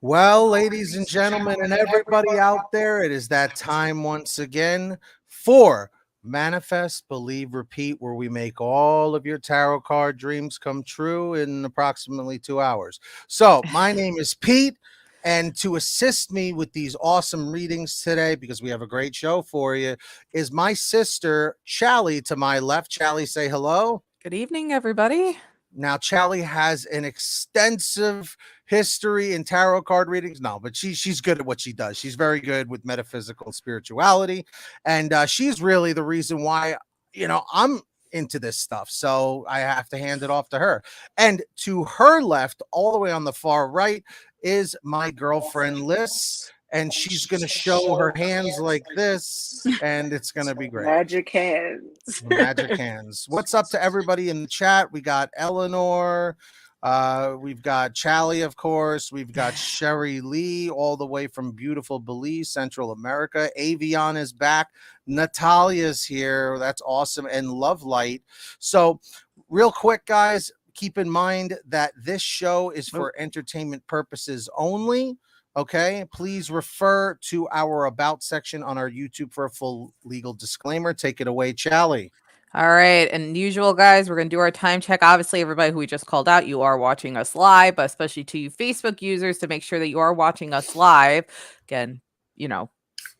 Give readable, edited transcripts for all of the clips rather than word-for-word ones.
Well, ladies and gentlemen, and everybody out there, it is that time once again for Manifest, Believe, Repeat, where we make all of your tarot card dreams come true in approximately 2 hours. So, my name is Pete, and to assist me with these awesome readings today, because we have a great show for you, is my sister, Chally, to my left. Chally, say hello. Good evening, everybody. Now, Chally has an extensive history in tarot card readings. No, but she's good at what she does. She's very good with metaphysical spirituality, and she's really the reason why I'm into this stuff. So I have to hand it off to her. And to her left, all the way on the far right, is my girlfriend Liz, and she's going to show her hands like this, and it's going to be great. Magic hands. Magic hands. What's up to everybody in the chat? We got Eleanor. We've got Chally, of course. We've got Sherry Lee, all the way from beautiful Belize, Central America. Avion is back. Natalia's here. That's awesome. And Love Light. So, real quick, guys, keep in mind that this show is for entertainment purposes only. Okay, please refer to our About section on our YouTube for a full legal disclaimer. Take it away, Chally. All right. And usual, guys, we're going to do our time check. Obviously, everybody who we just called out, you are watching us live, but especially to you Facebook users, to make sure that you are watching us live. Again,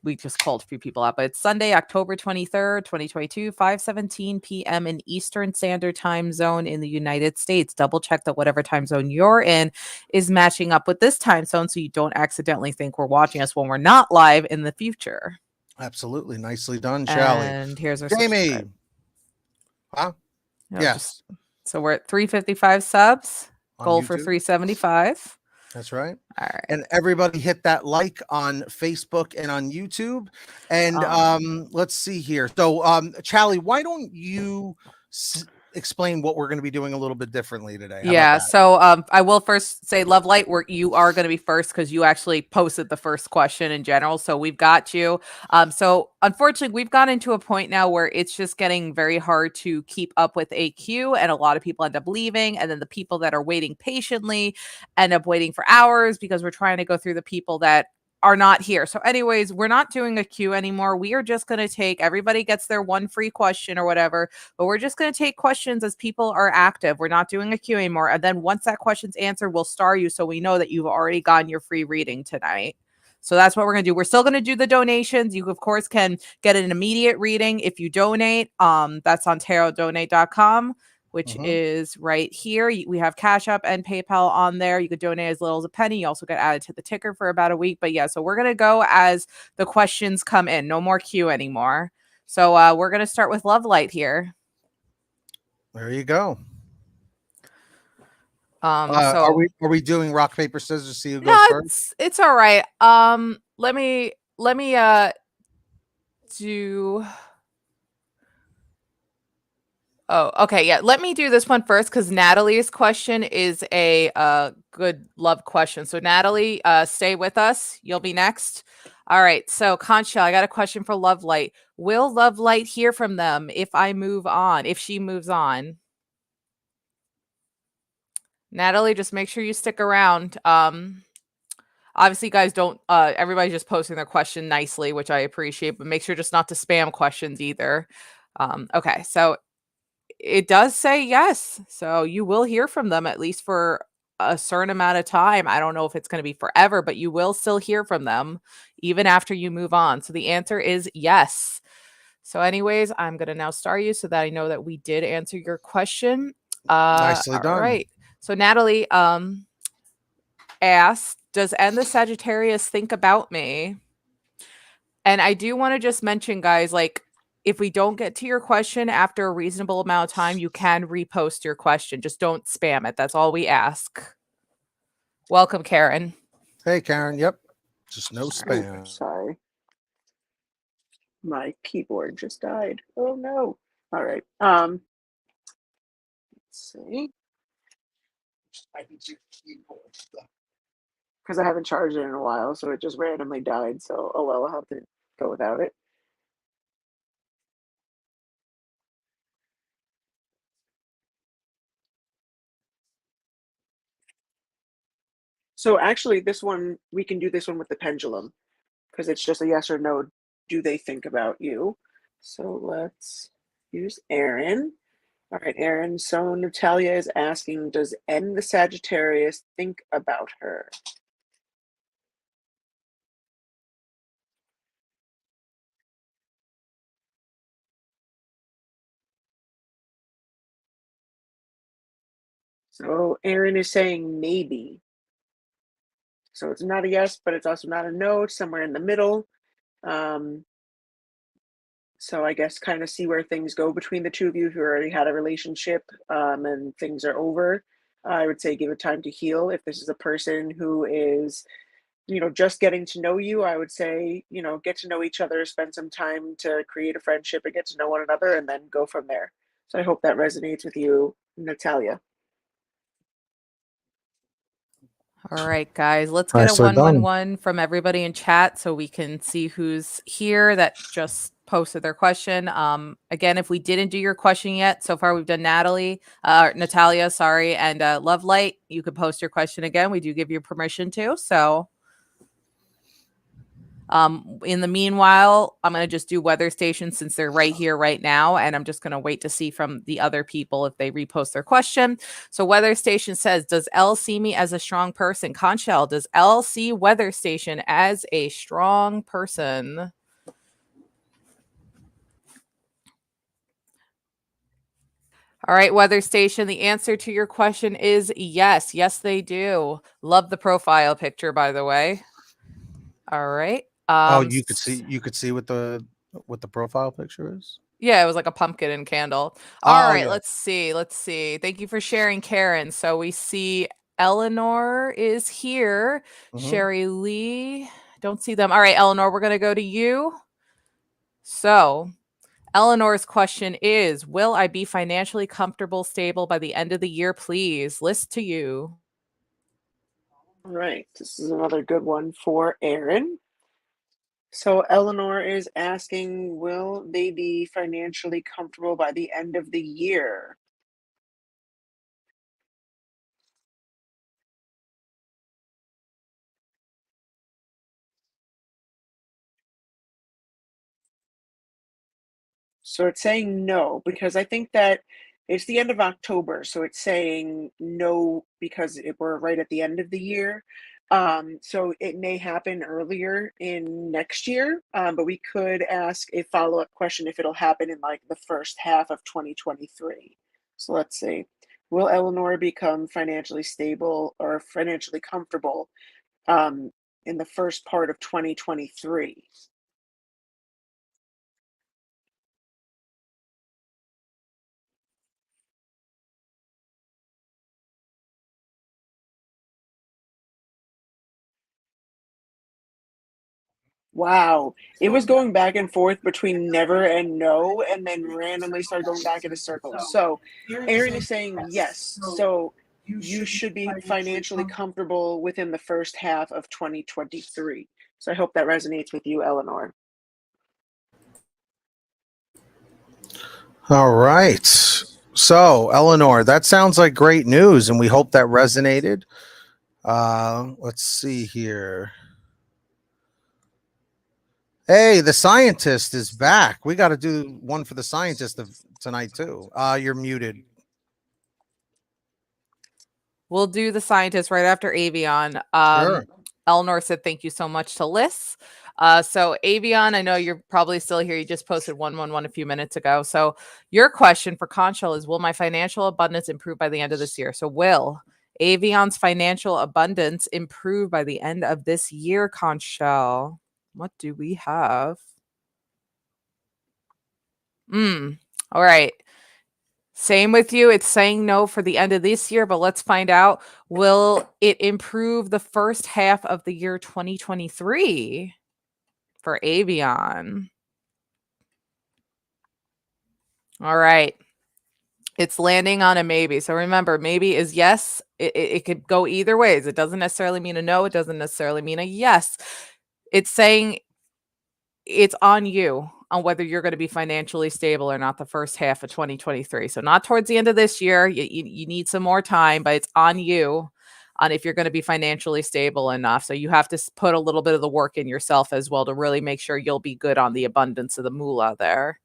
we just called a few people out, but it's Sunday, October 23rd, 2022, 5:17 p.m. in Eastern Standard Time Zone in the United States. Double check that whatever time zone you're in is matching up with this time zone so you don't accidentally think we're watching us when we're not live in the future. Absolutely. Nicely done, Chally. And here's our Jamie. Huh? Yes. So we're at 355 subs. Goal for YouTube? 375. That's right. All right. And everybody hit that like on Facebook and on YouTube. And let's see here. So, Chally, why don't you explain what we're going to be doing a little bit differently today? Yeah, so I will first say, Love Light, you are going to be first because you actually posted the first question in general. So we've got you. So unfortunately, we've gotten into a point now where it's just getting very hard to keep up with a queue, and a lot of people end up leaving. And then the people that are waiting patiently end up waiting for hours because we're trying to go through the people that are not here. So anyways, we're not doing a queue anymore. We are just going to take, everybody gets their one free question or whatever, but we're just going to take questions as people are active. We're not doing a queue anymore. And then once that question's answered, we'll star you so we know that you've already gotten your free reading tonight. So that's what we're going to do. We're still going to do the donations. You, of course, can get an immediate reading if you donate. That's on tarotdonate.com, which is right here. We have Cash App and PayPal on there. You could donate as little as a penny. You also get added to the ticker for about a week. But yeah, so we're going to go as the questions come in. No more queue anymore. So we're going to start with Love Light here. There you go. So are we doing rock, paper, scissors, see who goes first? It's all right. Let me do. Oh, okay. Yeah. Let me do this one first because Natalie's question is a good love question. So Natalie, stay with us. You'll be next. All right. So Concha, I got a question for Love Light. Will Love Light hear from them if I move on, if she moves on? Natalie, just make sure you stick around. Obviously, guys, don't everybody's just posting their question nicely, which I appreciate, but make sure just not to spam questions either. Okay, so it does say yes. So you will hear from them at least for a certain amount of time. I don't know if it's going to be forever, but you will still hear from them even after you move on. So the answer is yes. So anyways, I'm going to now star you so that I know that we did answer your question. Nicely done. All right. So Natalie asked, does End the Sagittarius think about me? And I do want to just mention, guys, like, if we don't get to your question after a reasonable amount of time, you can repost your question. Just don't spam it. That's all we ask. Welcome, Karen. Hey, Karen. Yep. Just no spam. Sorry. My keyboard just died. Oh no. All right. Let's see. Because I haven't charged it in a while, so it just randomly died. So, oh well, I'll have to go without it. So actually, this one, we can do this one with the pendulum because it's just a yes or no. Do they think about you? So let's use Aaron. All right, Aaron. So Natalia is asking, does N the Sagittarius think about her? So Aaron is saying maybe. So it's not a yes, but it's also not a no. It's somewhere in the middle. Um, so I guess kind of see where things go between the two of you who already had a relationship and things are over. I would say give it time to heal. If this is a person who is, just getting to know you, I would say, get to know each other, spend some time to create a friendship and get to know one another, and then go from there. So I hope that resonates with you, Natalia. All right, guys, let's get a Nicely done. 111 from everybody in chat so we can see who's here that just posted their question. Again, if we didn't do your question yet, so far we've done Natalia, sorry, and Love Light. You could post your question again. We do give you permission to. So in the meanwhile, I'm going to just do weather stations since they're right here right now. And I'm just going to wait to see from the other people if they repost their question. So weather station says, does L see me as a strong person? Conchel, does L see weather station as a strong person? All right, weather station. The answer to your question is yes. Yes, they do. Love the profile picture, by the way. All right. Oh, you could see what the profile picture is. Yeah, it was like a pumpkin and candle. All Oh, right, yeah. let's see. Let's see. Thank you for sharing, Karen. So we see Eleanor is here. Sherry Lee. Don't see them. All right, Eleanor, we're going to go to you. So Eleanor's question is, will I be financially comfortable, stable by the end of the year, please? List to you. All right, this is another good one for Aaron. So Eleanor is asking, will they be financially comfortable by the end of the year? So it's saying no, because I think that it's the end of October. So it's saying no because we're right at the end of the year. So it may happen earlier in next year, but we could ask a follow-up question if it'll happen in like the first half of 2023. So let's see. Will Eleanor become financially stable or financially comfortable um, in the first part of 2023? Wow. It was going back and forth between never and no, and then randomly started going back in a circle. So Aaron is saying yes. So you should be financially comfortable within the first half of 2023. So I hope that resonates with you, Eleanor. All right. So, Eleanor, that sounds like great news, and we hope that resonated. Let's see here. Hey, the scientist is back. We got to do one for the scientist tonight too. You're muted. We'll do the scientist right after Avion. Sure. Eleanor said thank you so much to Liz. So Avion, I know you're probably still here. You just posted 111 a few minutes ago. So your question for Conchel is, will my financial abundance improve by the end of this year? So will Avion's financial abundance improve by the end of this year, Conchel? What do we have? All right. Same with you. It's saying no for the end of this year, but let's find out. Will it improve the first half of the year 2023 for Avion? All right. It's landing on a maybe. So remember, maybe is yes. It could go either ways. It doesn't necessarily mean a no. It doesn't necessarily mean a yes. It's saying it's on you on whether you're going to be financially stable or not the first half of 2023. So not towards the end of this year. You need some more time, but it's on you. on if you're going to be financially stable enough. So you have to put a little bit of the work in yourself as well to really make sure you'll be good on the abundance of the moolah there.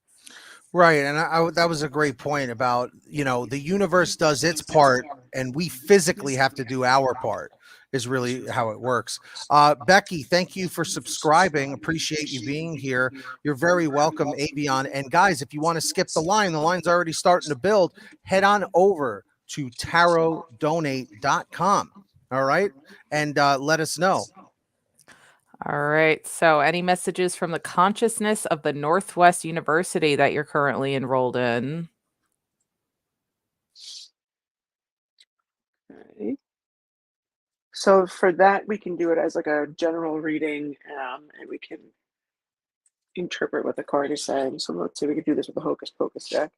Right, and that was a great point about, the universe does its part, and we physically have to do our part. Is really how it works. Becky, thank you for subscribing. Appreciate you being here. You're very welcome, Avion. And guys, if you want to skip the line's already starting to build. Head on over to tarotdonate.com. All right, and let us know. All right. So, any messages from the consciousness of the Northwest University that you're currently enrolled in? Okay. So for that, we can do it as like a general reading, and we can interpret what the card is saying. So let's see, we could do this with the Hocus Pocus deck.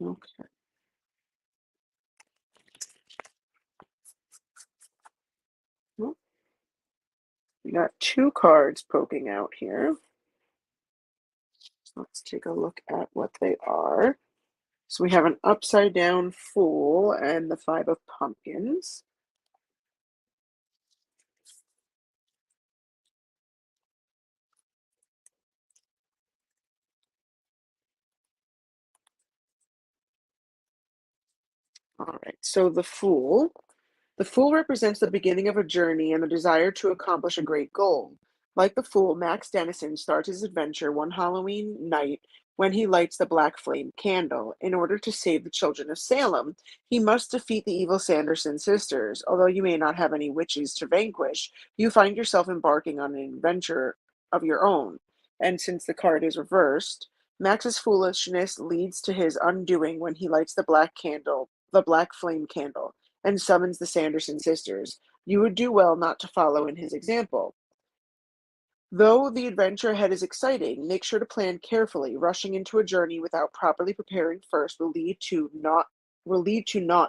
Okay. Well, we got two cards poking out here. Let's take a look at what they are. So we have an upside down Fool and the Five of Pumpkins. All right, so the Fool. The Fool represents the beginning of a journey and the desire to accomplish a great goal. Like the Fool, Max Dennison starts his adventure one Halloween night when he lights the black flame candle. In order to save the children of Salem, he must defeat the evil Sanderson sisters. Although you may not have any witches to vanquish, you find yourself embarking on an adventure of your own. And since the card is reversed, Max's foolishness leads to his undoing when he lights the black flame candle, and summons the Sanderson sisters. You would do well not to follow in his example. Though the adventure ahead is exciting, make sure to plan carefully. Rushing into a journey without properly preparing first will lead to naught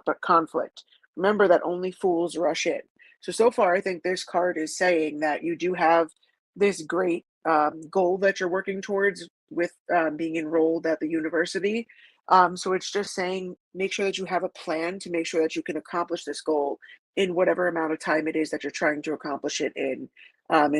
but conflict. Remember that only fools rush in. So far, I think this card is saying that you do have this great goal that you're working towards with being enrolled at the university. So it's just saying make sure that you have a plan to make sure that you can accomplish this goal in whatever amount of time it is that you're trying to accomplish it in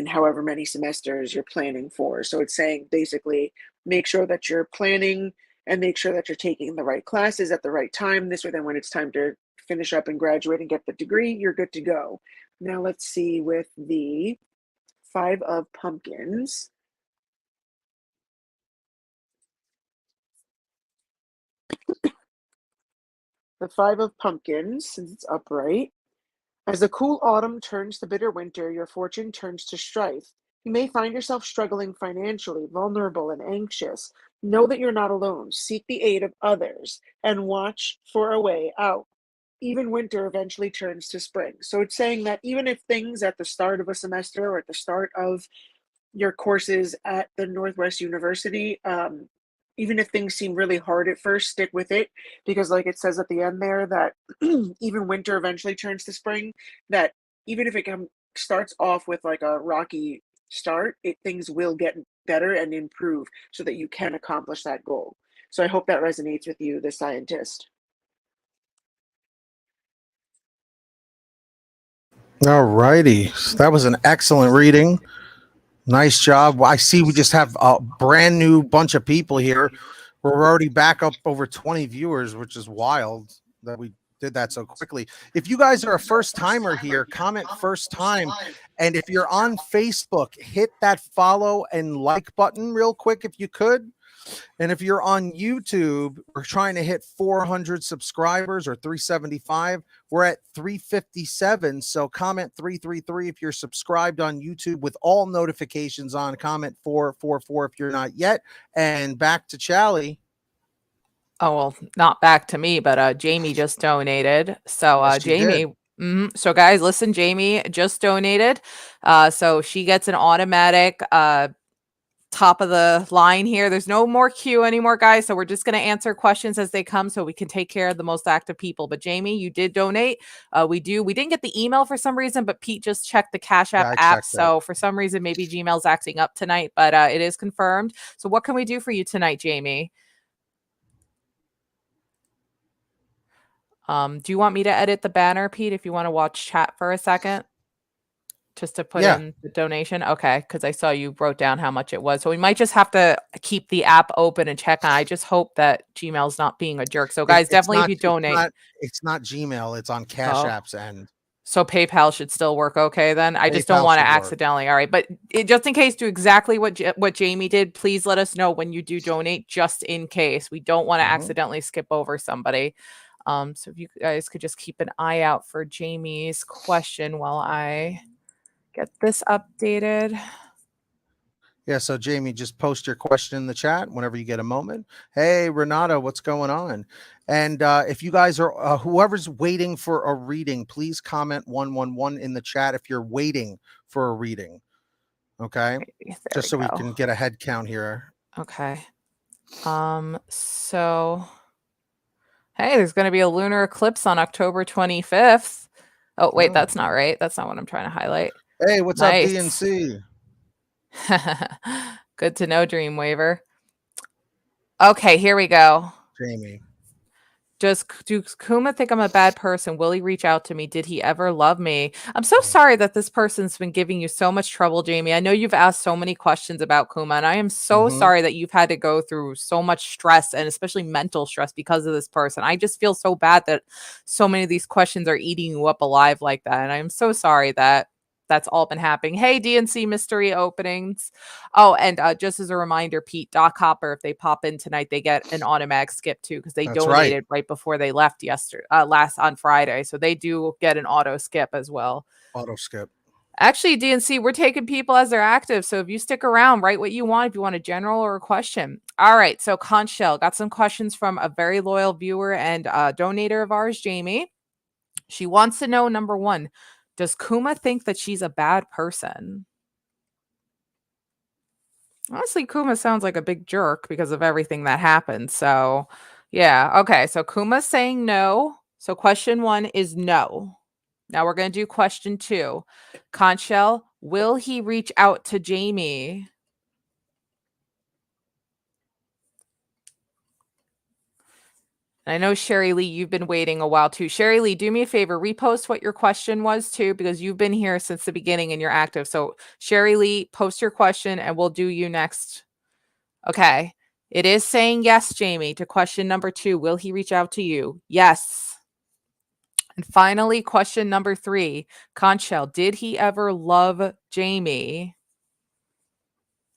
however many semesters you're planning for. So it's saying basically make sure that you're planning and make sure that you're taking the right classes at the right time. This way, then when it's time to finish up and graduate and get the degree, you're good to go. Now let's see with the Five of Pumpkins. The Five of Pumpkins, since it's upright. As the cool autumn turns to bitter winter, your fortune turns to strife. You may find yourself struggling financially, vulnerable, and anxious. Know that you're not alone. Seek the aid of others and watch for a way out. Even winter eventually turns to spring. So it's saying that even if things at the start of a semester or at the start of your courses at the Northwest University, even if things seem really hard at first, stick with it, because like it says at the end there that even winter eventually turns to spring, that even if it starts off with like a rocky start, things will get better and improve so that you can accomplish that goal. So I hope that resonates with you, the scientist. All righty. That was an excellent reading. Nice job. I see we just have a brand new bunch of people here. We're already back up over 20 viewers, which is wild that we did that so quickly. If you guys are a first timer here, comment first time. And if you're on Facebook, hit that follow and like button real quick if you could. And if you're on YouTube, we're trying to hit 400 subscribers or 375. We're at 357. So comment 333 if you're subscribed on YouTube with all notifications on. Comment 444 if you're not yet. And back to Charlie. Oh, well, not back to me, but Jamie just donated. So Yes, she Jamie, so guys, listen, Jamie just donated. So she gets an automatic top of the line here. There's no more queue anymore, guys. So we're just going to answer questions as they come so we can take care of the most active people. But Jamie, you did donate. We didn't get the email for some reason, but Pete just checked the Cash App I app. checked it. So for some reason, maybe Gmail's acting up tonight, but it is confirmed. So what can we do for you tonight, Jamie? Do you want me to edit the banner, Pete, if you want to watch chat for a second? Just to put in the donation? Okay, because I saw you wrote down how much it was. So we might just have to keep the app open and check on. I just hope that Gmail's not being a jerk. So guys, definitely if you donate. It's not Gmail, it's on Cash App's end. So PayPal should still work okay then? I just don't want to accidentally. All right, but just in case, do exactly what Jamie did. Please let us know when you do donate, just in case. We don't want to accidentally skip over somebody. So if you guys could just keep an eye out for Jamie's question while I get this updated. Yeah, so Jamie, just post your question in the chat whenever you get a moment. Hey, Renata, what's going on? And if you guys are, whoever's waiting for a reading, please comment 111 in the chat if you're waiting for a reading. Okay, just so we can get a head count here. Okay. So, hey, there's going to be a lunar eclipse on October 25th. Oh, wait, that's not right. That's not what I'm trying to highlight. Hey, what's up, DNC? Good to know, Dreamweaver. Okay, here we go. Jamie. Does Kuma think I'm a bad person? Will he reach out to me? Did he ever love me? I'm so sorry that this person's been giving you so much trouble, Jamie. I know you've asked so many questions about Kuma, and I am so sorry that you've had to go through so much stress, and especially mental stress, because of this person. I just feel so bad that so many of these questions are eating you up alive like that, and I'm so sorry that that's all been happening. Hey, DNC mystery openings. Oh, and just as a reminder, Pete, Doc Hopper, if they pop in tonight, they get an automatic skip too, because they donated right before they left yesterday, on Friday. So they do get an auto skip as well. Auto skip. Actually, DNC, we're taking people as they're active. So if you stick around, write what you want, if you want a general or a question. All right. So Conchelle got some questions from a very loyal viewer and donator of ours, Jamie. She wants to know, number one, does Kuma think that she's a bad person? Honestly, Kuma sounds like a big jerk because of everything that happened. So, yeah. Okay. So Kuma's saying no. So question 1 is no. Now we're going to do question 2. Conchelle, will he reach out to Jamie? I know, Sherry Lee, you've been waiting a while too. Sherry Lee, do me a favor, repost what your question was too, because you've been here since the beginning and you're active. So Sherry Lee, post your question and we'll do you next. Okay. It is saying yes, Jamie, to question number 2. Will he reach out to you? Yes. And finally, question number 3. Conchelle, did he ever love Jamie?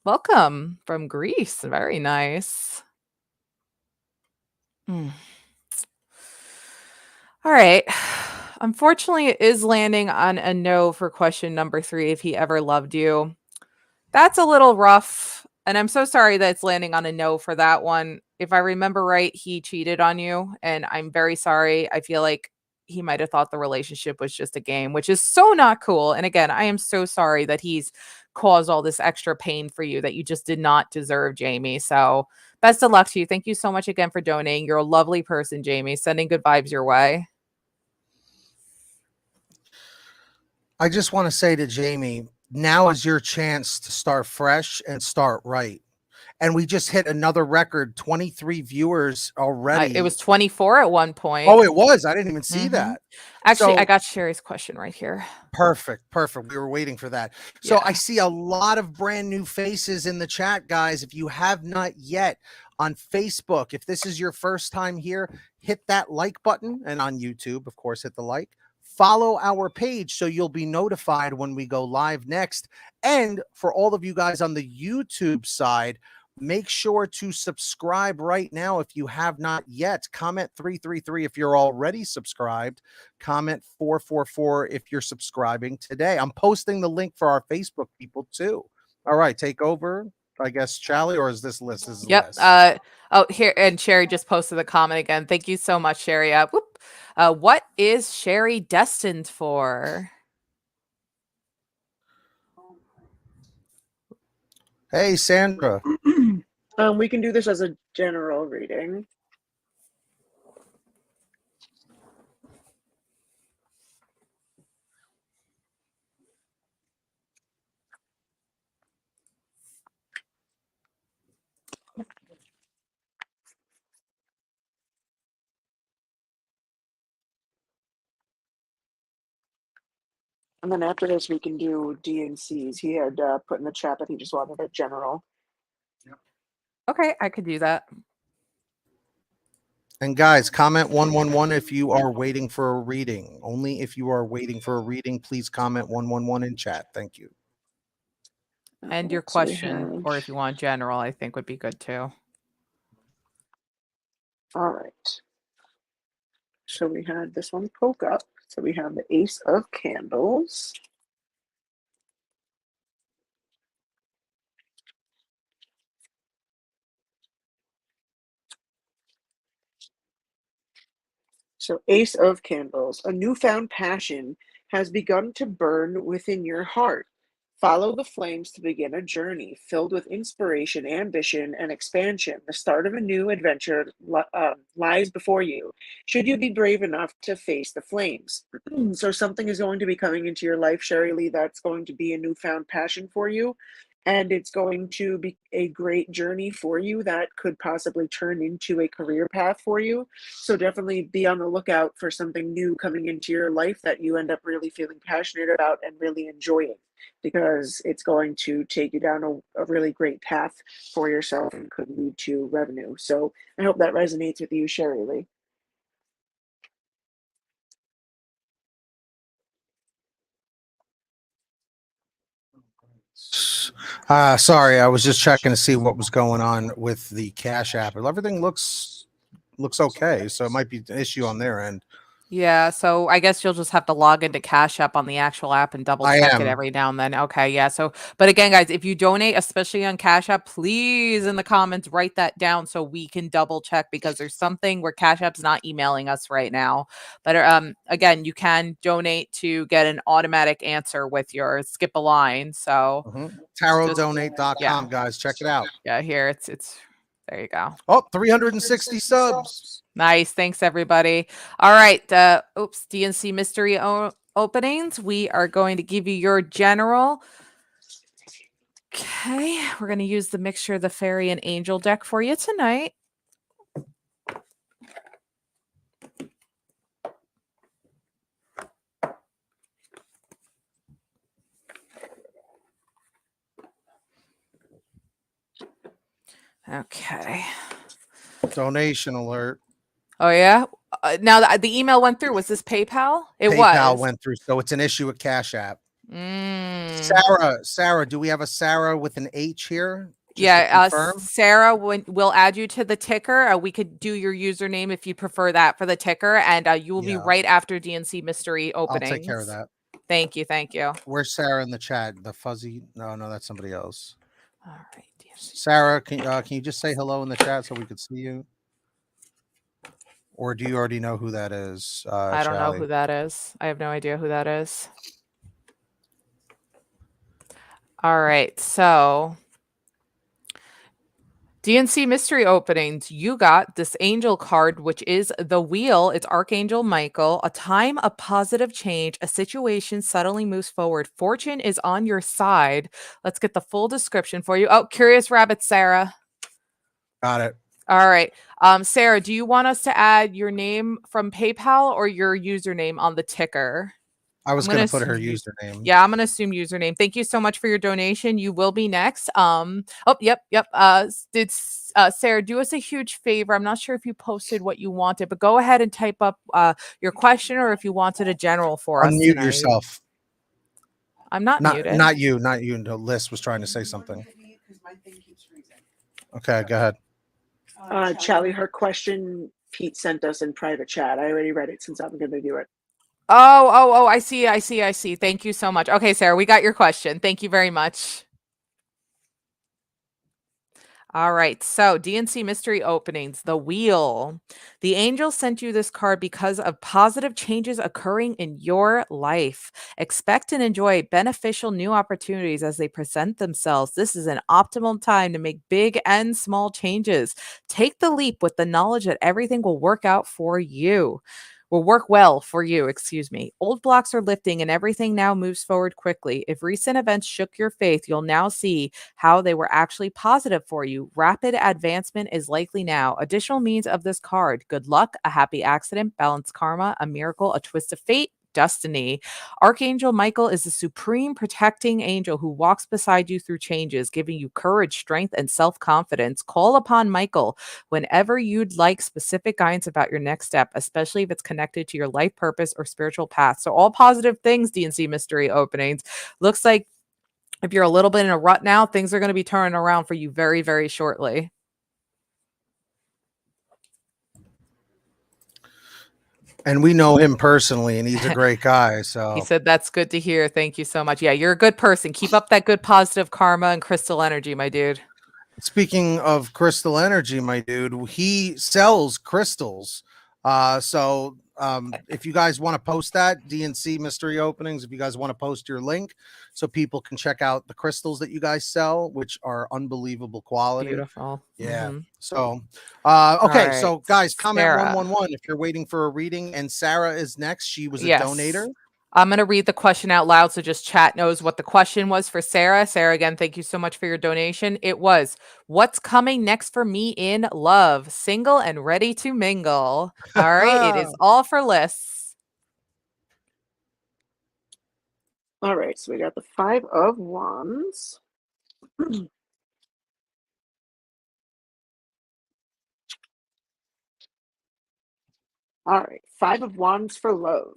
Welcome from Greece. Very nice. All right. Unfortunately, it is landing on a no for question number 3, if he ever loved you. That's a little rough. And I'm so sorry that it's landing on a no for that one. If I remember right, he cheated on you. And I'm very sorry. I feel like he might have thought the relationship was just a game, which is so not cool. And again, I am so sorry that he's caused all this extra pain for you that you just did not deserve, Jamie. So best of luck to you. Thank you so much again for donating. You're a lovely person, Jamie. Sending good vibes your way. I just want to say to Jamie, now is your chance to start fresh and start right. And we just hit another record, 23 viewers already. It was 24 at one point. Oh, it was. I didn't even see that. Actually, I got Sherry's question right here. Perfect. We were waiting for that. So I see a lot of brand new faces in the chat, guys. If you have not yet on Facebook, if this is your first time here, hit that like button. And on YouTube, of course, hit the like. Follow our page so you'll be notified when we go live next. And for all of you guys on the YouTube side, make sure to subscribe right now if you have not yet. Comment 333 if you're already subscribed. Comment 444 if you're subscribing today. I'm posting the link for our Facebook people too. All right, take over, I guess, Charlie, or is this list? This is yep. list. Oh, here, and Sherry just posted the comment again. Thank you so much, Sherry. What is Sherry destined for? Hey, Sandra. We can do this as a general reading. And then after this, we can do D&Cs. He had put in the chat that he just wanted a general. Okay, I could do that. And guys, comment 111 if you are waiting for a reading. Only if you are waiting for a reading, please comment 111 in chat. Thank you. And your So we question, have- or if you want general, I think would be good too. All right. So we had this one poke up. So we have the Ace of Candles. So Ace of Candles, a newfound passion has begun to burn within your heart. Follow the flames to begin a journey filled with inspiration, ambition, and expansion. The start of a new adventure lies before you. Should you be brave enough to face the flames? So something is going to be coming into your life, Sherry Lee, that's going to be a newfound passion for you. And it's going to be a great journey for you that could possibly turn into a career path for you. So definitely be on the lookout for something new coming into your life that you end up really feeling passionate about and really enjoying, because it's going to take you down a really great path for yourself and could lead to revenue. So I hope that resonates with you, Sherry Lee. Sorry, I was just checking to see what was going on with the Cash App. Everything looks okay, so it might be an issue on their end. Yeah, so I guess you'll just have to log into Cash App on the actual app and double I check am. it every now and then. Okay, yeah. So, but again, guys, if you donate, especially on Cash App, please in the comments write that down so we can double check, because there's something where Cash App's not emailing us right now. But again, you can donate to get an automatic answer with your skip a line. So TarotDonate.com, yeah. guys, check it out. Yeah, here it's there you go. Oh, 360 subs. Nice. Thanks, everybody. All right. Oops. DNC mystery openings. We are going to give you your general. Okay. We're going to use the mixture of the fairy and angel deck for you tonight. Okay. Donation alert. Oh, yeah. Now the email went through. Was this PayPal? It PayPal was. went through, so it's an issue with Cash App. Sarah, do we have a Sarah with an H here? Yeah, Sarah, we'll add you to the ticker. We could do your username if you prefer that for the ticker, and you will be right after DNC mystery openings. I'll take care of that. Thank you, thank you. Where's Sarah in the chat? The fuzzy? No, that's somebody else. All right, Sarah, can you just say hello in the chat so we could see you? Or do you already know who that is? I don't know who that is. I have no idea who that is. All right, so DNC mystery openings, you got this angel card, which is the wheel. It's Archangel Michael. A time of positive change. A situation suddenly moves forward. Fortune is on your side. Let's get the full description for you. Oh, Curious Rabbit, Sarah. Got it. All right. Sarah, do you want us to add your name from PayPal or your username on the ticker? I was going to put her username. Yeah, I'm going to assume username. Thank you so much for your donation. You will be next. Oh, yep. Did Sarah do us a huge favor? I'm not sure if you posted what you wanted, but go ahead and type up your question, or if you wanted a general for us Unmute tonight. yourself. I'm not muted. Not you. The list was trying to say something. Okay, go ahead. Charlie, her question Pete sent us in private chat. I already read it since I'm going to do it. Oh, I see. Thank you so much. Okay, Sarah, we got your question. Thank you very much. All right. So, DNC mystery openings, the wheel. The angel sent you this card because of positive changes occurring in your life. Expect and enjoy beneficial new opportunities as they present themselves. This is an optimal time to make big and small changes. Take the leap with the knowledge that everything will work out for you. Will work well for you, excuse me. Old blocks are lifting and everything now moves forward quickly. If recent events shook your faith, you'll now see how they were actually positive for you. Rapid advancement is likely now. Additional means of this card: good luck, a happy accident, balanced karma, a miracle, a twist of fate, destiny. Archangel Michael is the supreme protecting angel who walks beside you through changes, giving you courage, strength, and self-confidence. Call upon Michael whenever you'd like specific guidance about your next step, especially if it's connected to your life purpose or spiritual path. So all positive things, DNC mystery openings. Looks like if you're a little bit in a rut now, things are going to be turning around for you very, very shortly. And we know him personally, and he's a great guy. So He said, that's good to hear. Thank you so much. Yeah, you're a good person. Keep up that good positive karma and crystal energy, my dude. speaking of crystal energy, my dude, he sells crystals. If you guys want to post that DNC mystery openings, if you guys want to post your link so people can check out the crystals that you guys sell, which are unbelievable quality. Beautiful. Yeah. Mhm. So, All okay. right. So, guys, comment Sarah. 111 if you're waiting for a reading. And Sarah is next. She was a Yes. donator. I'm going to read the question out loud so just chat knows what the question was for Sarah. Sarah, again, thank you so much for your donation. It was, what's coming next for me in love? Single and ready to mingle. All right. It is all for lists. All right, so we got the Five of Wands. All right, Five of Wands for love.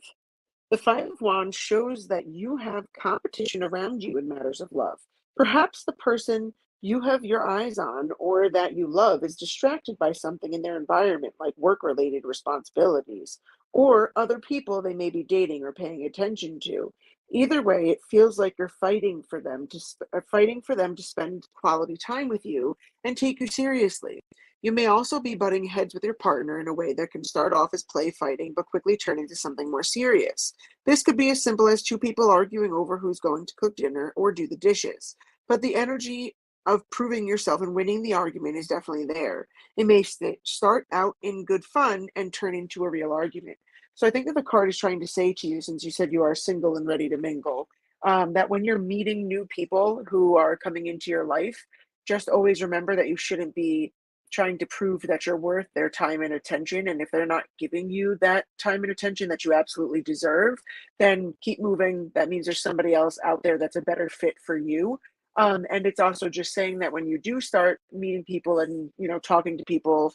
The Five of Wands shows that you have competition around you in matters of love. Perhaps the person you have your eyes on or that you love is distracted by something in their environment, like work-related responsibilities, or other people they may be dating or paying attention to. Either way, it feels like you're fighting for them to spend quality time with you and take you seriously. You may also be butting heads with your partner in a way that can start off as play fighting but quickly turn into something more serious. This could be as simple as two people arguing over who's going to cook dinner or do the dishes. But the energy of proving yourself and winning the argument is definitely there. It may start out in good fun and turn into a real argument. So I think that the card is trying to say to you, since you said you are single and ready to mingle, that when you're meeting new people who are coming into your life, just always remember that you shouldn't be trying to prove that you're worth their time and attention. And if they're not giving you that time and attention that you absolutely deserve, then keep moving. That means there's somebody else out there that's a better fit for you. And it's also just saying that when you do start meeting people and talking to people,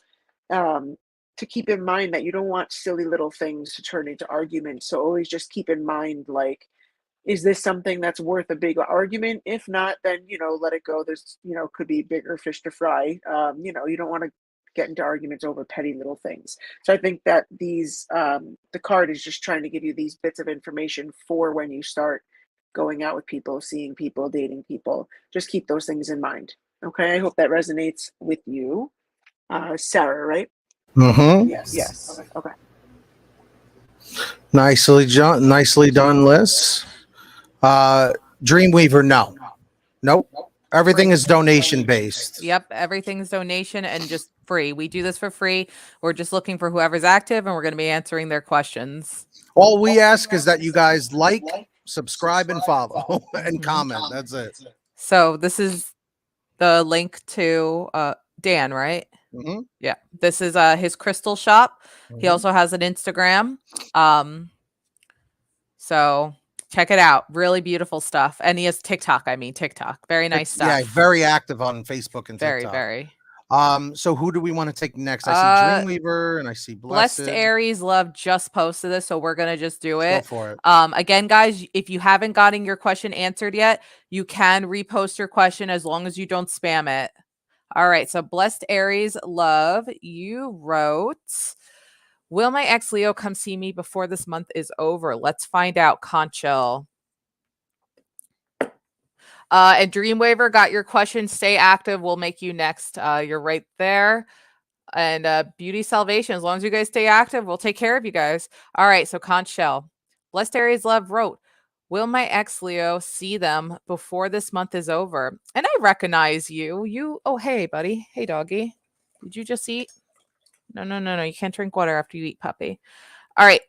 um, to keep in mind that you don't want silly little things to turn into arguments. So always just keep in mind, like, is this something that's worth a big argument? If not, then, let it go. There's, could be bigger fish to fry. You don't want to get into arguments over petty little things. So I think that the card is just trying to give you these bits of information for when you start going out with people, seeing people, dating people. Just keep those things in mind. Okay. I hope that resonates with you. Sarah, right? Mm-hmm. Yes. Okay. Nicely done, Liz. Dreamweaver, no. Nope. Everything is donation based. Yep, everything's donation and just free. We do this for free. We're just looking for whoever's active and we're going to be answering their questions. All we ask is that you guys like, subscribe, and follow and comment. That's it. So this is the link to Dan, right? Mm-hmm. Yeah. This is his crystal shop. He also has an Instagram. So check it out. Really beautiful stuff. And he has TikTok. TikTok. Very nice stuff. Yeah, very active on Facebook and TikTok. Very. So who do we want to take next? I see Dreamweaver and I see Blessed Aries Love just posted this, so we're gonna just do it. Go for it. Again, guys, if you haven't gotten your question answered yet, you can repost your question as long as you don't spam it. All right, so Blessed Aries Love, you wrote, will my ex Leo come see me before this month is over? Let's find out, Concho. And Dreamweaver got your question. Stay active. We'll make you next. You're right there. And Beauty Salvation. As long as you guys stay active, we'll take care of you guys. All right. So Conch Shell. Blessed Aries Love wrote, will my ex Leo see them before this month is over? And I recognize you. Oh, hey, buddy. Hey, doggy. Did you just eat? No. You can't drink water after you eat, puppy. All right.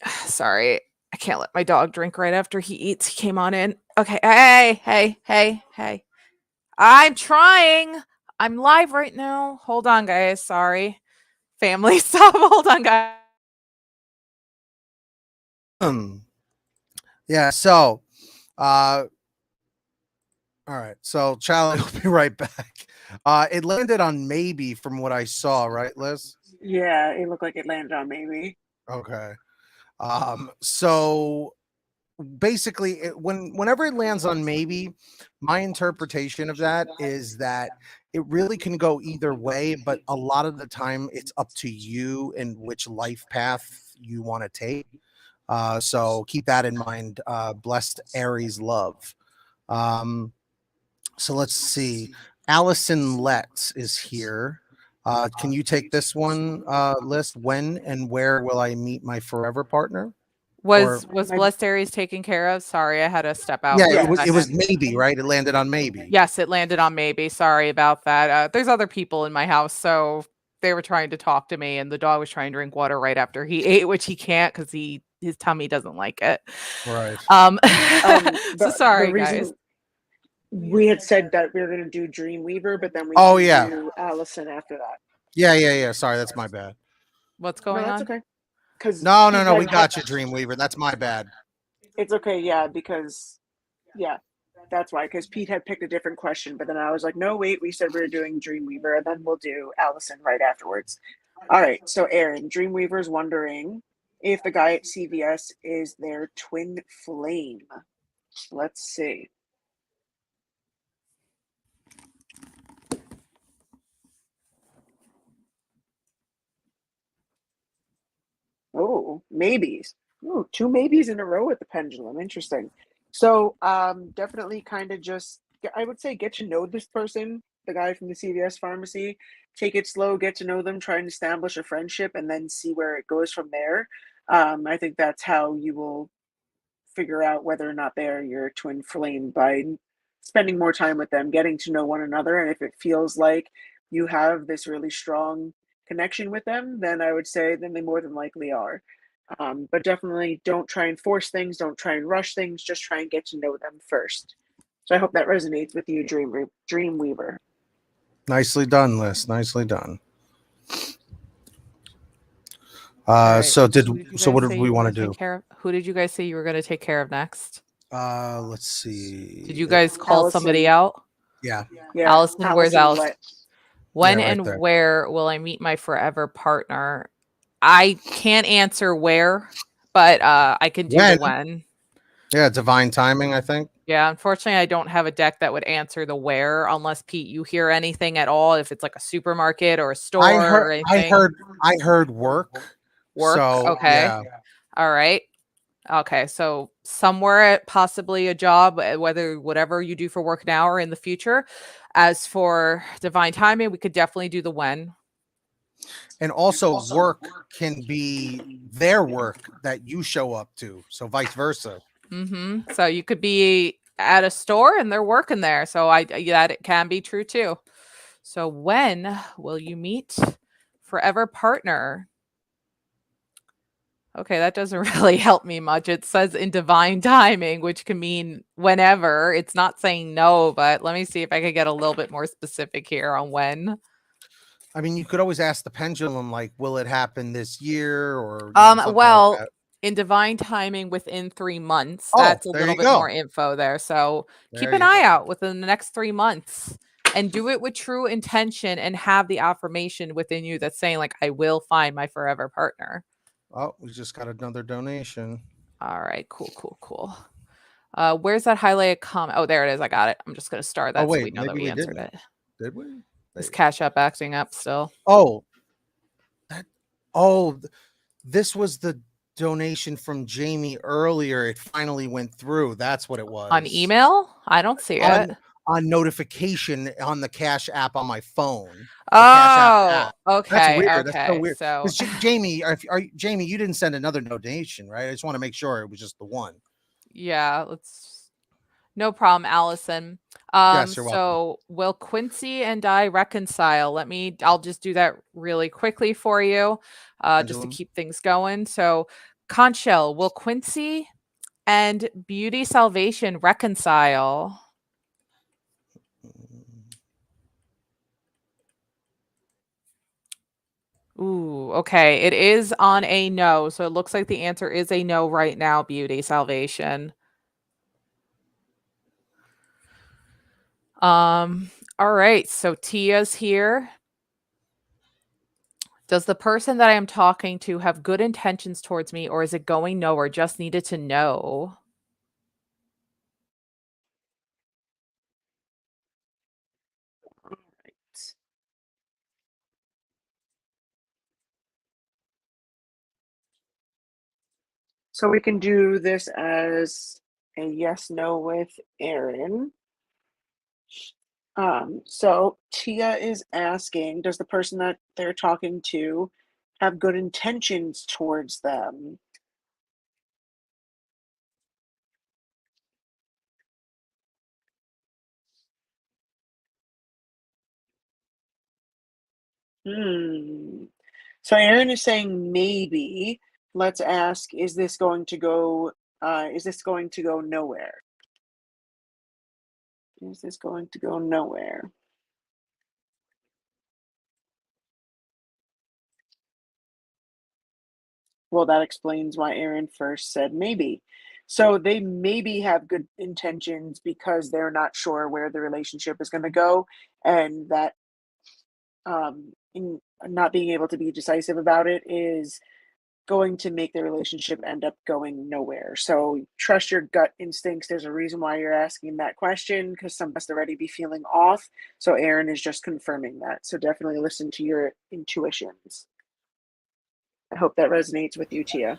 Sorry. I can't let my dog drink right after he eats. He came on in. Okay. Hey. I'm trying. I'm live right now. Hold on, guys. Sorry. Family stuff. Hold on, guys. Yeah, so all right. So Charlie will be right back. It landed on maybe from what I saw, right, Liz? Yeah, it looked like it landed on maybe. Okay. So basically whenever it lands on maybe, my interpretation of that is that it really can go either way, but a lot of the time it's up to you and which life path you want to take. So keep that in mind. Blessed Aries Love. So let's see. Allison Letts is here. Can you take this one list? When and where will I meet my forever partner? Was Blessed Aries taken care of? Sorry, I had to step out. Yeah, For it was second. maybe, right? It landed on maybe. Yes, it landed on maybe. Sorry about that. There's other people in my house, so they were trying to talk to me, and the dog was trying to drink water right after he ate, which he can't because his tummy doesn't like it. Right. So sorry, the reason guys. we had said that we were going to do Dreamweaver, but then we do Allison after that. Yeah. Sorry, that's my bad. What's going on? That's okay. Because no, we got you, Dreamweaver. That's my bad. It's okay, yeah, because that's why. Because Pete had picked a different question, but then I was like, no, wait, we said we were doing Dreamweaver, and then we'll do Allison right afterwards. All right, so Aaron, Dreamweaver's wondering if the guy at CVS is their twin flame. Let's see. Oh, maybes. Oh, two maybes in a row with the pendulum. Interesting. So definitely kind of just, I would say, get to know this person, the guy from the CVS pharmacy. Take it slow, get to know them, try and establish a friendship, and then see where it goes from there. I think that's how you will figure out whether or not they're your twin flame, by spending more time with them, getting to know one another. And if it feels like you have this really strong connection with them, then I would say then they more than likely are. But definitely don't try and force things, don't try and rush things, just try and get to know them first. So I hope that resonates with you, Dreamweaver. Nicely done, Liz. Nicely done. Right. So what did we want to do? Who did you guys say you were going to take care of next? Let's see. Did you guys call Allison. somebody out? Yeah. Allison, where's Allison? When right and there. where will I meet my forever partner? I can't answer where, but I can do the when. Yeah, divine timing, I think. Yeah, unfortunately, I don't have a deck that would answer the where, unless Pete, you hear anything at all. If it's like a supermarket or a store or anything. I heard work. Work. So, okay. Yeah. All right. Okay. So somewhere, possibly a job, whatever you do for work now or in the future. As for divine timing, we could definitely do the when. And also work can be their work that you show up to. So vice versa. Mm-hmm. So you could be at a store and they're working there. So that it can be true too. So when will you meet forever partner? Okay, that doesn't really help me much. It says in divine timing, which can mean whenever. It's not saying no, but let me see if I could get a little bit more specific here on when. I mean, you could always ask the pendulum, like, will it happen this year or well, like that. In divine timing within 3 months. Oh, That's a there little you bit go. more info there. So keep There an you eye go. out within the next 3 months and do it with true intention and have the affirmation within you that's saying, like, I will find my forever partner. Oh, we just got another donation. All right, cool. Where's that highlighted comment? Oh, there it is. I got it. I'm just gonna start that so we know that we answered it. Did we? Is Cash App acting up still? Oh, this was the donation from Jamie earlier. It finally went through. That's what it was. On email? I don't see it. On notification on the Cash App on my phone. The Cash App. Okay. That's weird. Okay. That's so weird. So, Jamie, Jamie, you didn't send another donation, right? I just want to make sure it was just the one. yeah, no problem, Allison. Yes, you're welcome. So will Quincy and I reconcile? I'll just do that really quickly for you, just to keep things going. So Conchel, will Quincy and Beauty Salvation reconcile? Ooh, okay. It is on a no. So it looks like the answer is a no right now, Beauty Salvation. All right. So Tia's here. Does the person that I am talking to have good intentions towards me, or is it going nowhere? Just needed to know. All right. So we can do this as a yes, no with Aaron. So Tia is asking, does the person that they're talking to have good intentions towards them? So Aaron is saying maybe. Let's ask, is this going to go nowhere? Is this going to go nowhere? Well, that explains why Aaron first said maybe. So they maybe have good intentions because they're not sure where the relationship is going to go, and that in not being able to be decisive about it is going to make the relationship end up going nowhere. So trust your gut instincts. There's a reason why you're asking that question, because some must already be feeling off. So Aaron is just confirming that. So definitely listen to your intuitions. I hope that resonates with you, Tia.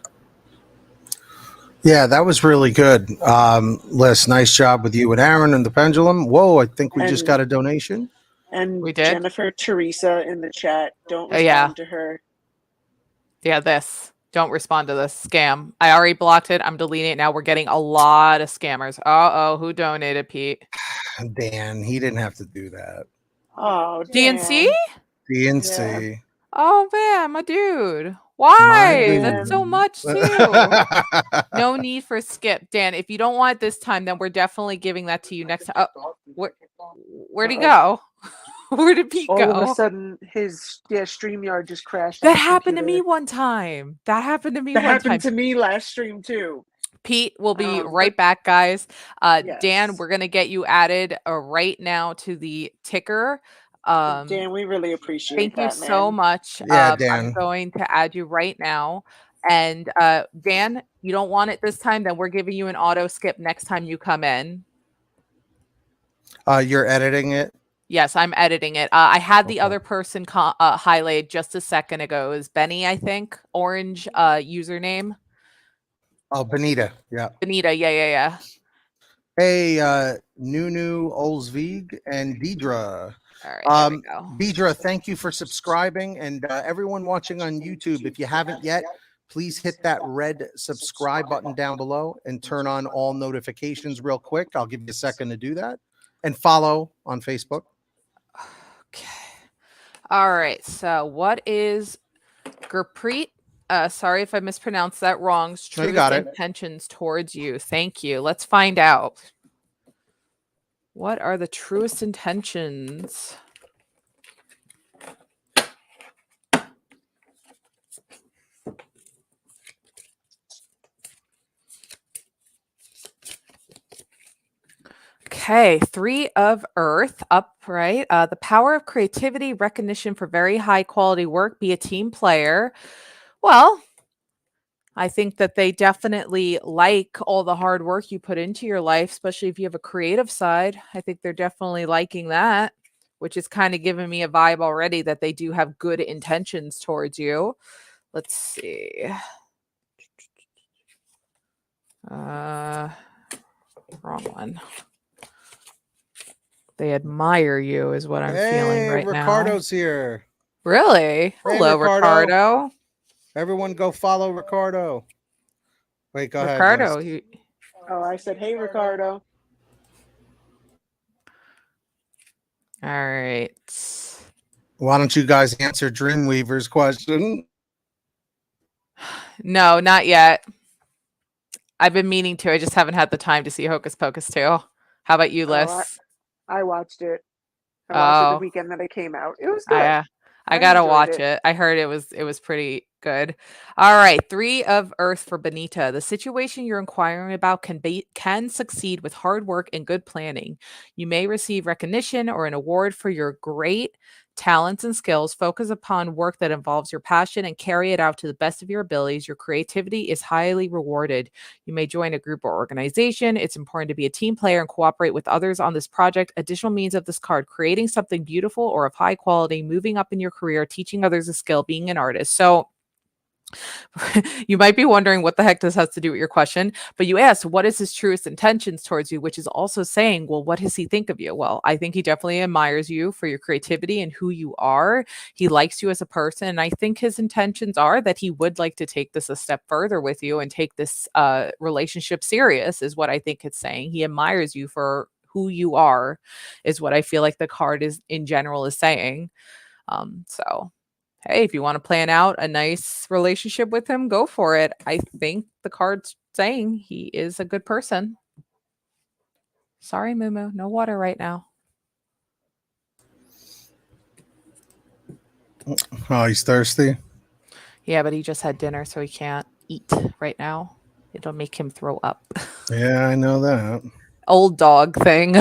Yeah, that was really good. Liz, nice job with you and Aaron and the pendulum. Whoa, I think we just got a donation. And We did? Jennifer Teresa in the chat, don't respond to her. Yeah, don't respond to this scam. I already blocked it. I'm deleting it now. We're getting a lot of scammers. Who donated, Pete? Dan, he didn't have to do that. Oh, DNC? DNC. Yeah. Oh man, my dude. Why? That's so much too. No need for skip. Dan, if you don't want it this time, then we're definitely giving that to you next time. Where'd he go? Where did Pete go? All of a sudden, his StreamYard just crashed. That happened to me one time. That happened to me last stream too. Pete will be right back, guys. Yes. Dan, we're going to get you added right now to the ticker. Dan, we really appreciate that. Thank you so much. Yeah, Dan. I'm going to add you right now. And Dan, you don't want it this time, then we're giving you an auto skip next time you come in. You're editing it? Yes, I'm editing it. I had the other person highlighted just a second ago. Is Benny, I think, orange username. Oh, Benita. Yeah. Benita. Yeah. Hey, Nunu, Olsvig, and Deidre. All right, there we go. Deidre, thank you for subscribing. And everyone watching on YouTube, if you haven't yet, please hit that red subscribe button down below and turn on all notifications real quick. I'll give you a second to do that. And follow on Facebook. Okay. All right. So what is Gurpreet? Sorry if I mispronounced that wrong. Truest intentions towards you. Thank you. Let's find out. What are the truest intentions? Okay, 3 of Earth, upright. The power of creativity, recognition for very high quality work, be a team player. Well, I think that they definitely like all the hard work you put into your life, especially if you have a creative side. I think they're definitely liking that, which is kind of giving me a vibe already that they do have good intentions towards you. Let's see. Wrong one. They admire you is what I'm feeling right Ricardo's here. now. Really? Hello, Ricardo. Everyone go follow Ricardo. Wait, go ahead. Ricardo. Yes. Oh, I said, hey, Ricardo. All right. Why don't you guys answer Dreamweaver's question? No, not yet. I've been meaning to. I just haven't had the time to see Hocus Pocus 2. How about you, Liz? I watched it. I watched it the weekend that it came out. It was good. I gotta watch it. I heard it was pretty good. All right, 3 of Earth for Benita. The situation you're inquiring about can succeed with hard work and good planning. You may receive recognition or an award for your great talents and skills. Focus upon work that involves your passion and carry it out to the best of your abilities. Your creativity is highly rewarded. You may join a group or organization. It's important to be a team player and cooperate with others on this project. Additional means of this card: creating something beautiful or of high quality, moving up in your career, teaching others a skill, being an artist. So you might be wondering what the heck this has to do with your question, but you asked, what is his truest intentions towards you, which is also saying, well, what does he think of you? Well, I think he definitely admires you for your creativity and who you are. He likes you as a person. And I think his intentions are that he would like to take this a step further with you and take this relationship serious, is what I think it's saying. He admires you for who you are, is what I feel like the card is in general is saying. So hey, if you want to plan out a nice relationship with him, go for it. I think the card's saying he is a good person. Sorry, Moo, no water right now. Oh, he's thirsty? Yeah, but he just had dinner, so he can't eat right now. It'll make him throw up. Yeah, I know that. Old dog thing.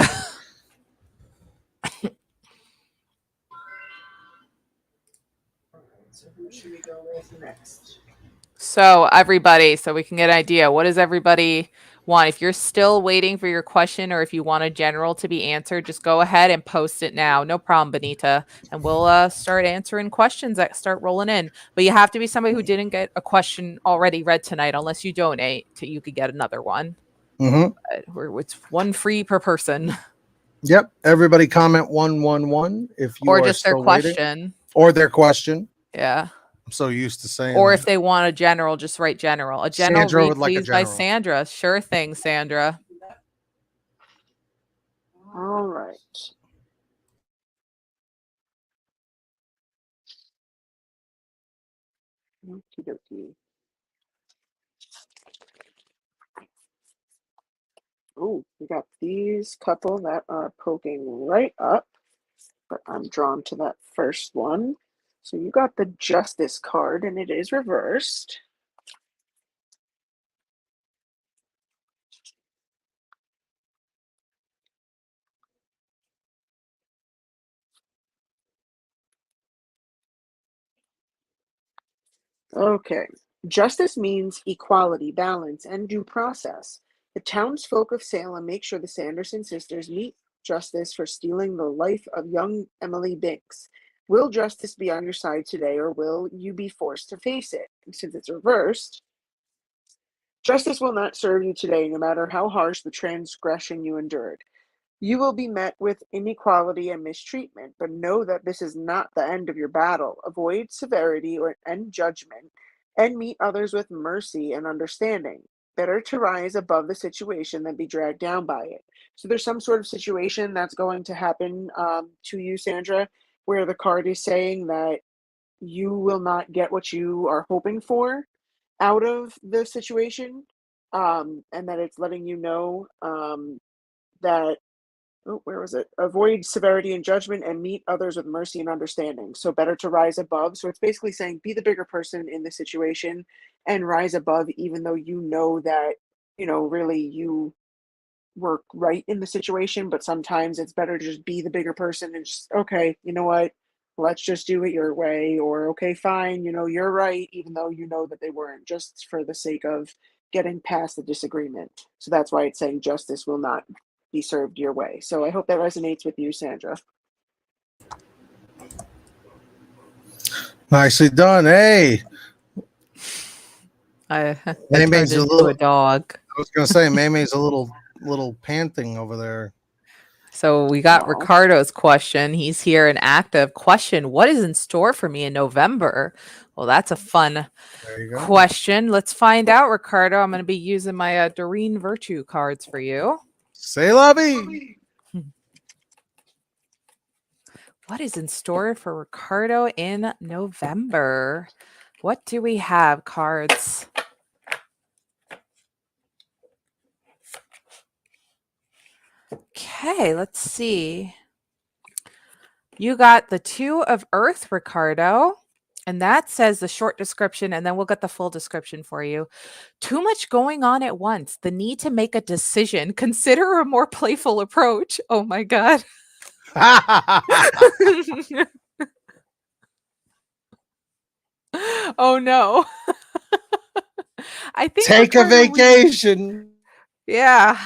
So who should we go with next? So everybody, so we can get an idea. What does everybody want? If you're still waiting for your question, or if you want a general to be answered, just go ahead and post it now. No problem, Benita. And we'll start answering questions that start rolling in. But you have to be somebody who didn't get a question already read tonight. Unless you donate, you could get another one. It's one free per person. Yep. Everybody comment 111 if you or are just their still question. Waiting. Or their question. Yeah. I'm so used to saying or that. if they want a general, just write general. A general Sandra read, would like a please, by general. Sandra. Sure thing, Sandra. All right. Okie dokie. Oh, we got these couple that are poking right up, but I'm drawn to that first one. So you got the Justice card, and it is reversed. Okay. Justice means equality, balance, and due process. The townsfolk of Salem make sure the Sanderson sisters meet justice for stealing the life of young Emily Binks. Will justice be on your side today, or will you be forced to face it? And since it's reversed, justice will not serve you today, no matter how harsh the transgression you endured. You will be met with inequality and mistreatment, but know that this is not the end of your battle. Avoid severity and judgment, and meet others with mercy and understanding. Better to rise above the situation than be dragged down by it. So there's some sort of situation that's going to happen to you, Sandra, where the card is saying that you will not get what you are hoping for out of the situation, and that it's letting you know that where was it? Avoid severity and judgment and meet others with mercy and understanding. So better to rise above. So it's basically saying be the bigger person in the situation and rise above, even though you know that, really you were right in the situation. But sometimes it's better to just be the bigger person and just, okay, you know what? Let's just do it your way. Or, okay, fine, you're right, even though you know that they weren't, just for the sake of getting past the disagreement. So that's why it's saying justice will not be served your way. So I hope that resonates with you, Sandra. Nicely done. Hey. I turned into a dog. was gonna say Maymay's a little panting over there. So we got Aw. Ricardo's question. He's here and active. Question: what is in store for me in November? Well, that's a fun There you go. question. Let's find out, Ricardo. I'm going to be using my Doreen Virtue cards for you. Say lovey. What is in store for Ricardo in November? What do we have, cards? Okay, let's see. You got the Two of Earth, Ricardo. And that says the short description, and then we'll get the full description for you. Too much going on at once. The need to make a decision. Consider a more playful approach. Oh my God. Oh no. I think Take a Ricardo, vacation. yeah.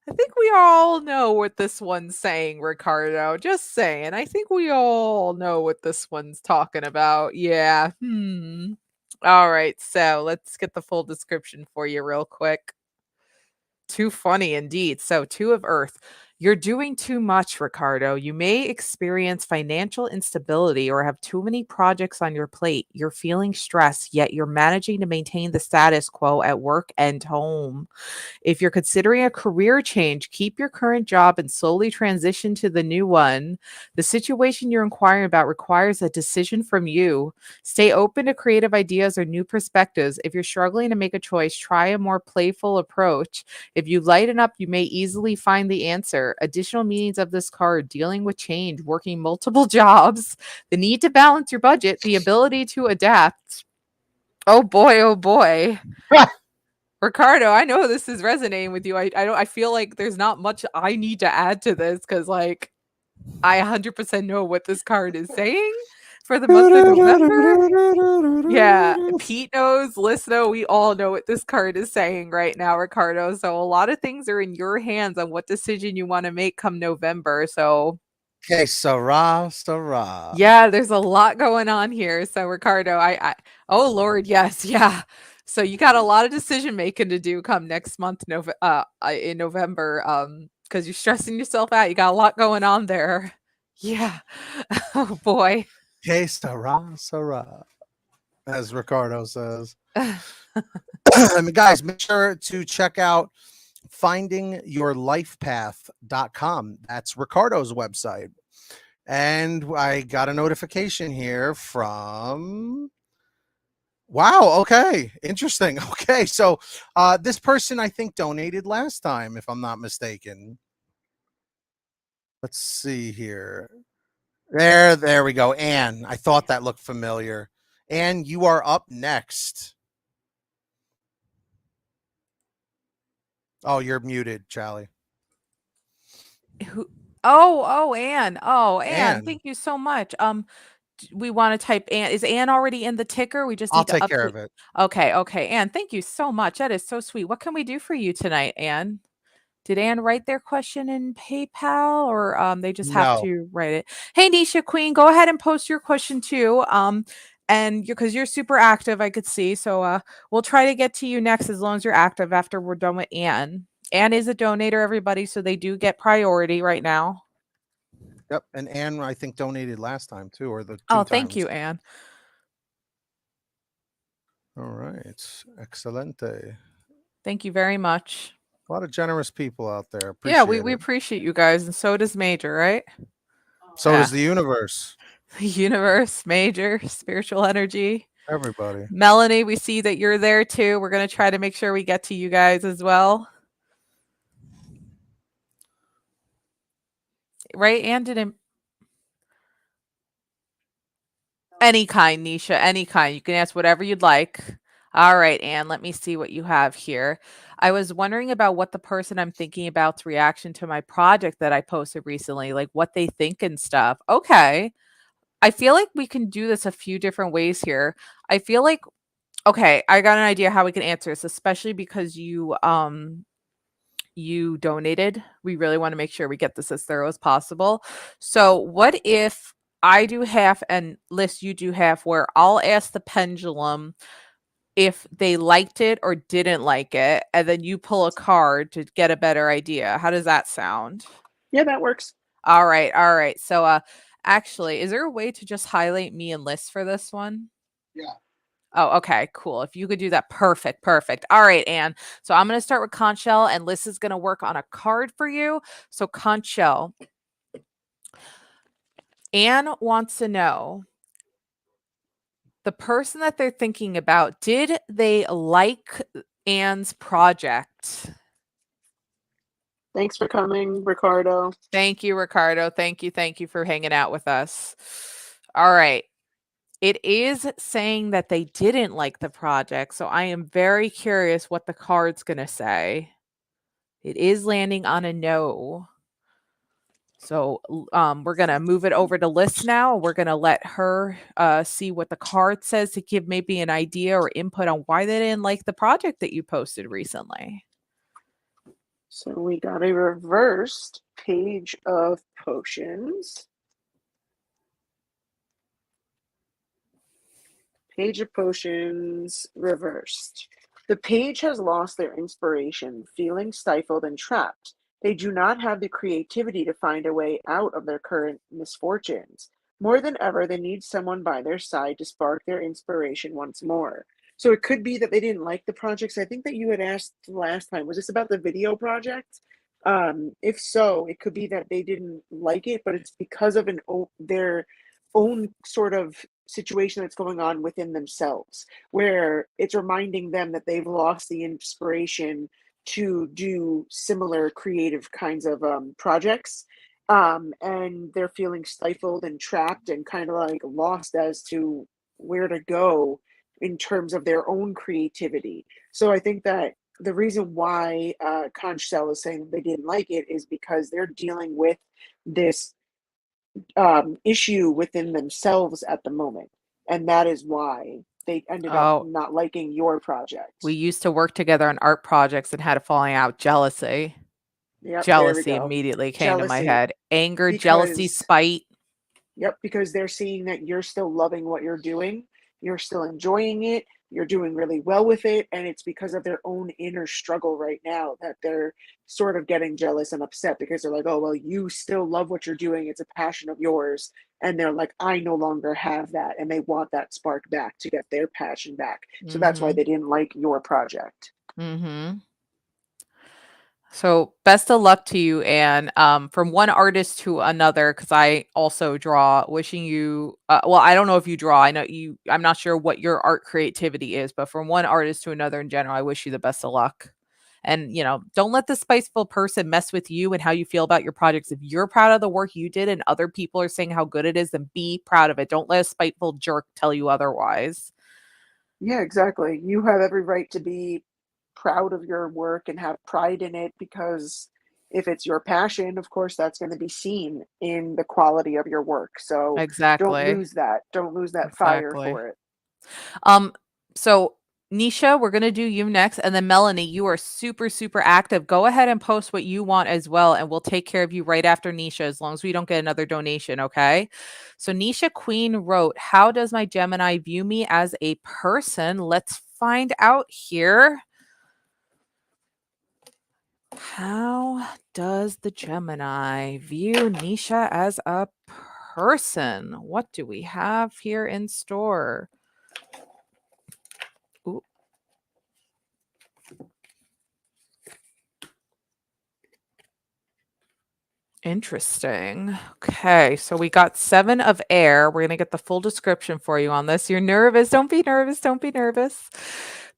I think we all know what this one's saying, Ricardo. Just saying. I think we all know what this one's talking about. Yeah. All right. So let's get the full description for you real quick. Too funny indeed. So, Two of Earth. You're doing too much, Ricardo. You may experience financial instability or have too many projects on your plate. You're feeling stressed, yet you're managing to maintain the status quo at work and home. If you're considering a career change, keep your current job and slowly transition to the new one. The situation you're inquiring about requires a decision from you. Stay open to creative ideas or new perspectives. If you're struggling to make a choice, try a more playful approach. If you lighten up, you may easily find the answer. Additional meanings of this card: dealing with change, working multiple jobs, the need to balance your budget, the ability to adapt. Oh boy, oh boy. Ricardo, I know this is resonating with you. I feel like there's not much I need to add to this because like I 100% know what this card is saying for the month of November. Yeah, Pete knows, Listener, we all know what this card is saying right now, Ricardo. So a lot of things are in your hands on what decision you want to make come November. So Okay, Sarah. yeah, there's a lot going on here. So Ricardo, oh Lord, yes, yeah. So you got a lot of decision making to do come next month, in November, because you're stressing yourself out. You got a lot going on there. Yeah. Oh boy. Okay, Sarah, as Ricardo says. I mean, guys, make sure to check out findingyourlifepath.com. That's Ricardo's website. And I got a notification here from wow, okay. Interesting. Okay. So this person I think donated last time, if I'm not mistaken. Let's see here. There we go. Anne. I thought that looked familiar. Anne, you are up next. Oh, you're muted, Charlie. Who? Oh, Anne. Oh, Anne, Anne. thank you so much. We want to type Anne. Is Anne already in the ticker? We just I'll need to take update. care of it. Okay. Anne, thank you so much. That is so sweet. What can we do for you tonight, Anne? Did Anne write their question in PayPal or they just have No. to write it? Hey, Nisha Queen, go ahead and post your question too. And because you're super active, I could see. So we'll try to get to you next as long as you're active after we're done with Anne. Anne is a donator, everybody, so they do get priority right now. Yep. And Anne, I think, donated last time too, or the two Oh, times. thank you, Anne. All right. Excelente. Thank you very much. A lot of generous people out there. Yeah, Appreciate we it. appreciate you guys, and so does Major, right? So Yeah. does the universe. The universe, Major, spiritual energy. Everybody. Melanie, we see that you're there too. We're going to try to make sure we get to you guys as well. Right? And didn't. Any kind, Nisha, any kind. You can ask whatever you'd like. All right, Anne, let me see what you have here. I was wondering about what the person I'm thinking about's reaction to my project that I posted recently, like what they think and stuff. Okay. I feel like we can do this a few different ways here. I feel like, okay, I got an idea how we can answer this, especially because you donated. We really want to make sure we get this as thorough as possible. So what if I do half and Liz, you do half, where I'll ask the pendulum if they liked it or didn't like it, and then you pull a card to get a better idea. How does that sound? Yeah, that works. All right, all right. So actually, is there a way to just highlight me and Liz for this one? Yeah. Oh, okay, cool. If you could do that, perfect, perfect. All right, Anne. So I'm going to start with Conchel, and Liz is going to work on a card for you. So Conchel, Anne wants to know the person that they're thinking about, did they like Anne's project? Thanks for coming, Ricardo. Thank you, Ricardo. Thank you for hanging out with us. All right. It is saying that they didn't like the project, so I am very curious what the card's going to say. It is landing on a no. So we're going to move it over to Liz now. We're going to let her see what the card says to give maybe an idea or input on why they didn't like the project that you posted recently. So we got a reversed Page of Potions. Page of Potions reversed. The page has lost their inspiration, feeling stifled and trapped. They do not have the creativity to find a way out of their current misfortunes. More than ever, they need someone by their side to spark their inspiration once more. So it could be that they didn't like the projects. I think that you had asked last time, was this about the video project? If so, it could be that they didn't like it, but it's because of their own sort of situation that's going on within themselves, where it's reminding them that they've lost the inspiration to do similar creative kinds of projects. And they're feeling stifled and trapped and kind of like lost as to where to go in terms of their own creativity. So I think that the reason why Conchel is saying they didn't like it is because they're dealing with this issue within themselves at the moment. And that is why they ended up Oh, not liking your project. we used to work together on art projects and had a falling out. Jealousy. Yep, there we Jealousy go. immediately came to my Jealousy. head. Anger, jealousy, Because, spite. yep, because they're seeing that you're still loving what you're doing, you're still enjoying it, you're doing really well with it, and it's because of their own inner struggle right now that they're sort of getting jealous and upset because they're like, oh, well, you still love what you're doing, it's a passion of yours, and they're like, I no longer have that, and they want that spark back to get their passion back. So that's why Mm-hmm. they didn't like your project. Mm-hmm. So best of luck to you, Anne. From one artist to another, because I also draw. Wishing you, well, I don't know if you draw. I know you. I'm not sure what your art creativity is, but from one artist to another in general, I wish you the best of luck. And don't let the spiteful person mess with you and how you feel about your projects. If you're proud of the work you did, and other people are saying how good it is, then be proud of it. Don't let a spiteful jerk tell you otherwise. Yeah, exactly. You have every right to be proud of your work and have pride in it, because if it's your passion, of course, that's going to be seen in the quality of your work. So don't Exactly. lose that. Don't lose that fire Exactly. for it. Um, so Nisha, we're gonna do you next, and then Melanie, you are super, super active. Go ahead and post what you want as well, and we'll take care of you right after Nisha, as long as we don't get another donation, okay? So Nisha Queen wrote, "How does my Gemini view me as a person?" Let's find out here. How does the Gemini view Nisha as a person? What do we have here in store? Ooh. Interesting. Okay, so we got 7 of air. We're going to get the full description for you on this. You're nervous. Don't be nervous. Don't be nervous.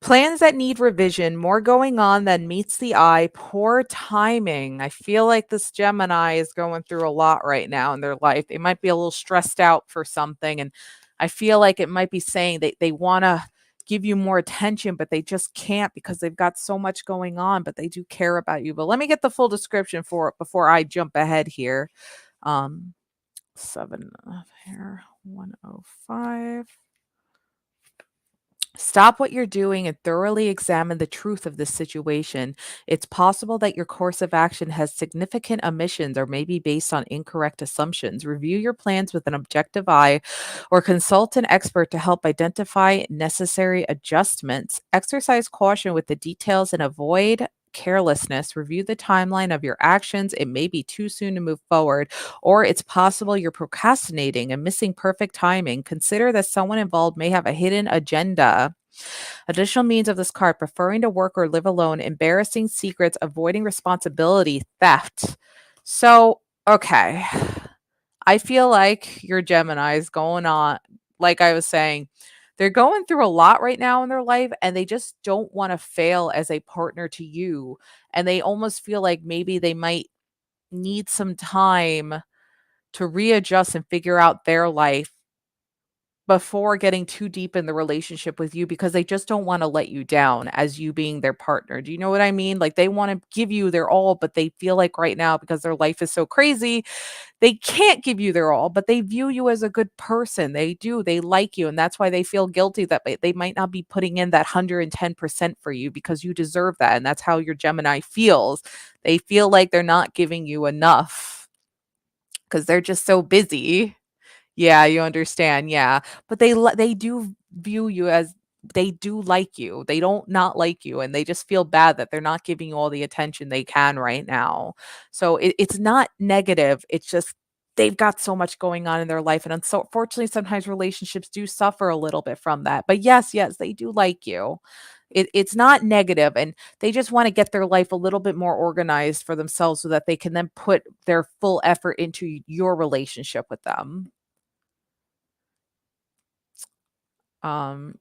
Plans that need revision. More going on than meets the eye. Poor timing. I feel like this Gemini is going through a lot right now in their life. They might be a little stressed out for something. And I feel like it might be saying that they want to give you more attention, but they just can't because they've got so much going on, but they do care about you. But let me get the full description for it before I jump ahead here. 7 here, 105. Stop what you're doing and thoroughly examine the truth of this situation. It's possible that your course of action has significant omissions or may be based on incorrect assumptions. Review your plans with an objective eye or consult an expert to help identify necessary adjustments. Exercise caution with the details and avoid carelessness. Review the timeline of your actions. It may be too soon to move forward, or it's possible you're procrastinating and missing perfect timing. Consider that someone involved may have a hidden agenda. Additional means of this card: preferring to work or live alone, embarrassing secrets, avoiding responsibility, theft. So, okay. I feel like your Gemini is going on, like I was saying, they're going through a lot right now in their life and they just don't want to fail as a partner to you. And they almost feel like maybe they might need some time to readjust and figure out their life before getting too deep in the relationship with you, because they just don't want to let you down as you being their partner. Do you know what I mean? Like they want to give you their all, but they feel like right now, because their life is so crazy, they can't give you their all, but they view you as a good person. They do. They like you. And that's why they feel guilty that they might not be putting in that 110% for you, because you deserve that. And that's how your Gemini feels. They feel like they're not giving you enough because they're just so busy. Yeah, you understand, yeah. But they do view you as, they do like you. They don't not like you, and they just feel bad that they're not giving you all the attention they can right now. So it's not negative. It's just they've got so much going on in their life, and unfortunately, sometimes relationships do suffer a little bit from that. But yes, yes, they do like you. It's not negative, and they just want to get their life a little bit more organized for themselves so that they can then put their full effort into your relationship with them. Um,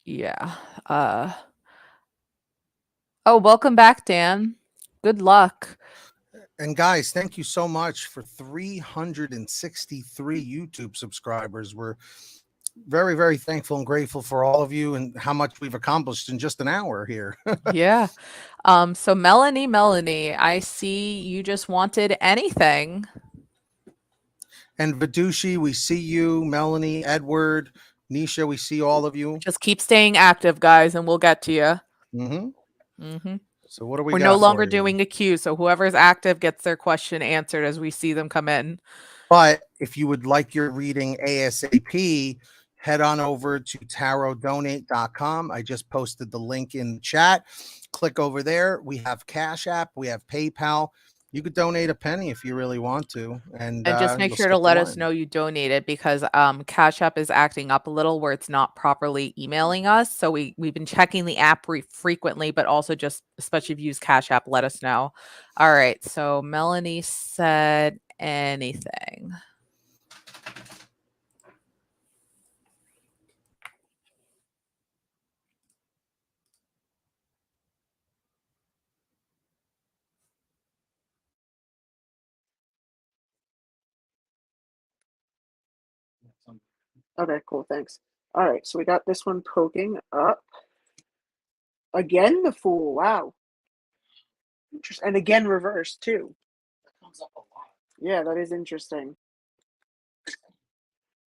yeah. Uh oh, welcome back, Dan. Good luck. And guys, thank you so much for 363 YouTube subscribers. We're very, very thankful and grateful for all of you and how much we've accomplished in just an hour here. Yeah. So Melanie, I see you just wanted anything. And Vidushi, we see you. Melanie, Edward, Nisha, we see all of you. Just keep staying active, guys, and we'll get to you. Mm-hmm. Mm-hmm. So what do we We're no got longer for you? doing a queue, so whoever's active gets their question answered as we see them come in. But if you would like your reading ASAP, head on over to tarotdonate.com. I just posted the link in the chat. Click over there. We have Cash App, we have PayPal. You could donate a penny if you really want to, and And just make you'll sure to skip the let us line. know you donated, because Cash App is acting up a little where it's not properly emailing us. So we've been checking the app frequently, but also just especially if you use Cash App, let us know. All right. So Melanie said anything. Okay, cool, thanks. All right, so we got this one poking up. Again, the Fool. Wow. Interesting. And again, reversed too. Yeah, that is interesting.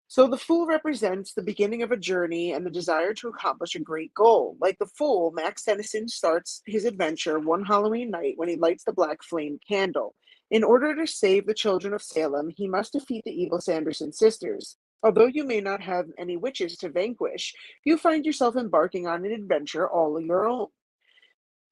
So the Fool represents the beginning of a journey and the desire to accomplish a great goal. Like the Fool, Max Tennyson starts his adventure one Halloween night when he lights the black flame candle. In order to save the children of Salem, he must defeat the evil Sanderson sisters. Although you may not have any witches to vanquish, you find yourself embarking on an adventure all your own.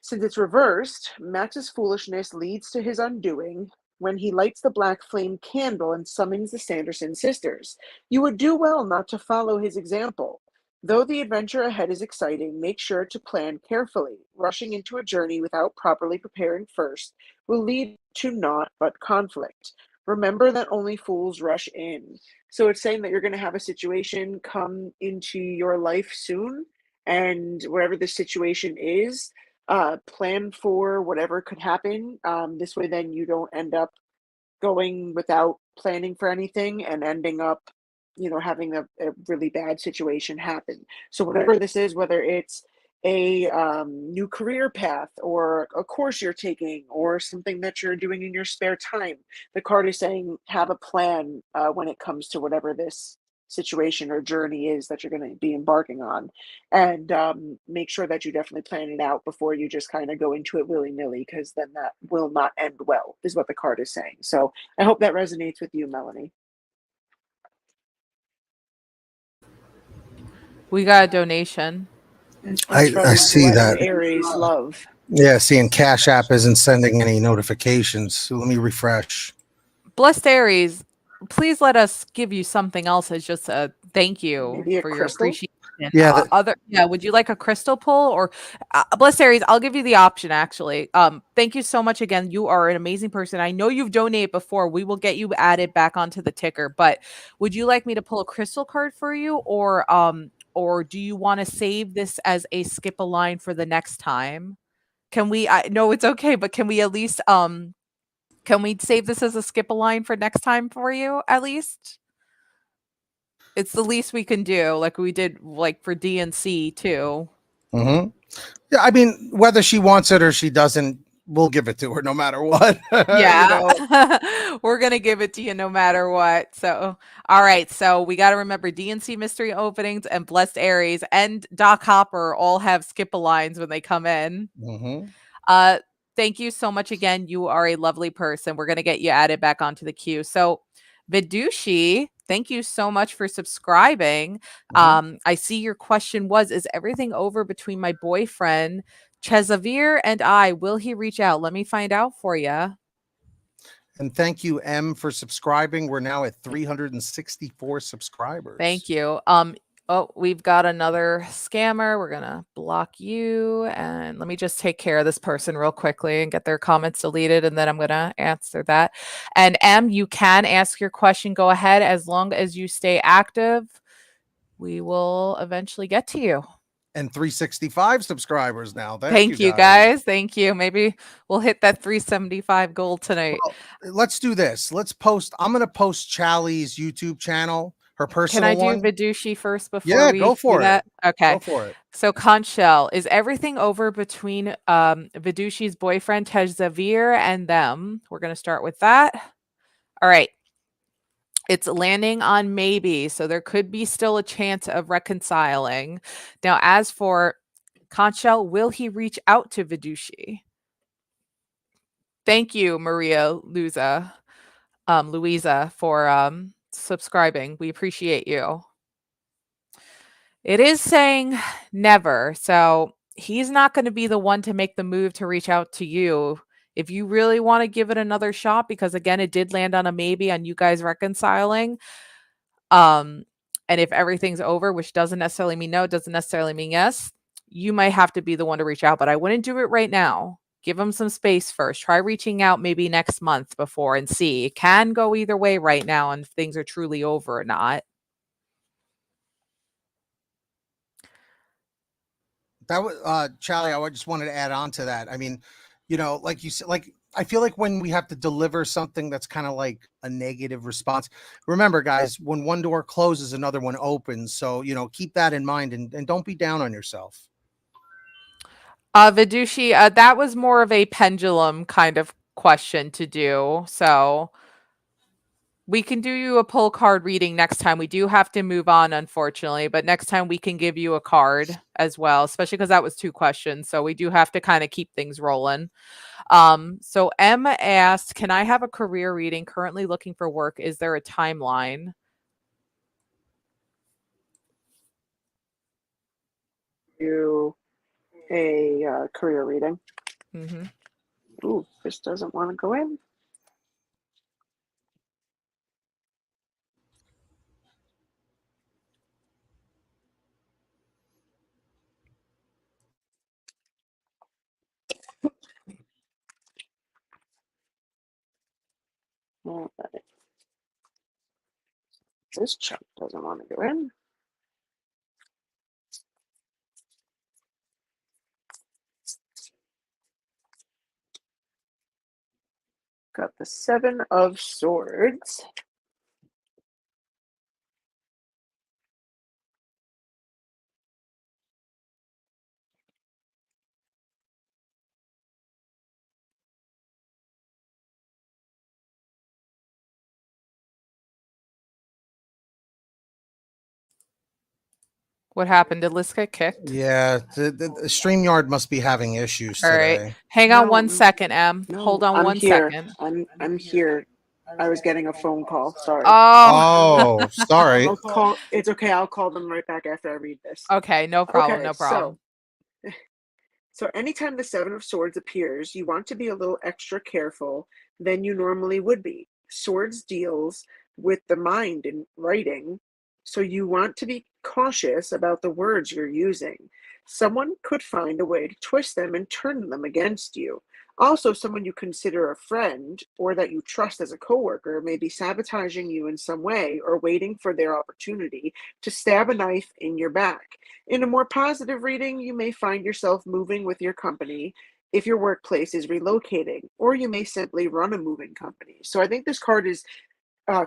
Since it's reversed, Max's foolishness leads to his undoing when he lights the black flame candle and summons the Sanderson sisters. You would do well not to follow his example. Though the adventure ahead is exciting, make sure to plan carefully. Rushing into a journey without properly preparing first will lead to naught but conflict. Remember that only fools rush in. So it's saying that you're going to have a situation come into your life soon, and wherever the situation is, plan for whatever could happen. This way, then you don't end up going without planning for anything and ending up, having a really bad situation happen. So, whatever this is, whether it's a new career path or a course you're taking or something that you're doing in your spare time, the card is saying have a plan when it comes to whatever this situation or journey is that you're going to be embarking on, and make sure that you definitely plan it out before you just kind of go into it willy-nilly, because then that will not end well, is what the card is saying. So I hope that resonates with you, Melanie. We got a donation. It's I from see Blessed that. Aries Love. Yeah, seeing Cash App isn't sending any notifications. So let me refresh. Blessed Aries, please let us give you something else as just a thank you Maybe a for your crystal. appreciation. Yeah, that, Would you like a crystal pull or Blessed Aries? I'll give you the option actually. Thank you so much again. You are an amazing person. I know you've donated before. We will get you added back onto the ticker, but would you like me to pull a crystal card for you, or do you want to save this as a skip a line for the next time? Can we I know it's okay, but can we at least can we save this as a skip a line for next time for you at least? It's the least we can do, like we did like for DNC too. mm-hmm. Yeah, I mean, whether she wants it or she doesn't, we'll give it to her no matter what. You Yeah. know. We're going to give it to you no matter what. So, all right. So, we got to remember DNC mystery openings and Blessed Aries and Doc Hopper all have skip a lines when they come in. Mm-hmm. Uh, thank you so much again. You are a lovely person. We're going to get you added back onto the queue. So, Vidushi, thank you so much for subscribing. Mm-hmm. I see your question was, is everything over between my boyfriend, Chezavir, and I? Will he reach out? Let me find out for you. And thank you, M, for subscribing. We're now at 364 subscribers. Thank you. Oh, we've got another scammer. We're gonna block you, and let me just take care of this person real quickly and get their comments deleted, and then I'm gonna answer that. And M, you can ask your question. Go ahead, as long as you stay active. We will eventually get to you. And 365 subscribers now. Thank you, Thank you, guys. guys. Thank you. Maybe we'll hit that 375 goal tonight. Well, let's do this. Let's post. I'm going to post Chally's YouTube channel, her Can personal I do one. Vidushi first before Yeah, we go do for it. that? Okay. Go for it. So Conchel, is everything over between Vidushi's boyfriend Tejzavir and them? We're going to start with that. All right. It's landing on maybe, so there could be still a chance of reconciling. Now, as for Conchel, will he reach out to Vidushi? Thank you, Maria Louisa, for subscribing. We appreciate you. It is saying never. So he's not going to be the one to make the move to reach out to you. If you really want to give it another shot, because again, it did land on a maybe on you guys reconciling. Um, and if everything's over, which doesn't necessarily mean no, doesn't necessarily mean yes, you might have to be the one to reach out. But I wouldn't do it right now. Give them some space first. Try reaching out maybe next month before and see. It can go either way right now, and if things are truly over or not. That was Charlie. I just wanted to add on to that. I mean, you know, like you said, like I feel like when we have to deliver something that's kind of like a negative response, remember, guys, when one door closes, another one opens. So, you know, keep that in mind and don't be down on yourself. Vidushi, that was more of a pendulum kind of question to do. So we can do you a pull card reading next time. We do have to move on, unfortunately, but next time we can give you a card as well, especially because that was 2 questions. So we do have to kind of keep things rolling. So Emma asked, can I have a career reading? Currently looking for work. Is there a timeline? Do a career reading. Mm-hmm. Ooh, this doesn't want to go in. All right. This chunk doesn't want to go in. Got the 7 of Swords. What happened? Did Liz get kicked? Yeah, the StreamYard must be having issues All right. today. Hang on No, 1 second, Em. no, Hold on I'm 1 here. second. I'm here. I was getting a phone call. Sorry. Oh, Oh, sorry. I'll call. It's okay. I'll call them right back after I read this. okay. No problem. Okay, No problem. so anytime the Seven of Swords appears, you want to be a little extra careful than you normally would be. Swords deals with the mind in writing, so you want to be cautious about the words you're using. Someone could find a way to twist them and turn them against you. Also, someone you consider a friend or that you trust as a coworker may be sabotaging you in some way or waiting for their opportunity to stab a knife in your back. In a more positive reading, you may find yourself moving with your company if your workplace is relocating, or you may simply run a moving company. So I think this card is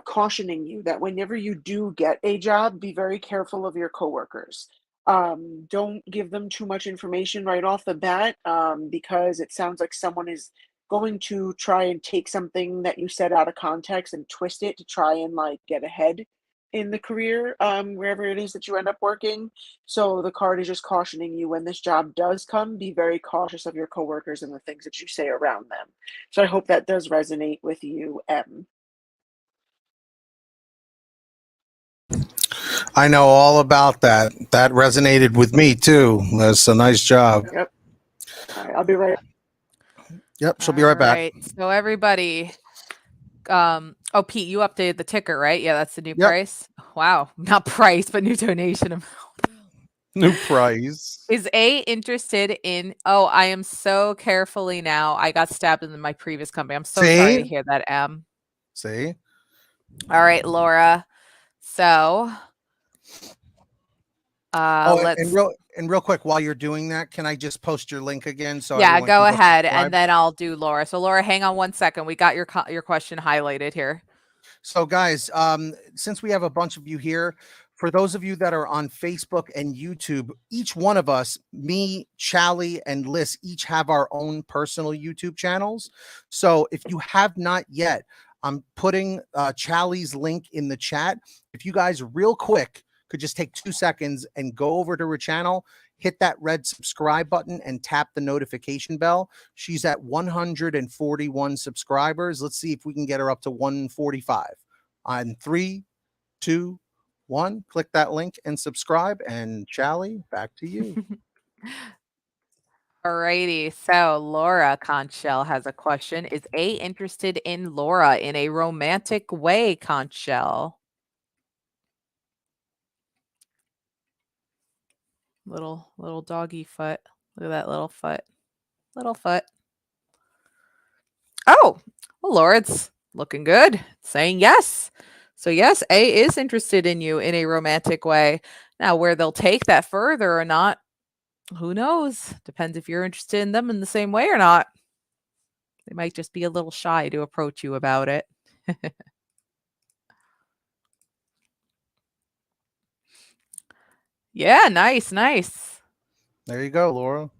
cautioning you that whenever you do get a job, be very careful of your coworkers. Don't give them too much information right off the bat, because it sounds like someone is going to try and take something that you said out of context and twist it to try and like get ahead in the career, wherever it is that you end up working. So the card is just cautioning you when this job does come, be very cautious of your coworkers and the things that you say around them. So I hope that does resonate with you, M. I know all about that. That resonated with me too. That's a nice job. Yep. All right, I'll be right. Yep, she'll be right back. All right. So everybody, oh, Pete, you updated the ticker, right? Yeah, that's the new Yep. price. Wow, not price, but new donation amount. New prize. Is A interested in? Oh, I am so carefully now. I got stabbed in my previous company. I'm so sorry to See? hear that, M. See? All right, Laura. So, Oh, let's. and real quick, while you're doing that, can I just post your link again so Yeah, everyone go can ahead, subscribe? and then I'll do Laura. So, Laura, hang on 1 second. We got your question highlighted here. So, guys, since we have a bunch of you here, for those of you that are on Facebook and YouTube, each one of us, me, Chally, and Liz, each have our own personal YouTube channels. So, if you have not yet, I'm putting Chally's link in the chat. If you guys, real quick, could just take 2 seconds and go over to her channel, hit that red subscribe button, and tap the notification bell. She's at 141 subscribers. Let's see if we can get her up to 145. On 3, 2, 1, click that link and subscribe. And Chally, back to you. Alrighty. So Laura Conchell has a question. Is A interested in Laura in a romantic way, Conchell? Little doggy foot. Look at that little foot. Little foot. Oh, well, Laura, it's looking good. It's saying yes. So yes, A is interested in you in a romantic way. Now, where they'll take that further or not, who knows? Depends if you're interested in them in the same way or not. They might just be a little shy to approach you about it. Yeah, nice, nice. There you go, Laura.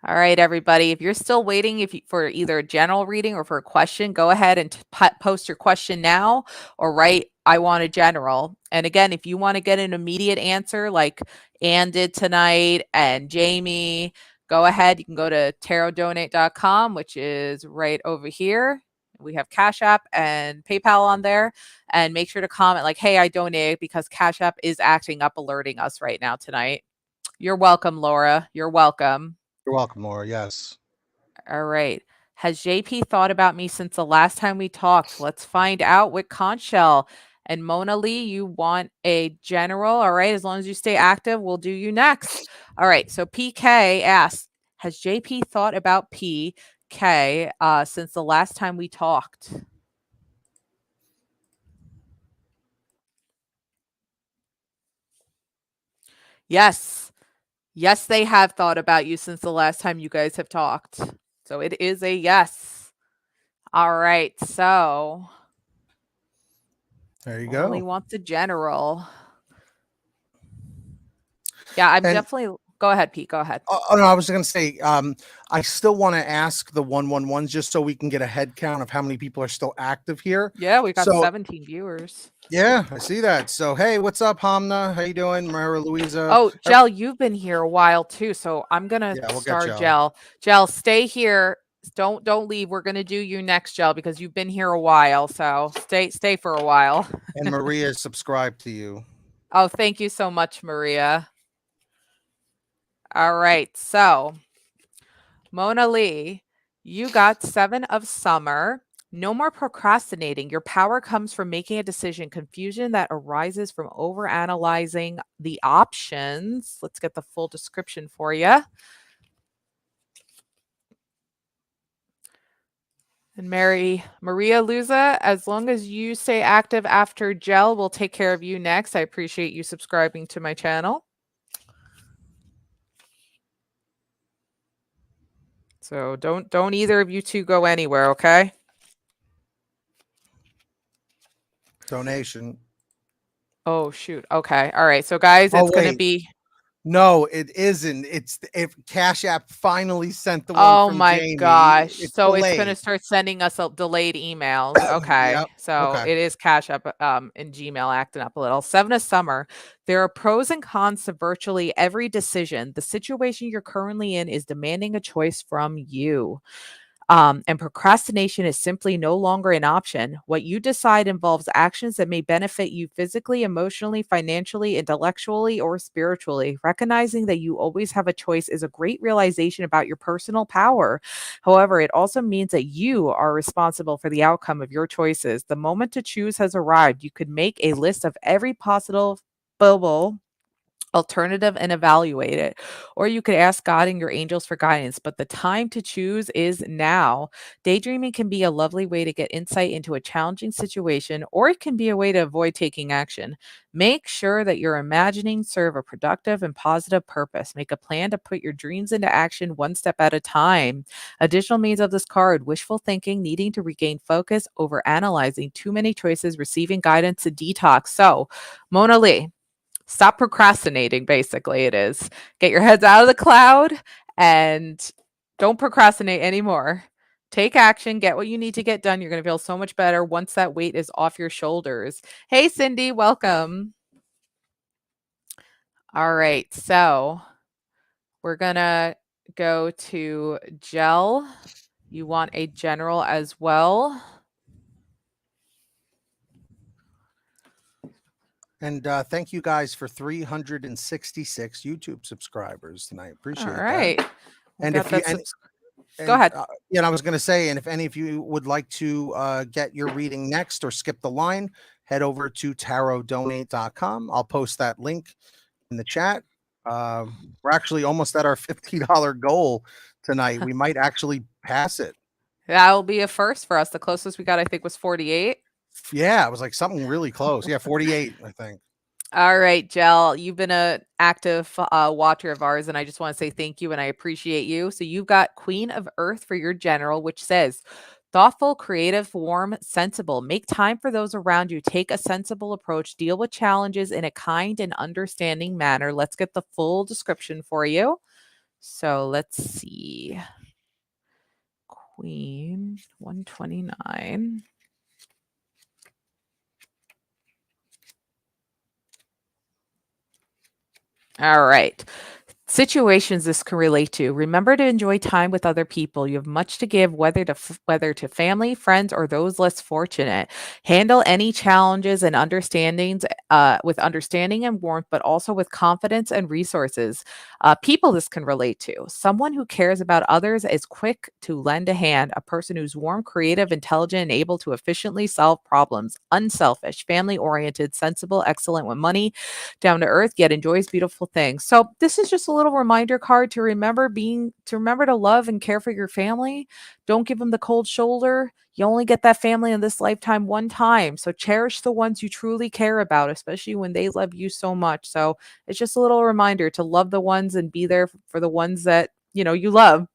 All right, everybody. If you're still waiting for either a general reading or for a question, go ahead and post your question now or write, I want a general. And again, if you want to get an immediate answer like Ann did tonight and Jamie, go ahead. You can go to tarotdonate.com, which is right over here. We have Cash App and PayPal on there. And make sure to comment like, hey, I donated, because Cash App is acting up, alerting us right now tonight. You're welcome, Laura. You're welcome. You're welcome, Laura. Yes. All right. Has JP thought about me since the last time we talked? Let's find out with Conchell. And Mona Lee, you want a general? All right. As long as you stay active, we'll do you next. All right. So PK asked, has JP thought about PK since the last time we talked? Yes. Yes, they have thought about you since the last time you guys have talked. So it is a yes. All right. So there you Only go. wants a general. Yeah, I'm And definitely go ahead, Pete. Go ahead. Oh no, I was going to say, I still want to ask the 111s just so we can get a head count of how many people are still active here. Yeah, we got So 17 viewers. yeah, I see that. So hey, what's up, Hamna? How you doing, Mara Louisa? Oh, Jel, you've been here a while too, so I'm gonna Yeah, we'll get start Jel. Jel. Jel, stay here. Don't leave. We're gonna do you next, Jel, because you've been here a while. So stay for a while. And Maria is subscribed to you. Oh, thank you so much, Maria. All right, so Mona Lee, you got 7 of Summer. No more procrastinating. Your power comes from making a decision. Confusion that arises from overanalyzing the options. Let's get the full description for you. And Maria Luza, as long as you stay active after Jel, we'll take care of you next. I appreciate you subscribing to my channel. So don't either of you two go anywhere, okay? Donation. Oh shoot. Okay. All right. So guys, it's gonna wait. be No, it isn't. It's if Cash App finally sent the one oh from my Jamie. gosh. It's So delayed. it's gonna start sending us delayed emails. Okay. Yep. So Okay. it is Cash App in Gmail acting up a little. 7 of Summer. There are pros and cons to virtually every decision. The situation you're currently in is demanding a choice from you. And procrastination is simply no longer an option. What you decide involves actions that may benefit you physically, emotionally, financially, intellectually, or spiritually. Recognizing that you always have a choice is a great realization about your personal power. However, it also means that you are responsible for the outcome of your choices. The moment to choose has arrived. You could make a list of every possible alternative and evaluate it. Or you could ask God and your angels for guidance, but the time to choose is now. Daydreaming can be a lovely way to get insight into a challenging situation, or it can be a way to avoid taking action. Make sure that your imagining serve a productive and positive purpose. Make a plan to put your dreams into action one step at a time. Additional means of this card: wishful thinking, needing to regain focus, over analyzing too many choices, receiving guidance to detox. So, Mona Lee, stop procrastinating, basically. It is get your heads out of the cloud and don't procrastinate anymore. Take action, get what you need to get done. You're going to feel so much better once that weight is off your shoulders. Hey, Cindy, welcome. All right, so we're going to go to Jel. You want a general as well? And thank you guys for 366 YouTube subscribers tonight. Appreciate All right. that. And if you go ahead. I was going to say, and if any of you would like to get your reading next or skip the line, head over to tarotdonate.com. I'll post that link in the chat. We're actually almost at our $50 goal tonight. We might actually pass it. That will be a first for us. The closest we got, I think, was 48. Yeah, it was like something really close. Yeah, 48, I think. All right, Jel, you've been an active watcher of ours, and I just want to say thank you and I appreciate you. So you've got Queen of Earth for your general, which says, thoughtful, creative, warm, sensible. Make time for those around you. Take a sensible approach. Deal with challenges in a kind and understanding manner. Let's get the full description for you. So let's see. Queen 129. All right. Situations this can relate to. Remember to enjoy time with other people. You have much to give, whether to family, friends, or those less fortunate. Handle any challenges and understandings with understanding and warmth, but also with confidence and resources. People this can relate to. Someone who cares about others is quick to lend a hand. A person who's warm, creative, intelligent, and able to efficiently solve problems. Unselfish, family-oriented, sensible, excellent with money, down to earth, yet enjoys beautiful things. So this is just a little reminder card to remember to love and care for your family. Don't give them the cold shoulder. You only get that family in this lifetime one time. So cherish the ones you truly care about, especially when they love you so much. So it's just a little reminder to love the ones and be there for the ones that, you love.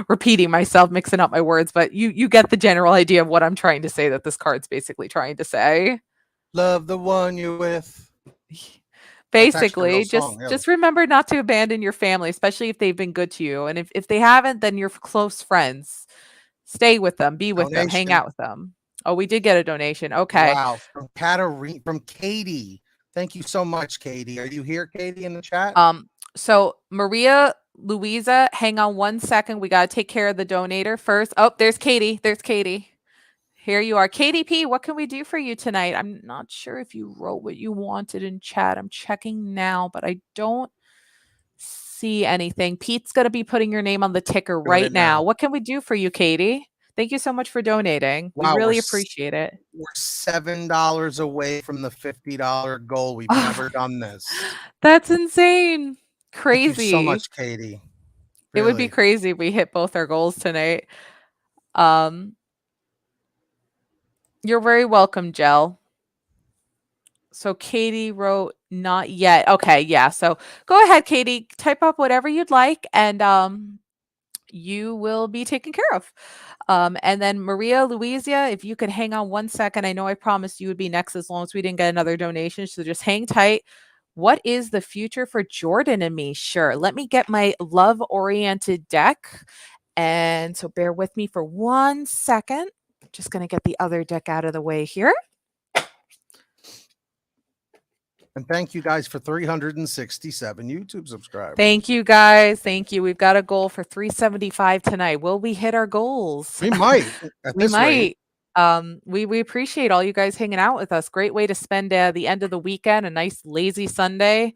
Repeating myself, mixing up my words, but you get the general idea of what I'm trying to say, that this card's basically trying to say. Love the one you're with. That's actually a real Basically, song. Yeah. just remember not to abandon your family, especially if they've been good to you. And if they haven't, then you're close friends. Stay with them, be with them, hang Donation. out with them. Oh, we did get a donation. Okay. Wow. From Katie. Thank you so much, Katie. Are you here, Katie, in the chat? So Maria Louisa, hang on 1 second. We got to take care of the donator first. Oh, there's Katie. There's Katie. Here you are. Katie P, what can we do for you tonight? I'm not sure if you wrote what you wanted in chat. I'm checking now, but I don't see anything. Pete's going to be putting your name on the ticker Doing right it now. now. What can we do for you, Katie? Thank you so much for donating. We Wow, really appreciate it. We're $7 away from the $50 goal. We've never done this. That's insane. Thank you so Crazy. much, Katie. It would be Really. crazy if we hit both our goals tonight. You're very welcome, Jell. So Katie wrote not yet. Okay, yeah. So go ahead, Katie. Type up whatever you'd like, and you will be taken care of. And then Maria Louisa, if you could hang on 1 second. I know I promised you would be next as long as we didn't get another donation. So just hang tight. What is the future for Jordan and me? Sure. Let me get my love-oriented deck. And so bear with me for 1 second. Just going to get the other deck out of the way here. And thank you guys for 367 YouTube subscribers. Thank you, guys. Thank you. We've got a goal for 375 tonight. Will we hit our goals? We might. We might. We appreciate all you guys hanging out with us. Great way to spend the end of the weekend, a nice lazy Sunday.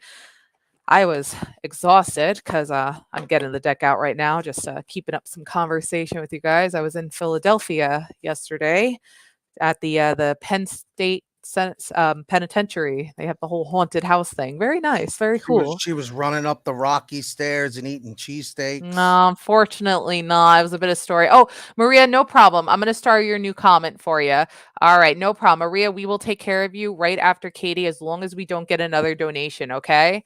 I was exhausted because I'm getting the deck out right now, just keeping up some conversation with you guys. I was in Philadelphia yesterday at the Penn State Penitentiary. They have the whole haunted house thing. Very nice, very cool. She was running up the rocky stairs and eating cheesesteaks. No, unfortunately not. It was a bit of story. Oh, Maria, no problem. I'm going to start your new comment for you. All right, no problem. Maria, we will take care of you right after Katie as long as we don't get another donation, okay?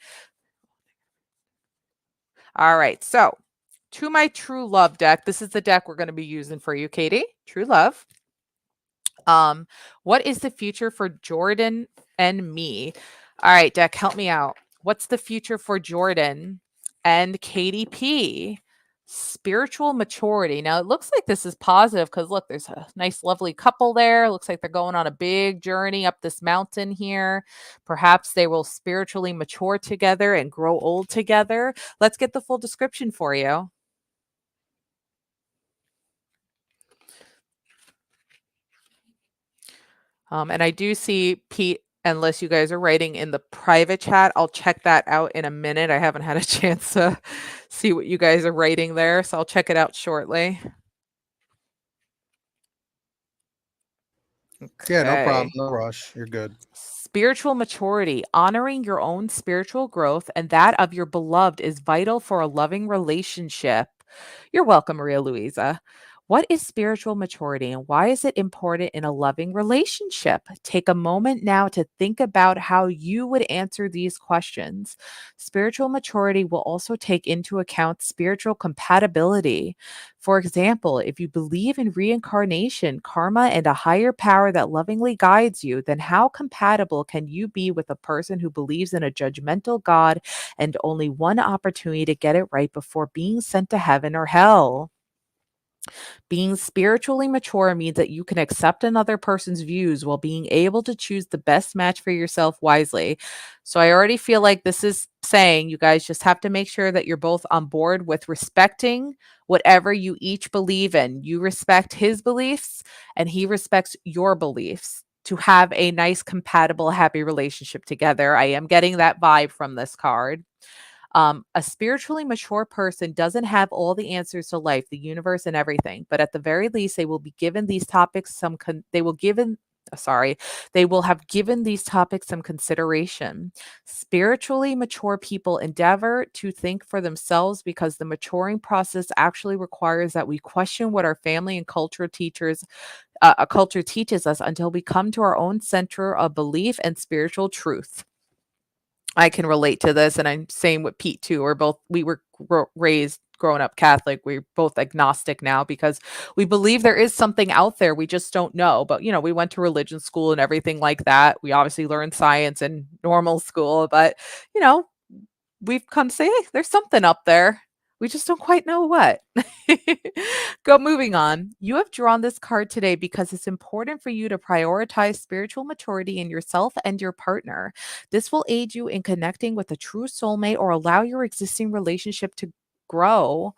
All right, so to my True Love deck, this is the deck we're going to be using for you, Katie. True Love. What is the future for Jordan and me? All right, deck, help me out. What's the future for Jordan and Katie P? Spiritual maturity. Now, it looks like this is positive because, look, there's a nice, lovely couple there. Looks like they're going on a big journey up this mountain here. Perhaps they will spiritually mature together and grow old together. Let's get the full description for you. And I do see Pete, unless you guys are writing in the private chat, I'll check that out in a minute. I haven't had a chance to see what you guys are writing there, so I'll check it out shortly. Okay. Yeah, no problem. No rush. You're good. Spiritual maturity. Honoring your own spiritual growth and that of your beloved is vital for a loving relationship. You're welcome, Maria Louisa. What is spiritual maturity and why is it important in a loving relationship? Take a moment now to think about how you would answer these questions. Spiritual maturity will also take into account spiritual compatibility. For example, if you believe in reincarnation, karma, and a higher power that lovingly guides you, then how compatible can you be with a person who believes in a judgmental God and only one opportunity to get it right before being sent to heaven or hell? Being spiritually mature means that you can accept another person's views while being able to choose the best match for yourself wisely. So I already feel like this is saying you guys just have to make sure that you're both on board with respecting whatever you each believe in. You respect his beliefs and he respects your beliefs to have a nice, compatible, happy relationship together. I am getting that vibe from this card. A spiritually mature person doesn't have all the answers to life, the universe, and everything, but at the very least, they will be given these topics they will have given these topics some consideration. Spiritually mature people endeavor to think for themselves because the maturing process actually requires that we question what our family and culture teaches us until we come to our own center of belief and spiritual truth. I can relate to this, and I'm saying with Pete too. We were raised growing up Catholic. We're both agnostic now because we believe there is something out there. We just don't know. But, you know, we went to religion school and everything like that. We obviously learned science in normal school, but, you know, we've come to say, hey, there's something up there. We just don't quite know what. Moving on. You have drawn this card today because it's important for you to prioritize spiritual maturity in yourself and your partner. This will aid you in connecting with a true soulmate or allow your existing relationship to grow.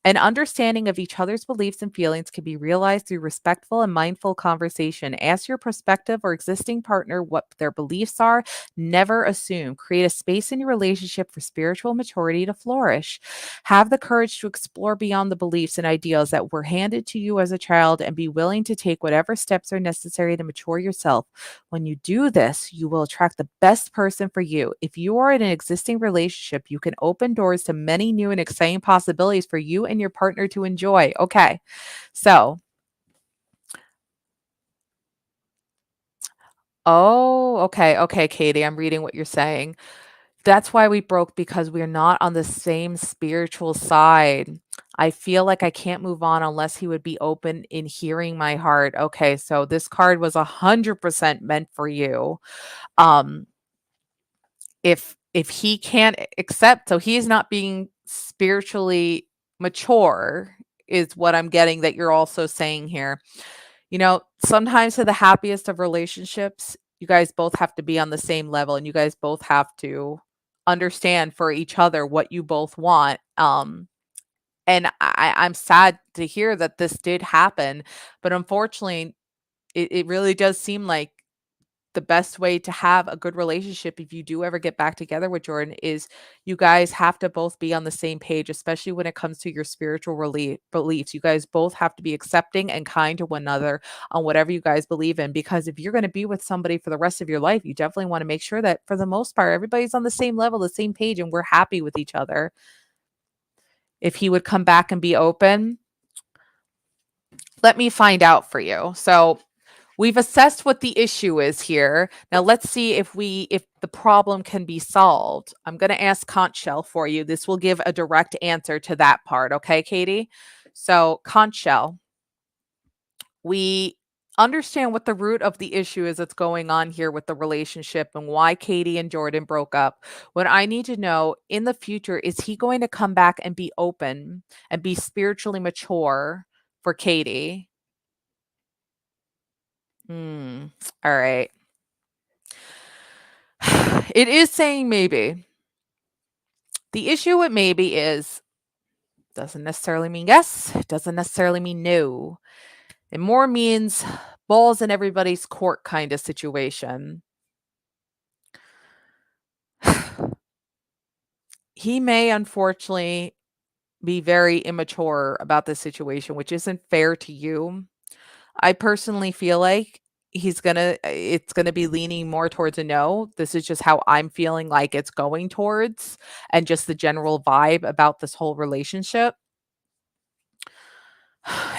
An understanding of each other's beliefs and feelings can be realized through respectful and mindful conversation. Ask your prospective or existing partner what their beliefs are. Never assume. Create a space in your relationship for spiritual maturity to flourish. Have the courage to explore beyond the beliefs and ideals that were handed to you as a child and be willing to take whatever steps are necessary to mature yourself. When you do this, you will attract the best person for you. If you are in an existing relationship, you can open doors to many new and exciting possibilities for you and your partner to enjoy. Okay. So, okay, Katie, I'm reading what you're saying. That's why we broke, because we're not on the same spiritual side. I feel like I can't move on unless he would be open in hearing my heart. Okay, so this card was 100% meant for you. Um, if he can't accept, so he is not being spiritually mature, is what I'm getting that you're also saying here. You know, sometimes to the happiest of relationships, you guys both have to be on the same level and you guys both have to understand for each other what you both want. And I'm sad to hear that this did happen, but unfortunately, it really does seem like the best way to have a good relationship, if you do ever get back together with Jordan, is you guys have to both be on the same page, especially when it comes to your spiritual beliefs. You guys both have to be accepting and kind to one another on whatever you guys believe in, because if you're going to be with somebody for the rest of your life, you definitely want to make sure that for the most part, everybody's on the same level, the same page, and we're happy with each other. If he would come back and be open, let me find out for you. So we've assessed what the issue is here. Now let's see if the problem can be solved. I'm going to ask Conch Shell for you. This will give a direct answer to that part. Okay, Katie? So Conch Shell, we understand what the root of the issue is that's going on here with the relationship and why Katie and Jordan broke up. What I need to know in the future, is he going to come back and be open and be spiritually mature for Katie? All right. It is saying maybe. The issue with maybe is, doesn't necessarily mean yes, doesn't necessarily mean no. It more means balls in everybody's court kind of situation. He may unfortunately be very immature about this situation, which isn't fair to you. I personally feel like it's gonna be leaning more towards a no. This is just how I'm feeling like it's going towards, and just the general vibe about this whole relationship.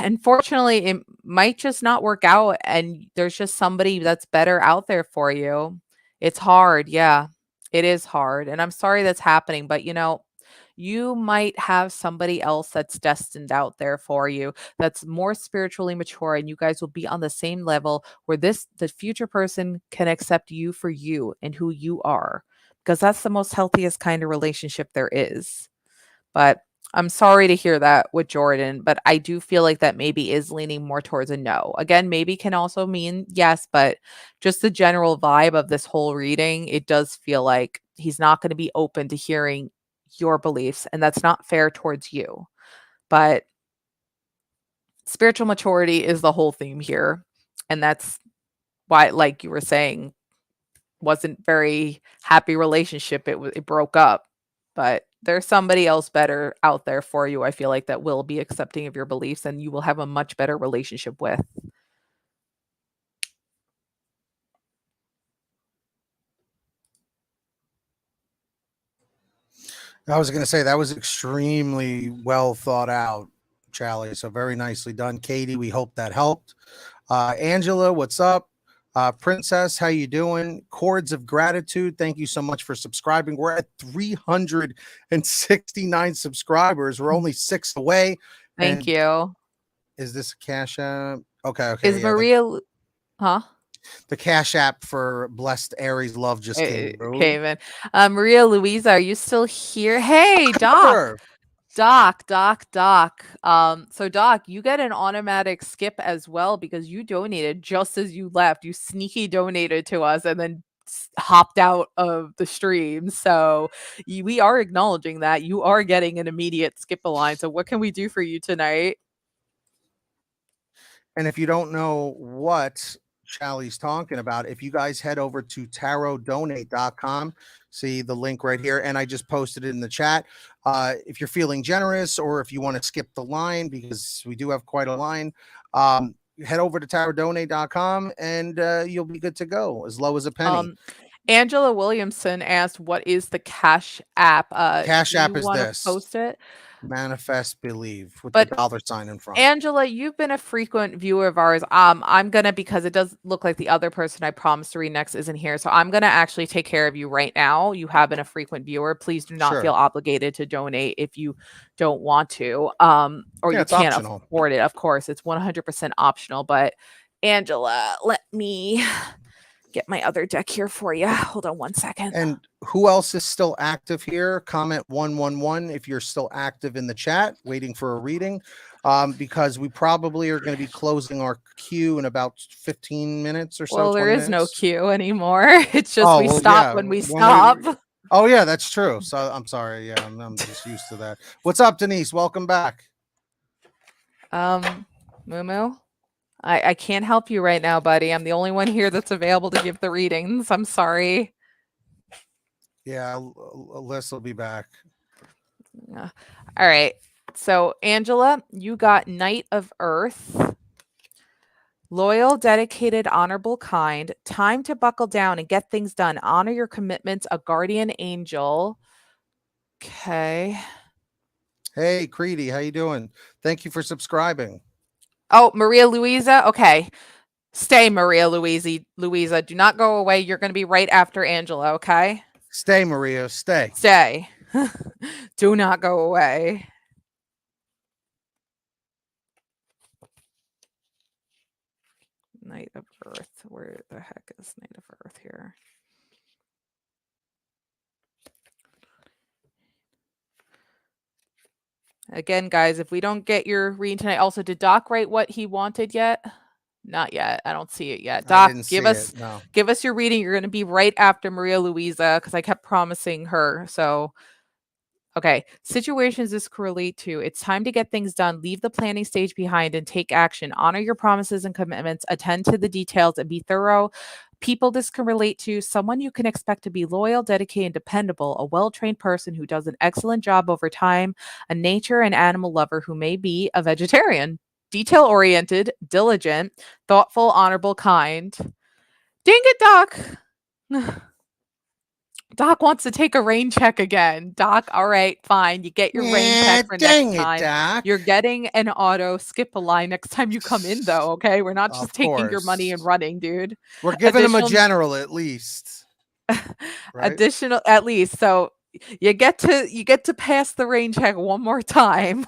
Unfortunately, it might just not work out, and there's just somebody that's better out there for you. It's hard, yeah. It is hard, and I'm sorry that's happening, but you know, you might have somebody else that's destined out there for you, that's more spiritually mature, and you guys will be on the same level where the future person can accept you for you and who you are, because that's the most healthiest kind of relationship there is. But I'm sorry to hear that with Jordan, but I do feel like that maybe is leaning more towards a no. Again, maybe can also mean yes, but just the general vibe of this whole reading, it does feel like he's not going to be open to hearing your beliefs, and that's not fair towards you. But spiritual maturity is the whole theme here, and that's why, like you were saying, wasn't very happy relationship. It broke up, but there's somebody else better out there for you. I feel like that will be accepting of your beliefs, and you will have a much better relationship with. I was going to say that was extremely well thought out, Charlie. So very nicely done, Katie. We hope that helped. Angela, what's up? Princess, how you doing? Chords of gratitude, thank you so much for subscribing. We're at 369 subscribers. We're only 6 away. Thank And you. is this a Cash App? Okay, Is yeah. Huh? The Cash App for Blessed Aries Love just came through. Came in. Maria Louisa, are you still here? Hey, Doc. Sure. Doc. So Doc, you get an automatic skip as well because you donated just as you left. You sneaky donated to us and then hopped out of the stream. So we are acknowledging that you are getting an immediate skip a line. So what can we do for you tonight? And if you don't know what Chally's talking about, if you guys head over to tarotdonate.com, see the link right here, and I just posted it in the chat. If you're feeling generous or if you want to skip the line, because we do have quite a line, head over to tarotdonate.com and you'll be good to go, as low as a penny. Angela Williamson asked, what is the Cash App? Cash App is want to this. post it? Manifest Believe with But the $sign in front. Angela, you've been a frequent viewer of ours. I'm gonna, because it does look like the other person I promised to read next isn't here, so I'm gonna actually take care of you right now. You have been a frequent viewer. Please do not feel obligated to donate if you don't want to, or you can't afford it. Of course, it's 100% optional. But Angela, let me get my other deck here for you. Hold on one second. And who else is still active here? Comment 111 if you're still active in the chat, waiting for a reading, because we probably are going to be closing our queue in about 15 minutes or so. Well, there is no queue anymore. It's just we stop when we stop. Oh, yeah, that's true. So I'm sorry. Yeah, I'm just used to that. What's up, Denise? Welcome back. Moo. I can't help you right now, buddy. I'm the only one here that's available to give the readings. I'm sorry. Yeah, Alyssa will be back. All right. So, Angela, you got Knight of Earth. Loyal, dedicated, honorable, kind. Time to buckle down and get things done. Honor your commitments. A guardian angel. Okay. Hey, Creedy, how you doing? Thank you for subscribing. Oh, Maria Louisa. Okay. Stay, Maria Louisa. Do not go away. You're going to be right after Angela, okay? Stay, Maria. Stay. Stay. Do not go away. Knight of Earth. Where the heck is Knight of Earth here? Again, guys, if we don't get your reading tonight, also, did Doc write what he wanted yet? Not yet. I don't see it yet. Doc, give us your reading. You're going to be right after Maria Louisa because I kept promising her. So, okay. Situations this can relate to. It's time to get things done. Leave the planning stage behind and take action. Honor your promises and commitments. Attend to the details and be thorough. People this can relate to: someone you can expect to be loyal, dedicated, and dependable, a well-trained person who does an excellent job over time, a nature and animal lover who may be a vegetarian, detail-oriented, diligent, thoughtful, honorable, kind. Dang it, Doc. Doc wants to take a rain check again. Doc, all right, fine. You get your rain check for next time. Doc. You're getting an auto skip a line next time you come in, though, okay? We're not just taking your money and running, dude. We're giving him a general at least. Right? Additional, at least. So you get to pass the rain check one more time.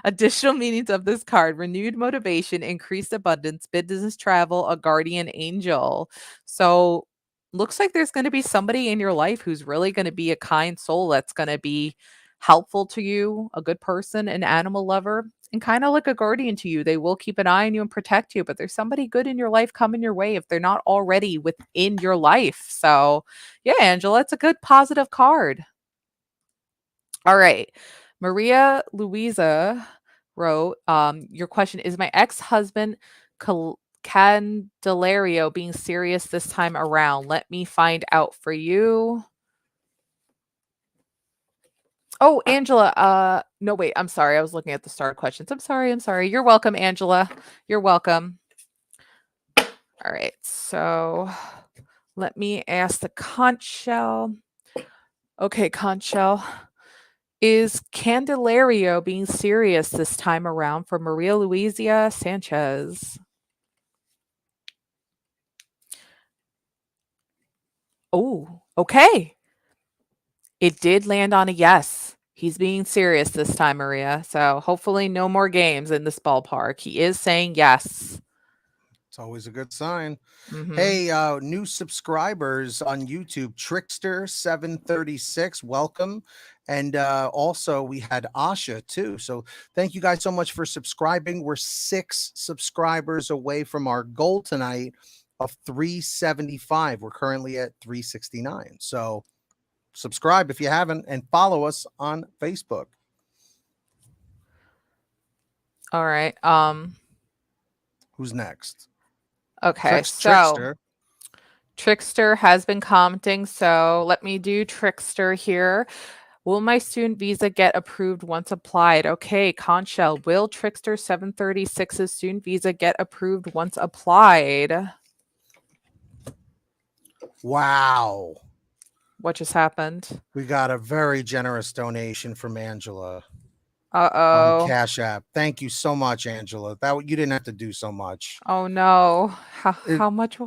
Additional meanings of this card: renewed motivation, increased abundance, business travel, a guardian angel. So looks like there's going to be somebody in your life who's really going to be a kind soul that's going to be helpful to you, a good person, an animal lover, and kind of like a guardian to you. They will keep an eye on you and protect you, but there's somebody good in your life coming your way if they're not already within your life. So yeah, Angela, it's a good positive card. All right. Maria Louisa wrote, your question is, my ex-husband Candelario being serious this time around? Let me find out for you. Oh, Angela, no, wait, I'm sorry. I was looking at the start questions. I'm sorry. You're welcome, Angela. You're welcome. All right, so let me ask the conch shell. Okay, conch shell. Is Candelario being serious this time around for Maria Luisa Sanchez? Oh, okay. It did land on a yes. He's being serious this time, Maria. So hopefully no more games in this ballpark. He is saying yes. It's always a good sign. Mm-hmm. Hey, new subscribers on YouTube, Trickster736, welcome. And also we had Asha too. So thank you guys so much for subscribing. We're 6 subscribers away from our goal tonight of 375. We're currently at 369. So subscribe if you haven't and follow us on Facebook. All right. Who's next? Okay. Trickster. Trickster has been commenting, so let me do Trickster here. Will my student visa get approved once applied? Okay, Conchel, will Trickster 736's student visa get approved once applied? Wow. What just happened? We got a very generous donation from Angela. Uh-oh. On Cash App. Thank you so much, Angela. That you didn't have to do so much. Oh no. How much?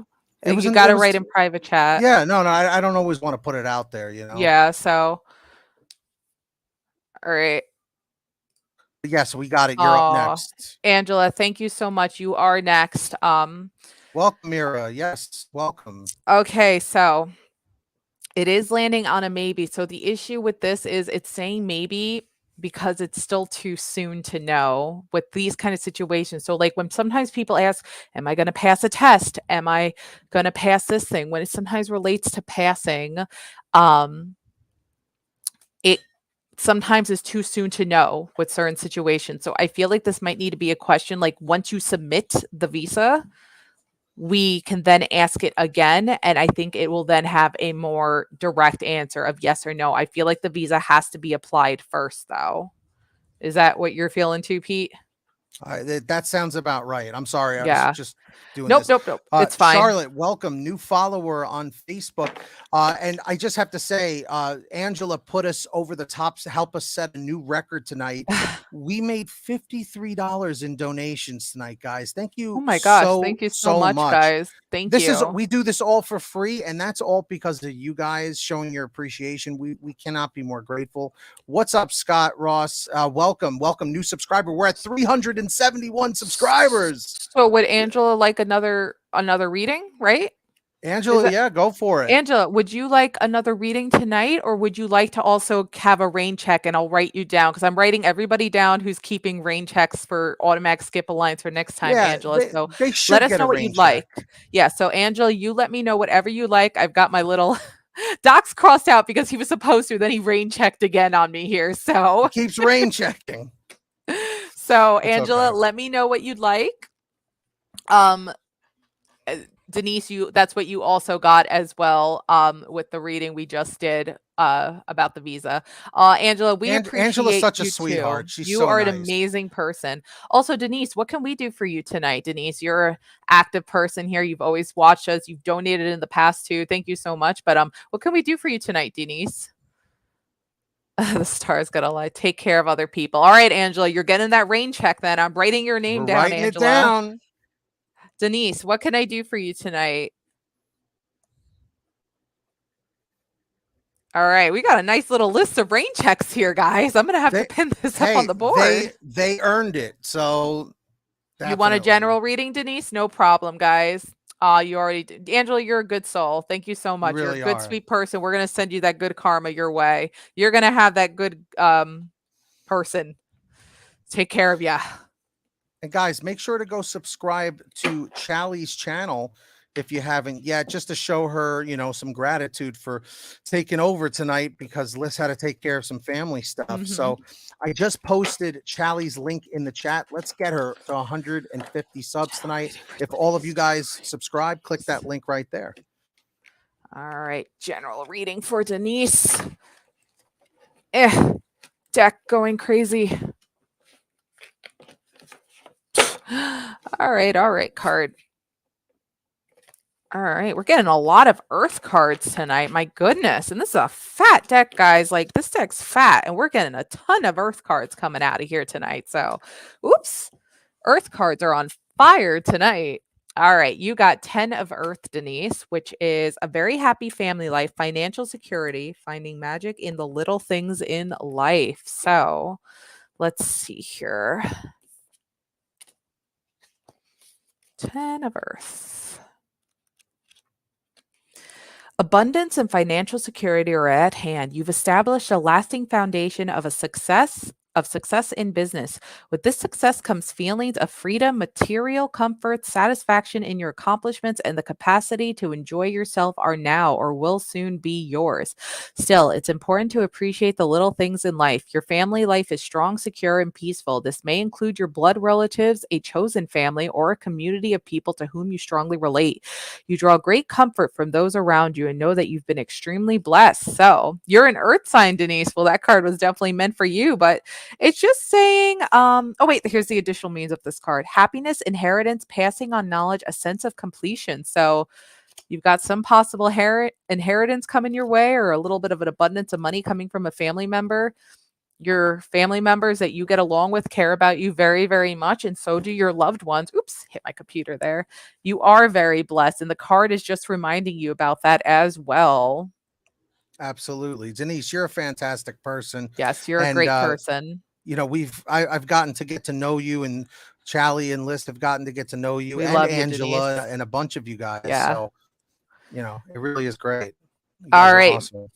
It was You got to write in private chat. Yeah, no, I don't always want to put it out there, you know. Yeah, so all right. Yes, we got it. You're up next. Angela, thank you so much. You are next. Welcome, Mira. Yes, welcome. Okay, so it is landing on a maybe. So the issue with this is it's saying maybe because it's still too soon to know with these kind of situations. So like when sometimes people ask, am I going to pass a test? Am I going to pass this thing? When it sometimes relates to passing, it sometimes is too soon to know with certain situations. So I feel like this might need to be a question like once you submit the visa, we can then ask it again. And I think it will then have a more direct answer of yes or no. I feel like the visa has to be applied first, though. Is that what you're feeling too, Pete? That sounds about right. I'm sorry. I was just doing nope, this. Nope. It's fine. Charlotte, welcome. New follower on Facebook. And I just have to say, Angela put us over the top to help us set a new record tonight. We made $53 in donations tonight, guys. Thank you. Oh my gosh. Thank you so much, guys. Thank you. We do this all for free. And that's all because of you guys showing your appreciation. We cannot be more grateful. What's up, Scott Ross? Welcome. New subscriber. We're at 371 subscribers. So would Angela like another reading, right? Angela, yeah, go for it. Angela, would you like another reading tonight, or would you like to also have a rain check? And I'll write you down because I'm writing everybody down who's keeping rain checks for automatic skip alliance for next time, Angela. So let us know what you'd like. Yeah. So Angela, you let me know whatever you like. I've got my little docs crossed out because he was supposed to. Then he rain checked again on me here. So he keeps rain checking. So Angela, let me know what you'd like. Denise, that's what you also got as well with the reading we just did about the visa. Angela, we appreciate Angela's such a you sweetheart. too. She's you so are nice. An amazing person. Also, Denise, what can we do for you tonight? Denise, you're an active person here. You've always watched us. You've donated in the past too. Thank you so much. But what can we do for you tonight, Denise? The star's gonna lie. Take care of other people. All right, Angela, you're getting that rain check then. I'm writing your name down, writing Angela. It down. Denise, what can I do for you tonight? All right, we got a nice little list of rain checks here, guys. I'm gonna have to pin this up on the board. They earned it. So definitely. You want a general reading, Denise? No problem, guys. You already did. Angela, you're a good soul. Thank you so much. You're a good, sweet person. We're gonna send you that good karma your way. You're gonna have that good person take care of you. And guys, make sure to go subscribe to Chally's channel if you haven't yet, just to show her, some gratitude for taking over tonight because Liz had to take care of some family stuff. So I just posted Chally's link in the chat. Let's get her to 150 subs tonight. If all of you guys subscribe, click that link right there. All right, general reading for Denise. Deck going crazy. All right, card. All right, we're getting a lot of Earth cards tonight. My goodness. And this is a fat deck, guys. Like, this deck's fat, and we're getting a ton of Earth cards coming out of here tonight. So, oops. Earth cards are on fire tonight. All right, you got 10 of Earth, Denise, which is a very happy family life, financial security, finding magic in the little things in life. So let's see here. 10 of Earth. Abundance and financial security are at hand. You've established a lasting foundation of success in business. With this success comes feelings of freedom, material comfort, satisfaction in your accomplishments, and the capacity to enjoy yourself are now or will soon be yours. Still, it's important to appreciate the little things in life. Your family life is strong, secure, and peaceful. This may include your blood relatives, a chosen family, or a community of people to whom you strongly relate. You draw great comfort from those around you and know that you've been extremely blessed. So you're an earth sign, Denise. Well, that card was definitely meant for you, but it's just saying, oh, wait, here's the additional means of this card: happiness, inheritance, passing on knowledge, a sense of completion. So you've got some possible inheritance coming your way, or a little bit of an abundance of money coming from a family member. Your family members that you get along with care about you very, very much, and so do your loved ones. Oops, hit my computer there. You are very blessed, and the card is just reminding you about that as well. Absolutely. Denise, you're a fantastic person. Yes, you're a And great person. you know, I've gotten to get to know you, and Charlie and List have gotten to get to know you, We and love you, Denise. Angela and a bunch of you guys. Yeah. So, you know, it really is great. You guys All are right. awesome.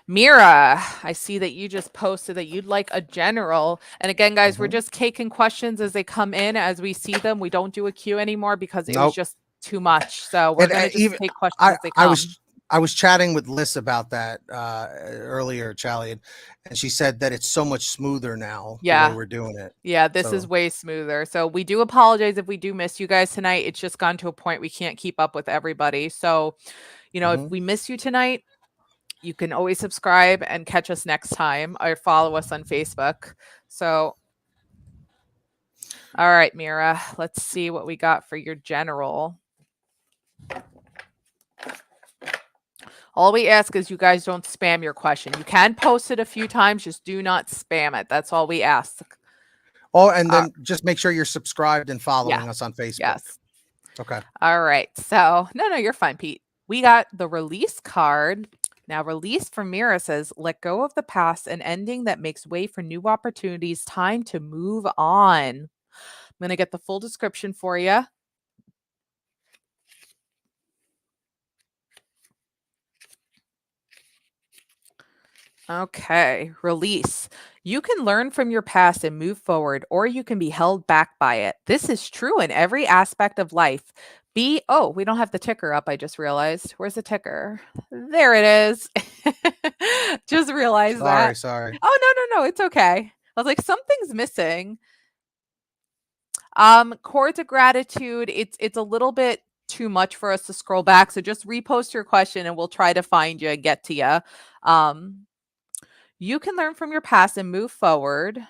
Mira, I see that you just posted that you'd like a general. And again, guys, we're Mhm. just taking questions as they come in, as we see them. We don't do a queue anymore because it was Nope. just too much. So we're And going to just even take questions I as they I come. was I was chatting with Liz about that earlier, Charlie, and she said that it's so much smoother now the way Yeah. we're doing it. Yeah, this is So, way smoother. So we do apologize if we do miss you guys tonight. It's just gone to a point we can't keep up with everybody. So, if mhm. we miss you tonight, you can always subscribe and catch us next time, or follow us on Facebook. So, all right, Mira, let's see what we got for your general. All we ask is you guys don't spam your question. You can post it a few times, just do not spam it. That's all we ask. Oh, and Uh, then just make sure you're subscribed and yeah, following us on Facebook. yes. Okay. All right. So, no, you're fine, Pete. We got the release card. Now, release from Mira says, let go of the past, an ending that makes way for new opportunities. Time to move on. I'm going to get the full description for you. Okay, release. You can learn from your past and move forward, or you can be held back by it. This is true in every aspect of life. We don't have the ticker up. I just realized. Where's the ticker? There it is. Just realized that. Sorry. Oh, no. It's okay. I was like, something's missing. Chords of gratitude. It's a little bit too much for us to scroll back. So just repost your question and we'll try to find you and get to you. You can learn from your past and move forward,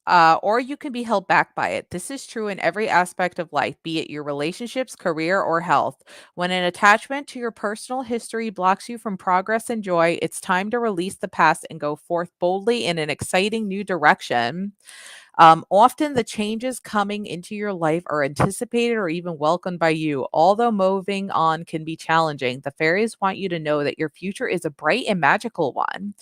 or you can be held back by it. This is true in every aspect of life, be it your relationships, career, or health. When an attachment to your personal history blocks you from progress and joy, it's time to release the past and go forth boldly in an exciting new direction. Often the changes coming into your life are anticipated or even welcomed by you. Although moving on can be challenging, the fairies want you to know that your future is a bright and magical one.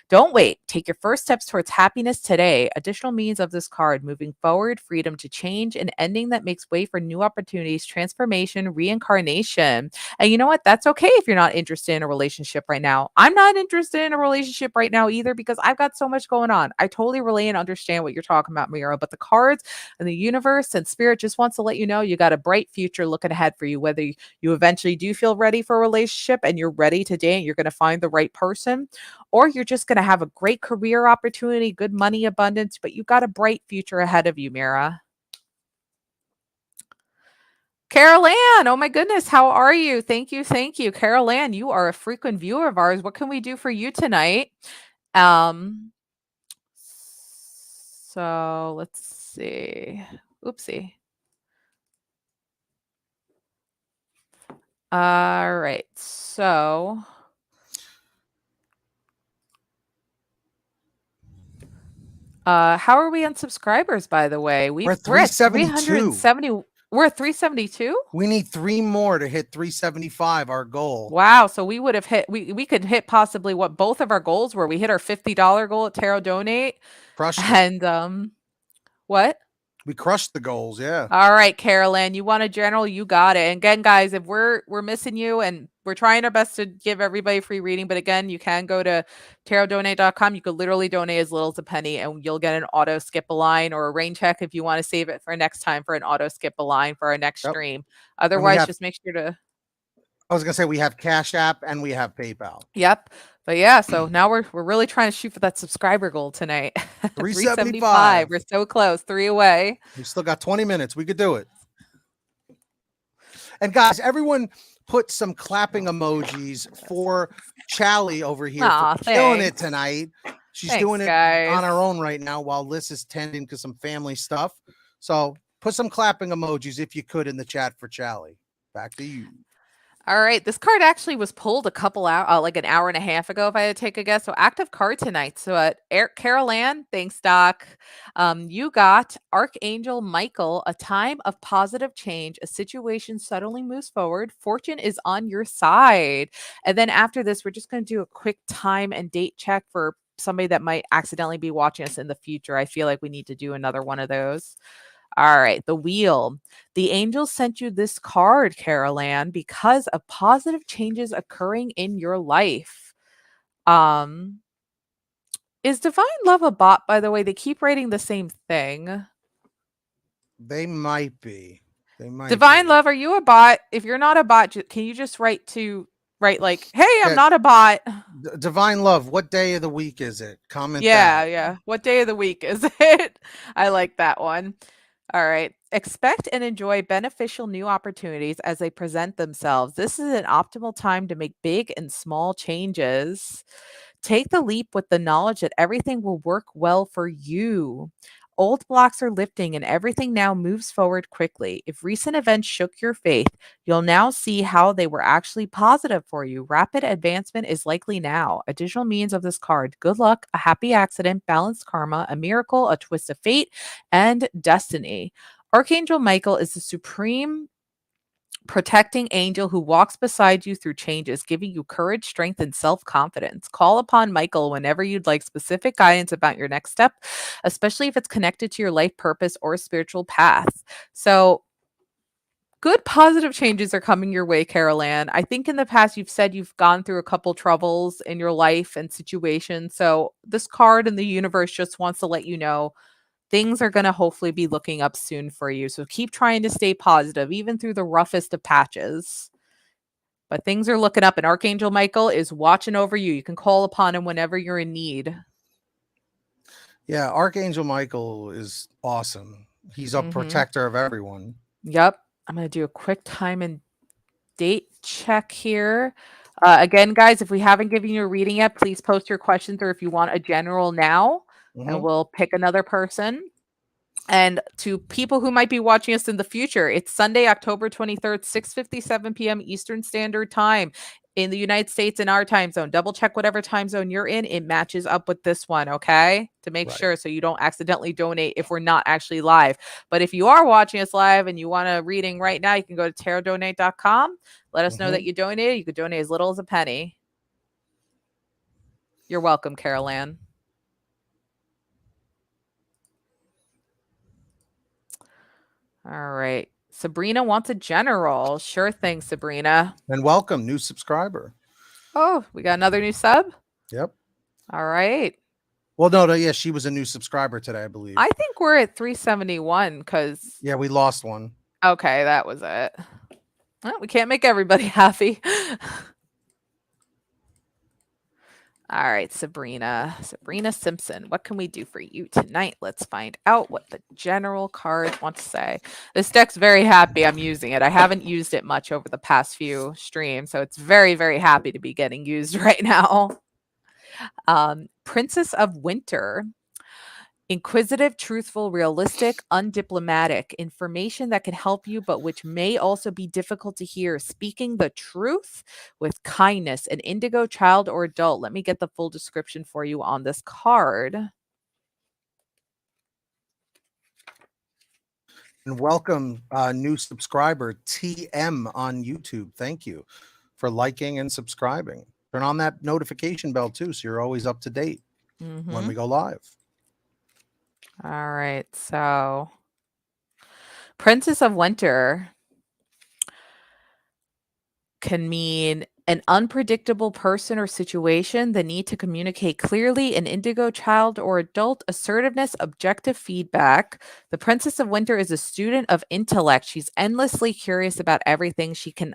Don't wait. Take your first steps towards happiness today. Additional means of this card: moving forward, freedom to change, an ending that makes way for new opportunities, transformation, reincarnation. And you know what? That's okay if you're not interested in a relationship right now. I'm not interested in a relationship right now either because I've got so much going on. I totally relate and understand what you're talking about, Mira, but the cards and the universe and spirit just wants to let you know you got a bright future looking ahead for you. Whether you eventually do feel ready for a relationship and you're ready to date, you're going to find the right person, or you're just going to have a great career opportunity, good money abundance, but you got a bright future ahead of you, Mira. Carol Ann, oh my goodness, how are you? Thank you, thank you. Carol Ann, you are a frequent viewer of ours. What can we do for you tonight? Um, so let's see. Oopsie. All right. So how are we on subscribers, by the way? We're at We're at 372. 370. We're at 372. We need 3 more to hit 375, our goal. Wow. So we would have hit, we could hit possibly what both of our goals were. We hit our $50 goal at Tarot Donate. Crushed it. And what? We crushed the goals, yeah. All right, Carol Ann, you want a general? You got it. And again, guys, if we're missing you, and we're trying our best to give everybody free reading, but again, you can go to tarotdonate.com. You could literally donate as little as a penny, and you'll get an auto skip a line or a rain check if you want to save it for next time for an auto skip a line for our next stream. Otherwise, just make sure to. I was gonna say we have Cash App and we have PayPal. Yep. But yeah, so now we're really trying to shoot for that subscriber goal tonight. 375. We're so close. 3 away. We still got 20 minutes. We could do it. And guys, everyone put some clapping emojis for Chally over here for killing it tonight. She's doing it on her own right now while Liz is tending to some family stuff. So put some clapping emojis if you could in the chat for Chally. Back to you. All right, this card actually was pulled a couple hours, like an hour and a half ago, if I had to take a guess. So active card tonight. So Carol Ann, thanks, Doc. You got Archangel Michael, a time of positive change. A situation suddenly moves forward. Fortune is on your side. And then after this, we're just going to do a quick time and date check for somebody that might accidentally be watching us in the future. I feel like we need to do another one of those. All right, the wheel. The angels sent you this card, Carol Ann, because of positive changes occurring in your life. Is Divine Love a bot, by the way? They keep writing the same thing. They might be. Divine Love, are you a bot? If you're not a bot, can you just write like, hey, I'm not a bot. Divine Love, what day of the week is it? Comment that. Yeah. What day of the week is it? I like that one. All right. Expect and enjoy beneficial new opportunities as they present themselves. This is an optimal time to make big and small changes. Take the leap with the knowledge that everything will work well for you. Old blocks are lifting and everything now moves forward quickly. If recent events shook your faith, you'll now see how they were actually positive for you. Rapid advancement is likely now. Additional meanings of this card: good luck, a happy accident, balanced karma, a miracle, a twist of fate, and destiny. Archangel Michael is the supreme protecting angel who walks beside you through changes, giving you courage, strength, and self-confidence. Call upon Michael whenever you'd like specific guidance about your next step, especially if it's connected to your life purpose or spiritual path. So good positive changes are coming your way, Carol Ann. I think in the past you've said you've gone through a couple troubles in your life and situations. So this card in the universe just wants to let you know things are going to hopefully be looking up soon for you. So keep trying to stay positive, even through the roughest of patches. But things are looking up, and Archangel Michael is watching over you. You can call upon him whenever you're in need. Yeah, Archangel Michael is awesome. He's a protector of everyone. Yep. I'm going to do a quick time and date check here. Again, guys, if we haven't given you a reading yet, please post your questions, or if you want a general now, and we'll pick another person. And to people who might be watching us in the future, it's Sunday, October 23rd, 6:57 p.m. Eastern Standard Time in the United States in our time zone. Double check whatever time zone you're in. It matches up with this one, okay? To make sure so you don't accidentally donate if we're not actually live. But if you are watching us live and you want a reading right now, you can go to tarotdonate.com. Let us know that you donated. You could donate as little as a penny. You're welcome, Carol Ann. All right. Sabrina wants a general. Sure thing, Sabrina. And welcome, new subscriber. Oh, we got another new sub? Yep. All right. Well, no, yeah, she was a new subscriber today, I believe. I think we're at 371 because... Yeah, we lost one. Okay, that was it. Well, we can't make everybody happy. All right, Sabrina Simpson, what can we do for you tonight? Let's find out what the general cards want to say. This deck's very happy I'm using it. I haven't used it much over the past few streams, so it's very, very happy to be getting used right now. Princess of Winter. Inquisitive, truthful, realistic, undiplomatic. Information that can help you, but which may also be difficult to hear. Speaking the truth with kindness. An indigo, child, or adult. Let me get the full description for you on this card. And welcome, new subscriber TM on YouTube. Thank you for liking and subscribing. Turn on that notification bell too, so you're always up to date when we go live. All right. So, Princess of Winter can mean an unpredictable person or situation, the need to communicate clearly, an indigo child or adult, assertiveness, objective feedback. The Princess of Winter is a student of intellect. She's endlessly curious about everything. She can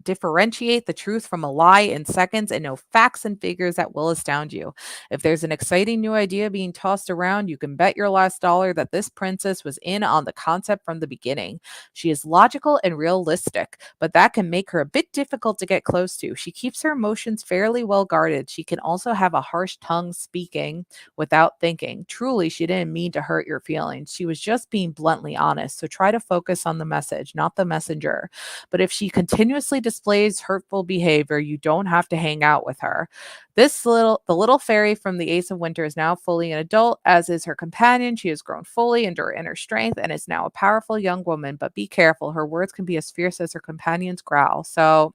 differentiate the truth from a lie in seconds and know facts and figures that will astound you. If there's an exciting new idea being tossed around, you can bet your last dollar that this princess was in on the concept from the beginning. She is logical and realistic, but that can make her a bit difficult to get close to. She keeps her emotions fairly well guarded. She can also have a harsh tongue, speaking without thinking. Truly, she didn't mean to hurt your feelings. She was just being bluntly honest. So try to focus on the message, not the messenger. But if she continuously displays hurtful behavior, you don't have to hang out with her. The little fairy from the Ace of Winter is now fully an adult, as is her companion. She has grown fully into her inner strength and is now a powerful young woman. But be careful, her words can be as fierce as her companion's growl. So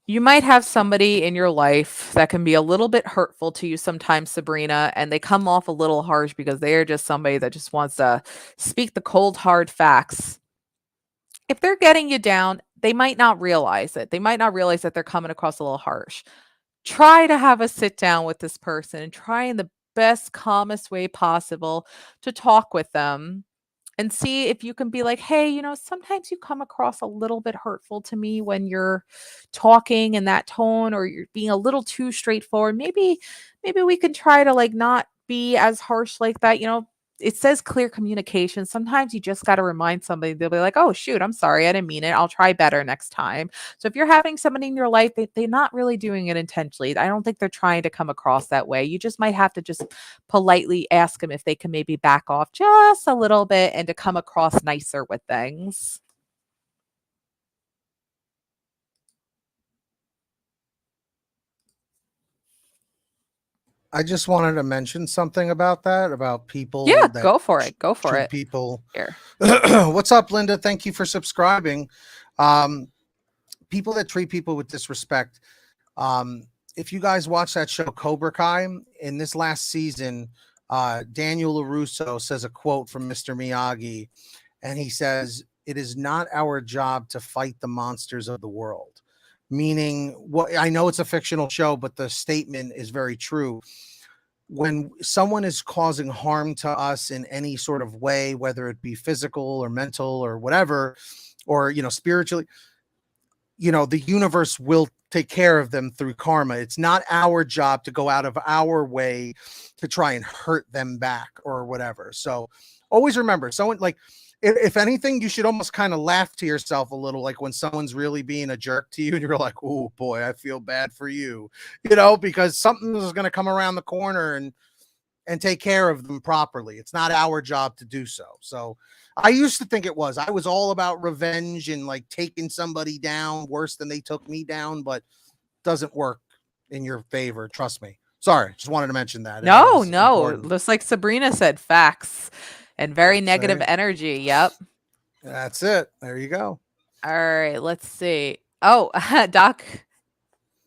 you might have somebody in your life that can be a little bit hurtful to you sometimes, Sabrina, and they come off a little harsh because they are just somebody that just wants to speak the cold, hard facts. If they're getting you down, they might not realize it. They might not realize that they're coming across a little harsh. Try to have a sit down with this person and try in the best, calmest way possible to talk with them and see if you can be like, hey, sometimes you come across a little bit hurtful to me when you're talking in that tone, or you're being a little too straightforward. Maybe we can try to like not be as harsh like that. It says clear communication. Sometimes you just got to remind somebody. They'll be like, oh shoot, I'm sorry, I didn't mean it, I'll try better next time. So if you're having somebody in your life, they're not really doing it intentionally. I don't think they're trying to come across that way. You just might have to just politely ask them if they can maybe back off just a little bit and to come across nicer with things. I just wanted to mention something about that, about people Yeah, that go for it. Go for treat it. people. Here. What's up, Linda? Thank you for subscribing. People that treat people with disrespect. If you guys watch that show Cobra Kai, in this last season, Daniel LaRusso says a quote from Mr. Miyagi, and he says, "It is not our job to fight the monsters of the world." Meaning, what I know it's a fictional show, but the statement is very true. When someone is causing harm to us in any sort of way, whether it be physical or mental or whatever, or spiritually, the universe will take care of them through karma. It's not our job to go out of our way to try and hurt them back or whatever. So always remember, someone like, if anything, you should almost kind of laugh to yourself a little, like when someone's really being a jerk to you and you're like, oh boy, I feel bad for you, because something is going to come around the corner and take care of them properly. It's not our job to do so. So I used to think it was. I was all about revenge and like taking somebody down worse than they took me down, but it doesn't work in your favor. Trust me. Sorry, just wanted to mention that. No, It's no. important. Just like Sabrina said, facts and very negative See? energy. Yep. That's it. There you go. All right, let's see. Oh, Doc,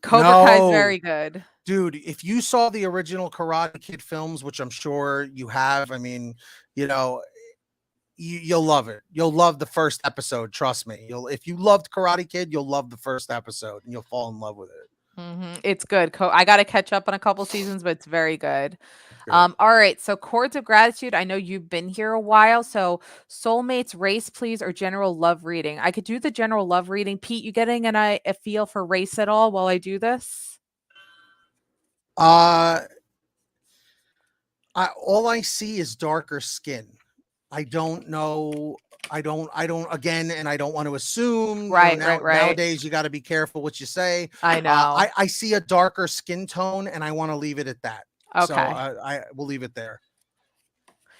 Cobra Kai is No, very good. dude, if you saw the original Karate Kid films, which I'm sure you have, I mean, you know, you'll love it. You'll love the first episode. Trust me. If you loved Karate Kid, you'll love the first episode and you'll fall in love with it. It's good. I got to catch up on a couple seasons, but it's very good. Good. All right. So chords of gratitude. I know you've been here a while. So soulmates, race, please, or general love reading. I could do the general love reading. Pete, you getting a feel for race at all while I do this? All I see is darker skin. I don't know. I don't again, and I don't want to assume, Right. Right. nowadays you got to be careful what you say. I know. I see a darker skin tone and I want to leave it at that. So Okay. I will leave it there.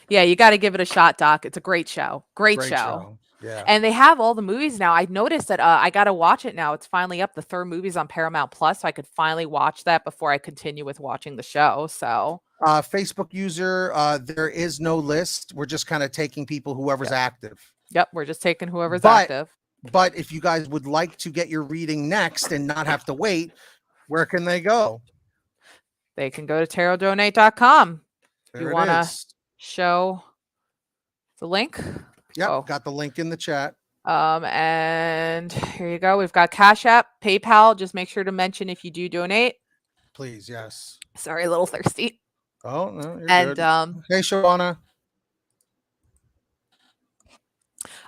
Yeah, you got to give it a shot, Doc. It's a great show. Great Great show. show. Yeah. And they have all the movies now. I noticed that I got to watch it now. It's finally up. The third movie's on Paramount Plus, so I could finally watch that before I continue with watching the show. So Facebook user, there is no list. We're just kind of taking people, whoever's active. Yep, we're just taking whoever's But- active. But if you guys would like to get your reading next and not have to wait, where can they go? They can go to tarotdonate.com. There You it want to is. show the link? Yep, Oh. got the link in the chat. And here you go. We've got Cash App, PayPal. Just make sure to mention if you do donate. Please, yes. Sorry, a little thirsty. Oh, no, you're And good. Hey, Shawana.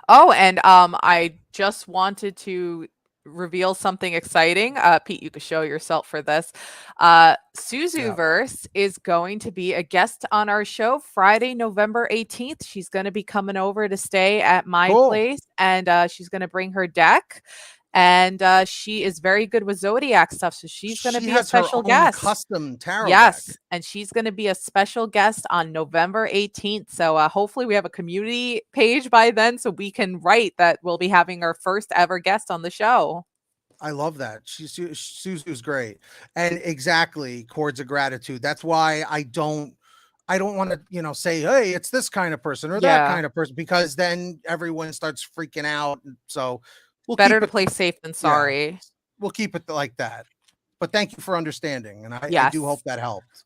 oh, and I just wanted to reveal something exciting. Pete, you could show yourself for this. Suzuverse is going to be a guest on our show Friday, November 18th. She's going to be coming over to stay at my place, and she's going to bring her deck. And she is very good with zodiac stuff, so she's going to be a special guest. Custom tarot Yes, deck. and she's going to be a special guest on November 18th. So hopefully we have a community page by then, so we can write that we'll be having our first ever guest on the show. I love that. Suzu's great, and exactly, chords of gratitude. That's why I don't want to, say, hey, it's this kind of person or that kind of person, because then everyone starts freaking out. So we'll better keep to play safe than sorry. Yeah, we'll keep it like that. But thank you for understanding, and I do hope that helped.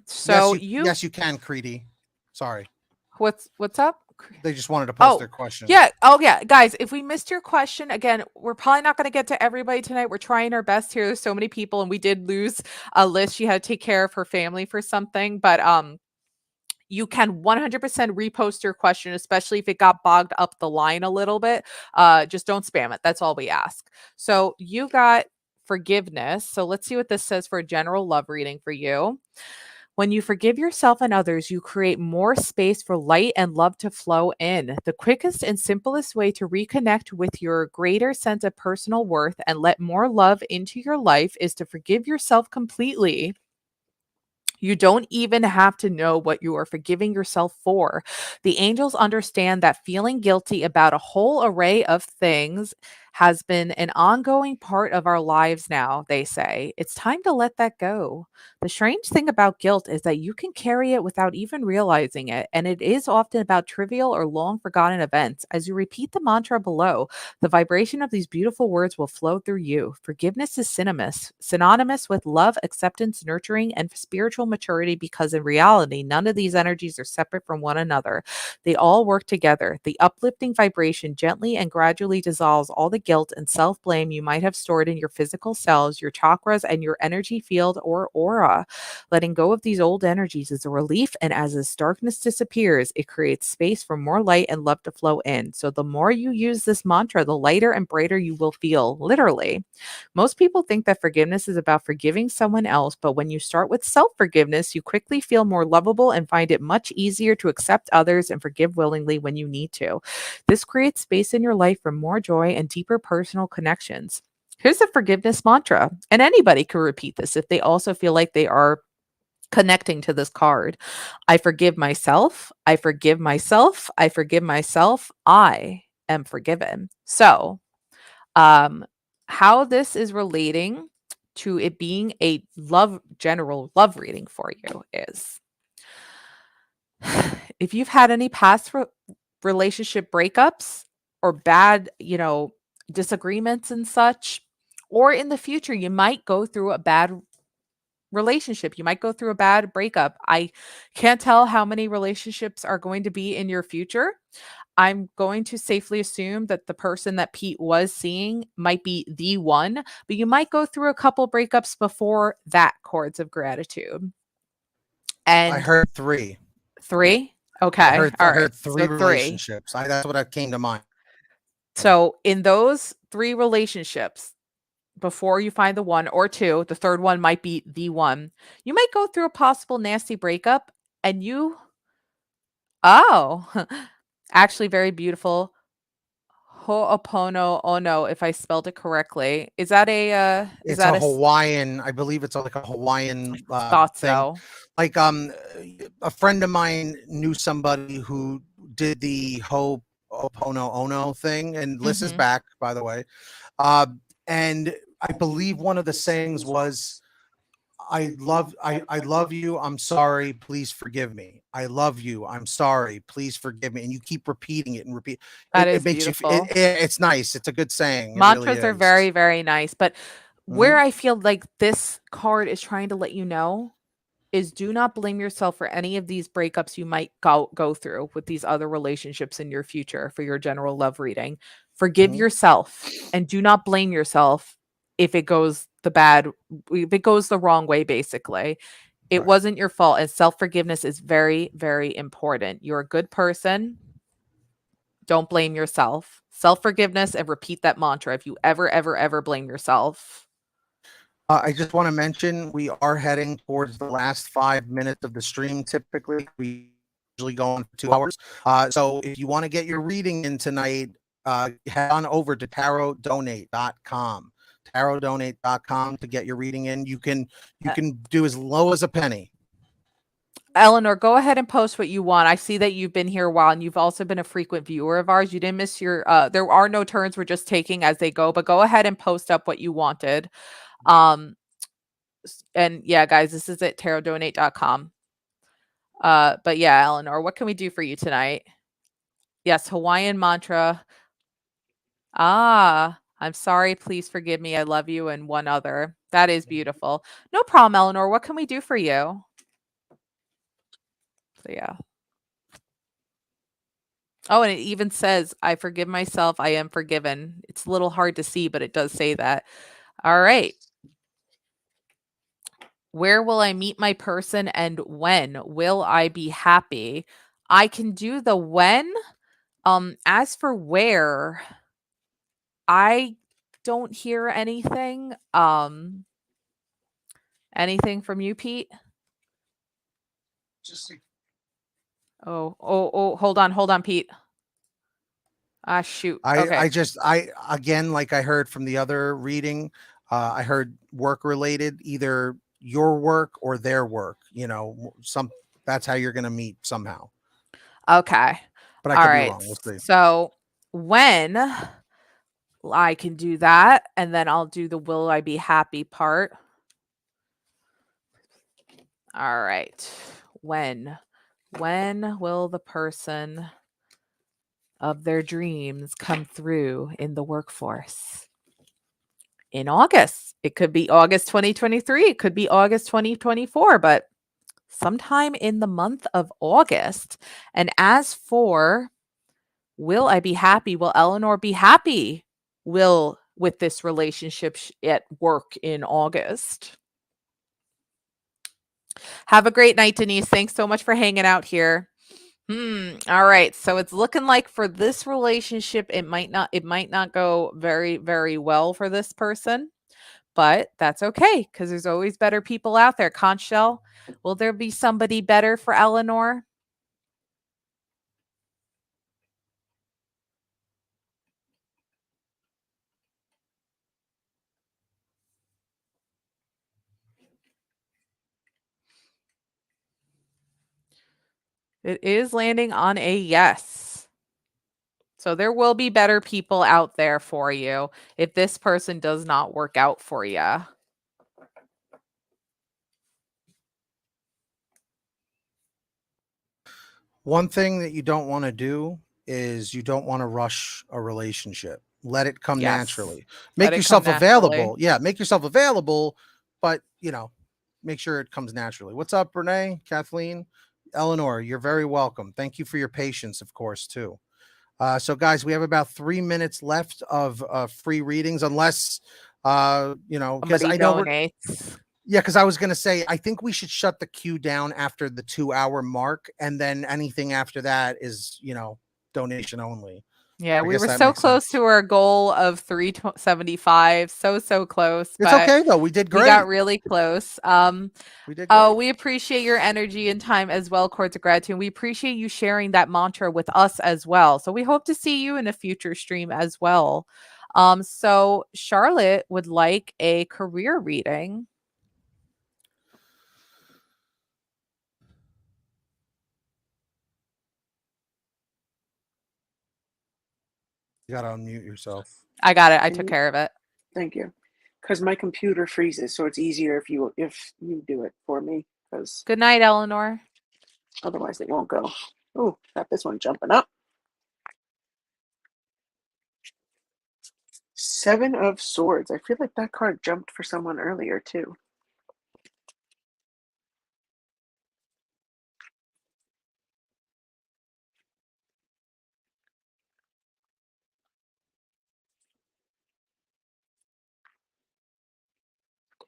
So yes, you can, Creedy. Sorry. What's up? They just wanted to post their question. Yeah. Oh, yeah. Guys, if we missed your question, again, we're probably not going to get to everybody tonight. We're trying our best here. There's so many people, and we did lose a list. She had to take care of her family for something, but you can 100% repost your question, especially if it got bogged up the line a little bit. Just don't spam it. That's all we ask. So you got forgiveness. So let's see what this says for a general love reading for you. When you forgive yourself and others, you create more space for light and love to flow in. The quickest and simplest way to reconnect with your greater sense of personal worth and let more love into your life is to forgive yourself completely. You don't even have to know what you are forgiving yourself for. The angels understand that feeling guilty about a whole array of things has been an ongoing part of our lives now, they say. It's time to let that go. The strange thing about guilt is that you can carry it without even realizing it, and it is often about trivial or long forgotten events. As you repeat the mantra below, the vibration of these beautiful words will flow through you. Forgiveness is synonymous with love, acceptance, nurturing, and spiritual maturity, because in reality, none of these energies are separate from one another. They all work together. The uplifting vibration gently and gradually dissolves all the guilt and self-blame you might have stored in your physical cells, your chakras, and your energy field or aura. Letting go of these old energies is a relief, and as this darkness disappears, it creates space for more light and love to flow in. So the more you use this mantra, the lighter and brighter you will feel, literally. Most people think that forgiveness is about forgiving someone else, but when you start with self-forgiveness, you quickly feel more lovable and find it much easier to accept others and forgive willingly when you need to. This creates space in your life for more joy and deeper personal connections. Here's the forgiveness mantra, and anybody can repeat this if they also feel like they are connecting to this card. I forgive myself. I forgive myself. I forgive myself. I am forgiven. So, how this is relating to it being a general love reading for you is, if you've had any past relationship breakups or bad, disagreements and such, or in the future, you might go through a bad relationship. You might go through a bad breakup. I can't tell how many relationships are going to be in your future. I'm going to safely assume that the person that Pete was seeing might be the one, but you might go through a couple breakups before that, chords of gratitude. And I heard 3. 3? Okay. I heard All right. 3 So relationships. That's what came to mind. So in those 3 relationships, before you find the one or 2, the third one might be the one. You might go through a possible nasty breakup, and actually very beautiful. Ho'opono ono, if I spelled it correctly. Is that it's a Hawaiian, I believe it's like a Hawaiian thought thing. So. Like a friend of mine knew somebody who did the Ho'opono ono thing, and Liz is back, by the way. And I believe one of the sayings was, I love you. I'm sorry. Please forgive me. I love you. I'm sorry. Please forgive me. And you keep repeating it and repeat. That It is makes you. beautiful. It's nice. It's a good saying. It really Mantras are is. very, very nice. But where Mhm. I feel like this card is trying to let you know is do not blame yourself for any of these breakups you might go through with these other relationships in your future for your general love reading. Forgive Mhm. yourself and do not blame yourself if it goes the wrong way, basically. It Right. wasn't your fault, and self-forgiveness is very, very important. You're a good person. Don't blame yourself. Self-forgiveness, and repeat that mantra if you ever blame yourself. I just want to mention we are heading towards the last 5 minutes of the stream. Typically, we usually go on for 2 hours. So if you want to get your reading in tonight, head on over to tarotdonate.com. Tarotdonate.com to get your reading in. You can do as low as a penny. Eleanor, go ahead and post what you want. I see that you've been here a while and you've also been a frequent viewer of ours. You didn't miss your there are no turns, we're just taking as they go, but go ahead and post up what you wanted. And yeah, guys, this is at tarotdonate.com. But yeah, Eleanor, what can we do for you tonight? Yes, Hawaiian mantra. I'm sorry, please forgive me. I love you, and one other. That is beautiful. No problem, Eleanor. What can we do for you? So yeah. Oh, and it even says, I forgive myself. I am forgiven. It's a little hard to see, but it does say that. All right. Where will I meet my person and when will I be happy? I can do the when. As for where, I don't hear anything. Anything from you, Pete? Oh, hold on, Pete. Ah, shoot. Okay. I again, like I heard from the other reading, I heard work related, either your work or their work. That's how you're going to meet somehow. Okay. But I All could be right. wrong. We'll see. So when I can do that, and then I'll do the will I be happy part. All right. When will the person of their dreams come through in the workforce? In August. It could be August 2023, it could be August 2024, but sometime in the month of August. And as for will I be happy? Will Eleanor be happy? With this relationship at work in August? Have a great night, Denise. Thanks so much for hanging out here. All right. So it's looking like for this relationship, it might not go very, very well for this person, but that's okay because there's always better people out there. Conch Shell, will there be somebody better for Eleanor? It is landing on a yes. So there will be better people out there for you if this person does not work out for you. One thing that you don't want to do is you don't want to rush a relationship. Let it come Yes. naturally. Let Make it come yourself naturally. available. Yeah, make yourself available, but make sure it comes naturally. What's up, Renee, Kathleen, Eleanor? You're very welcome. Thank you for your patience, of course, too. So, guys, we have about 3 minutes left of free readings, unless because Somebody I know we're donates. yeah, because I was gonna say I think we should shut the queue down after the 2 hour mark, and then anything after that is donation only. Yeah, I we guess were that so makes close sense. to our goal of 375. So close, It's but okay though. We did we got great. really close. We did great. We appreciate your energy and time as well, Courts of Gratitude. We appreciate you sharing that mantra with us as well. So we hope to see you in a future stream as well. So Charlotte would like a career reading. You gotta unmute yourself. I got it. I Can took you? care of it. Thank you. because my computer freezes, so it's easier if you do it for me, because Good night, Eleanor. otherwise it won't go. Oh, got this one jumping up. 7 of Swords. I feel like that card jumped for someone earlier too.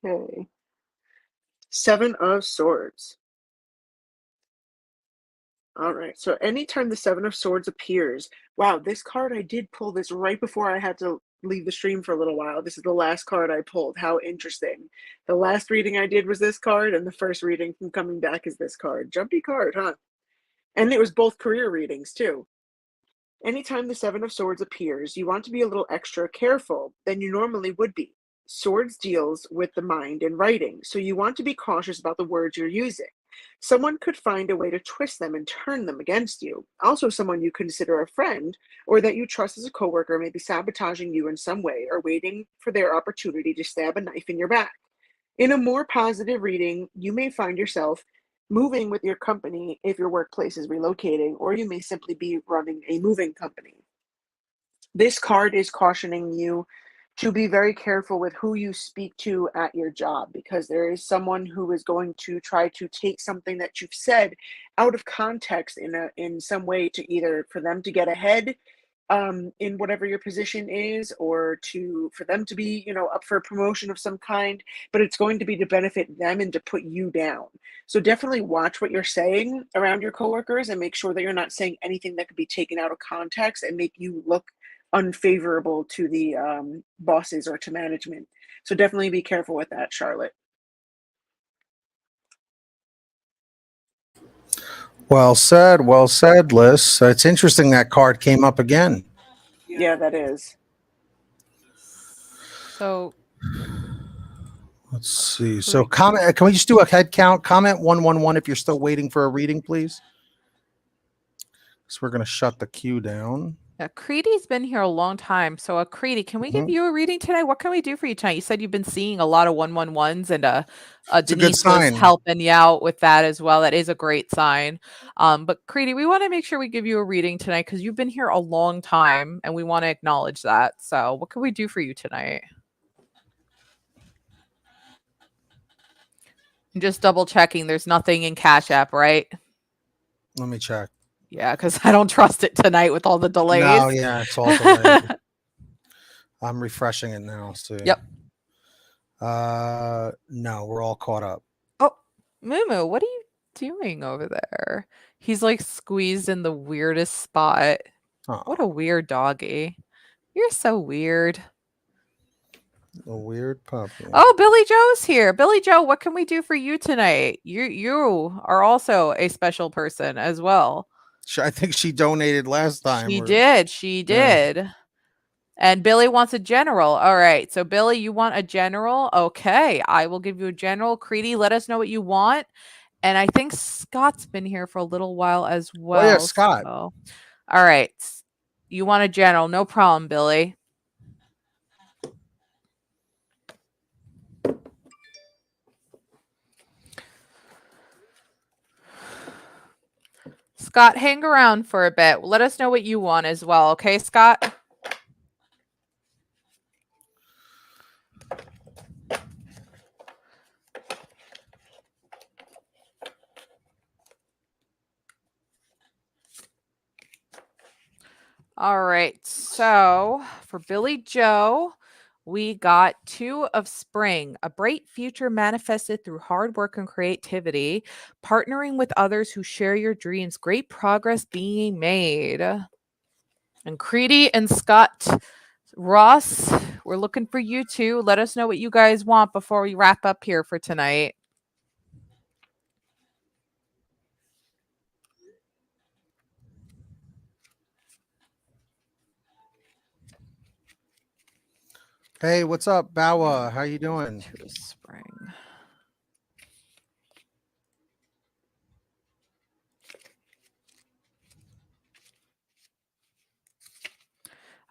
Okay. 7 of Swords. All right. So anytime the 7 of Swords appears, wow, this card, I did pull this right before I had to leave the stream for a little while. This is the last card I pulled. How interesting. The last reading I did was this card, and the first reading from coming back is this card. Jumpy card, huh? And it was both career readings too. Anytime the 7 of Swords appears, you want to be a little extra careful than you normally would be. Swords deals with the mind and writing, so you want to be cautious about the words you're using. Someone could find a way to twist them and turn them against you. Also, someone you consider a friend or that you trust as a coworker may be sabotaging you in some way or waiting for their opportunity to stab a knife in your back. In a more positive reading, you may find yourself moving with your company if your workplace is relocating, or you may simply be running a moving company. This card is cautioning you to be very careful with who you speak to at your job, because there is someone who is going to try to take something that you've said out of context in some way, to either for them to get ahead in whatever your position is, or for them to be, up for a promotion of some kind, but it's going to be to benefit them and to put you down. So definitely watch what you're saying around your coworkers and make sure that you're not saying anything that could be taken out of context and make you look unfavorable to the bosses or to management. So definitely be careful with that, Charlotte. Well said, Liz. It's interesting that card came up again. Yeah, that is. So Let's see. So comment. Can we just do a head count? Comment 111 if you're still waiting for a reading, please. So we're gonna shut the queue down. yeah, Creedy's been here a long time. So Creedy, can we give you a reading today? What can we do for you tonight? You said you've been seeing a lot of 111s, and Denise was helping you out with that as well. That is a great sign. But Creedy, we want to make sure we give you a reading tonight because you've been here a long time and we want to acknowledge that. So what can we do for you tonight? I'm just double checking. There's nothing in Cash App, right? Let me check. Yeah, because I don't trust it tonight with all the delays. No, yeah, it's all delayed. I'm refreshing it now. See. Yep. No, we're all caught up. Oh, Moo, what are you doing over there? He's like squeezed in the weirdest spot. Oh. What a weird doggy. You're so weird. A weird puppy. Oh, Billy Joe's here. Billy Joe, what can we do for you tonight? You are also a special person as well. I think she donated last time. She did. And Billy wants a general. All right. So Billy, you want a general? Okay. I will give you a general. Creedy, let us know what you want. And I think Scott's been here for a little while as well. Oh yeah, Scott. So. All right. You want a general. No problem, Billy. Scott, hang around for a bit. Let us know what you want as well. Okay, Scott? All right. So for Billy Joe, we got 2 of Spring, a bright future manifested through hard work and creativity, partnering with others who share your dreams, great progress being made. And Creedy and Scott Ross, we're looking for you too. Let us know what you guys want before we wrap up here for tonight. Hey, what's up, Bawa? How you doing? 2 of Spring.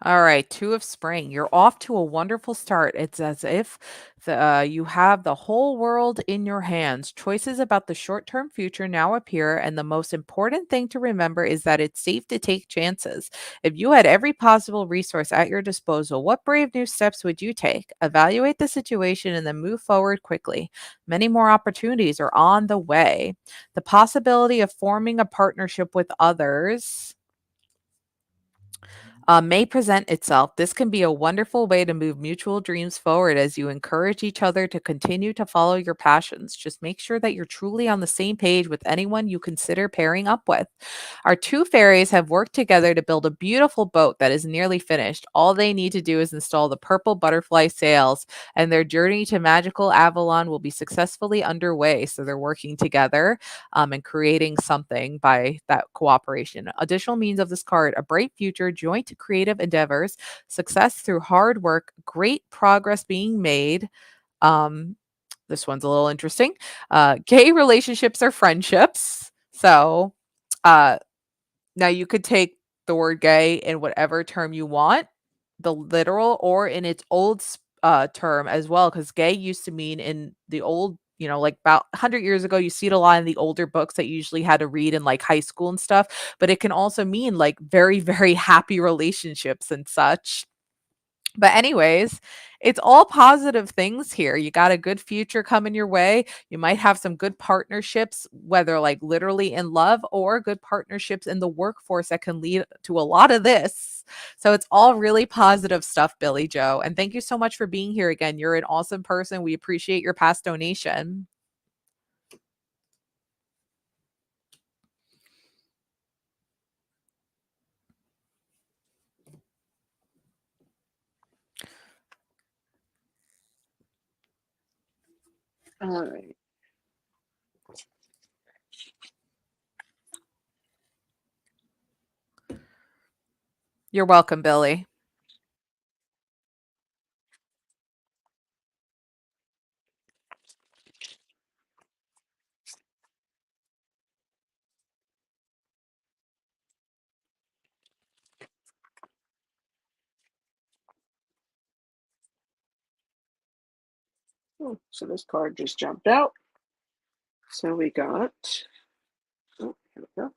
All right, Two of Spring. You're off to a wonderful start. It's as if you have the whole world in your hands. Choices about the short term future now appear, and the most important thing to remember is that it's safe to take chances. If you had every possible resource at your disposal, what brave new steps would you take? Evaluate the situation and then move forward quickly. Many more opportunities are on the way. The possibility of forming a partnership with others may present itself. This can be a wonderful way to move mutual dreams forward as you encourage each other to continue to follow your passions. Just make sure that you're truly on the same page with anyone you consider pairing up with. Our two fairies have worked together to build a beautiful boat that is nearly finished. All they need to do is install the purple butterfly sails, and their journey to magical Avalon will be successfully underway. So they're working together and creating something by that cooperation. Additional means of this card: a bright future, joint creative endeavors, success through hard work, great progress being made. This one's a little interesting. Gay relationships or friendships. So now you could take the word gay in whatever term you want, the literal or in its old term as well, because gay used to mean in the old, like about 100 years ago, you see it a lot in the older books that you usually had to read in like high school and stuff, but it can also mean like very, very happy relationships and such. But anyways, it's all positive things here. You got a good future coming your way. You might have some good partnerships, whether like literally in love or good partnerships in the workforce that can lead to a lot of this. So it's all really positive stuff, Billy Joe. And thank you so much for being here again. You're an awesome person. We appreciate your past donation. All right. You're welcome, Billy. Oh, so this card just jumped out. So we got, oh, here we go.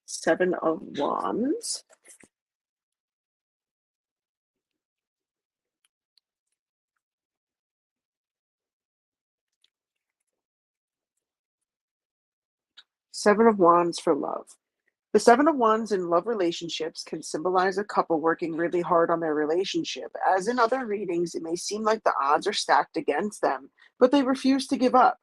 7 of Wands. Seven of Wands for love. The Seven of Wands in love relationships can symbolize a couple working really hard on their relationship. As in other readings, it may seem like the odds are stacked against them, but they refuse to give up.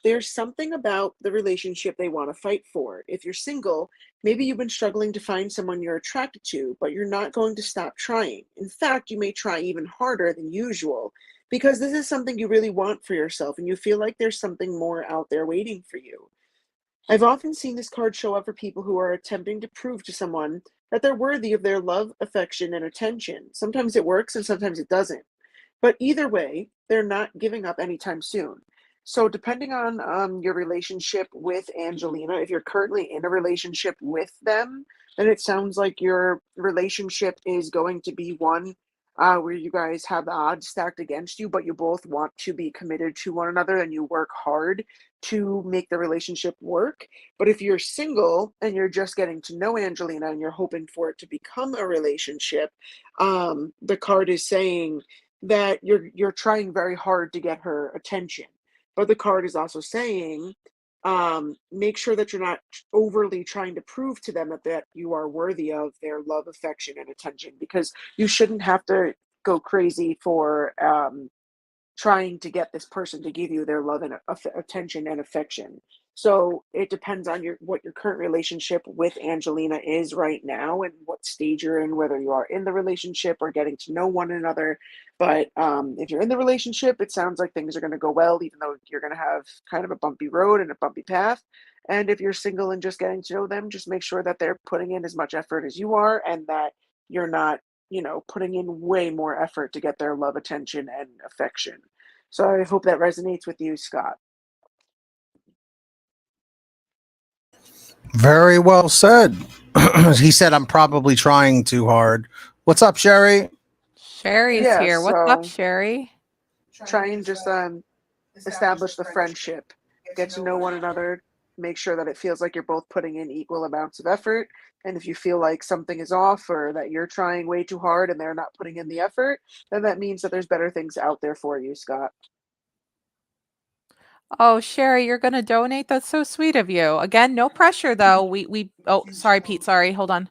There's something about the relationship they want to fight for. If you're single, maybe you've been struggling to find someone you're attracted to, but you're not going to stop trying. In fact, you may try even harder than usual because this is something you really want for yourself and you feel like there's something more out there waiting for you. I've often seen this card show up for people who are attempting to prove to someone that they're worthy of their love, affection, and attention. Sometimes it works and sometimes it doesn't. But either way, they're not giving up anytime soon. So, depending on your relationship with Angelina, if you're currently in a relationship with them, then it sounds like your relationship is going to be one where you guys have the odds stacked against you, but you both want to be committed to one another and you work hard to make the relationship work. But if you're single and you're just getting to know Angelina and you're hoping for it to become a relationship, the card is saying that you're trying very hard to get her attention. But the card is also saying, make sure that you're not overly trying to prove to them that you are worthy of their love, affection, and attention, because you shouldn't have to go crazy for trying to get this person to give you their love and attention and affection. So it depends on what your current relationship with Angelina is right now and what stage you're in, whether you are in the relationship or getting to know one another. But if you're in the relationship, it sounds like things are going to go well, even though you're going to have kind of a bumpy road and a bumpy path. And if you're single and just getting to know them, just make sure that they're putting in as much effort as you are and that you're not, putting in way more effort to get their love, attention, and affection. So I hope that resonates with you, Scott. Very well said. He said, I'm probably trying too hard. What's up, Sherry? Sherry's Yeah, here. What's up, so Sherry? try and just establish the friendship, get to know one another, make sure that it feels like you're both putting in equal amounts of effort. And if you feel like something is off or that you're trying way too hard and they're not putting in the effort, then that means that there's better things out there for you, Scott. Oh, Sherry, you're gonna donate? That's so sweet of you. Again, no pressure though. We oh, sorry, Pete. Sorry, hold on.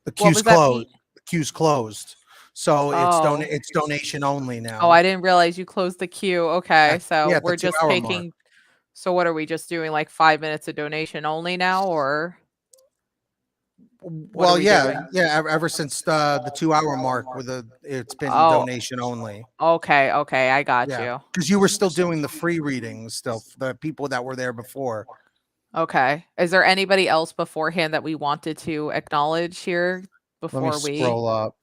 The What queue's was that, closed. Pete? The queue's closed. So Oh. it's donation only Oh, now. I didn't realize you closed the queue. Okay, Yeah, so at the we're just 2 hour mark. taking. So what are we just doing? Like 5 minutes of donation only now, or what are Well, we yeah, doing? yeah. Ever since the 2 hour mark, it's been Oh, donation only. okay, okay, I got Yeah, you. because you were still doing the free readings, still the people that were there before. Okay. Is there anybody else beforehand that we wanted to acknowledge here Let me before we scroll up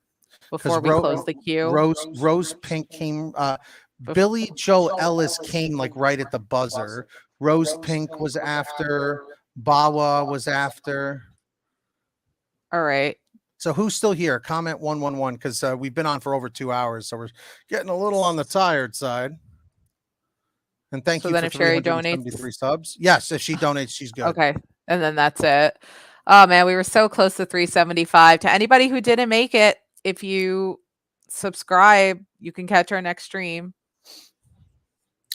because close the queue? Rose Pink came. Bef- Billy Joe Ellis came like right at the buzzer. Rose Pink was after. Bawa was after. All right. So who's still here? Comment 111 because we've been on for over 2 hours, so we're getting a little on the tired side. And thank So you then for if Sherry 373 donates, subs. Yes, if she donates, she's good. okay. And then that's it. Oh man, we were so close to 375. To anybody who didn't make it, if you subscribe, you can catch our next stream.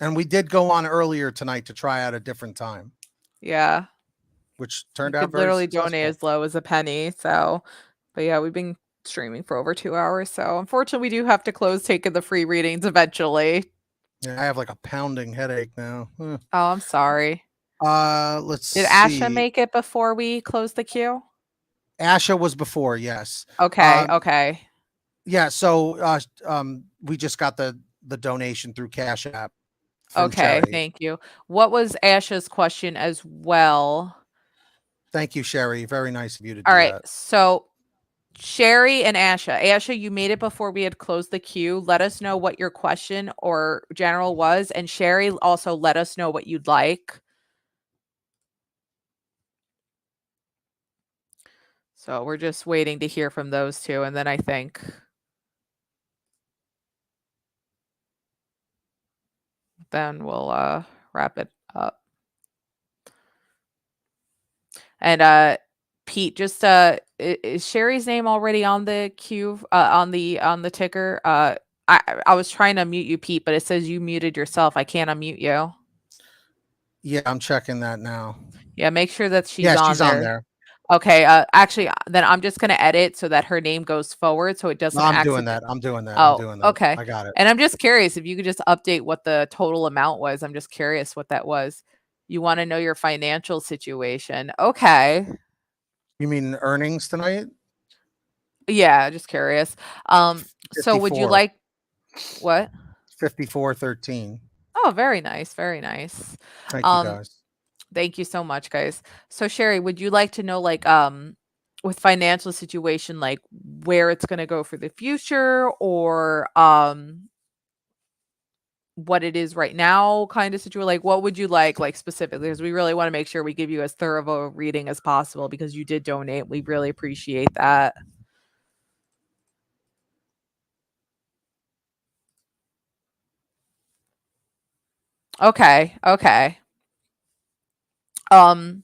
And we did go on earlier tonight to try out a different time, Yeah. which You turned out could very literally donate successful. as low as a penny. So, but yeah, we've been streaming for over 2 hours. So unfortunately, we do have to close taking the free readings eventually. Yeah, I have like a pounding headache now. Oh, I'm sorry. Let's Did Asha see. make it before we close the queue? Asha was before, yes. Okay, okay. Yeah, so we just got the donation through Cash App from Okay, Sherry. thank you. What was Asha's question as well? Thank you, Sherry. Very nice of you to All do right, that. so Sherry and Asha. Asha, you made it before we had closed the queue. Let us know what your question or general was. And Sherry, also let us know what you'd like. So we're just waiting to hear from those two. And then I think then we'll wrap it up. And Pete, just is Sherry's name already on the queue on the ticker? I was trying to mute you, Pete, but it says you muted yourself. I can't unmute you. Yeah, I'm checking that now. Yeah, make sure that she's Yeah, on she's on there. there. Okay, actually, then I'm just gonna edit so that her name goes forward, so it No, doesn't I'm doing accident. that. I'm doing that. I'm Oh, doing that. okay. I got it. And I'm just curious if you could just update what the total amount was. I'm just curious what that was. You want to know your financial situation. Okay. You mean earnings tonight? Yeah, just curious. So would you 54. like what? 54.13. Oh, very nice, very nice. Thank you, Um, guys. Thank you so much, guys. So Sherry, would you like to know like with financial situation like where it's going to go for the future or what it is right now kind of situation? Like what would you like specifically? Because we really want to make sure we give you as thorough of a reading as possible because you did donate. We really appreciate that. Okay, okay. Um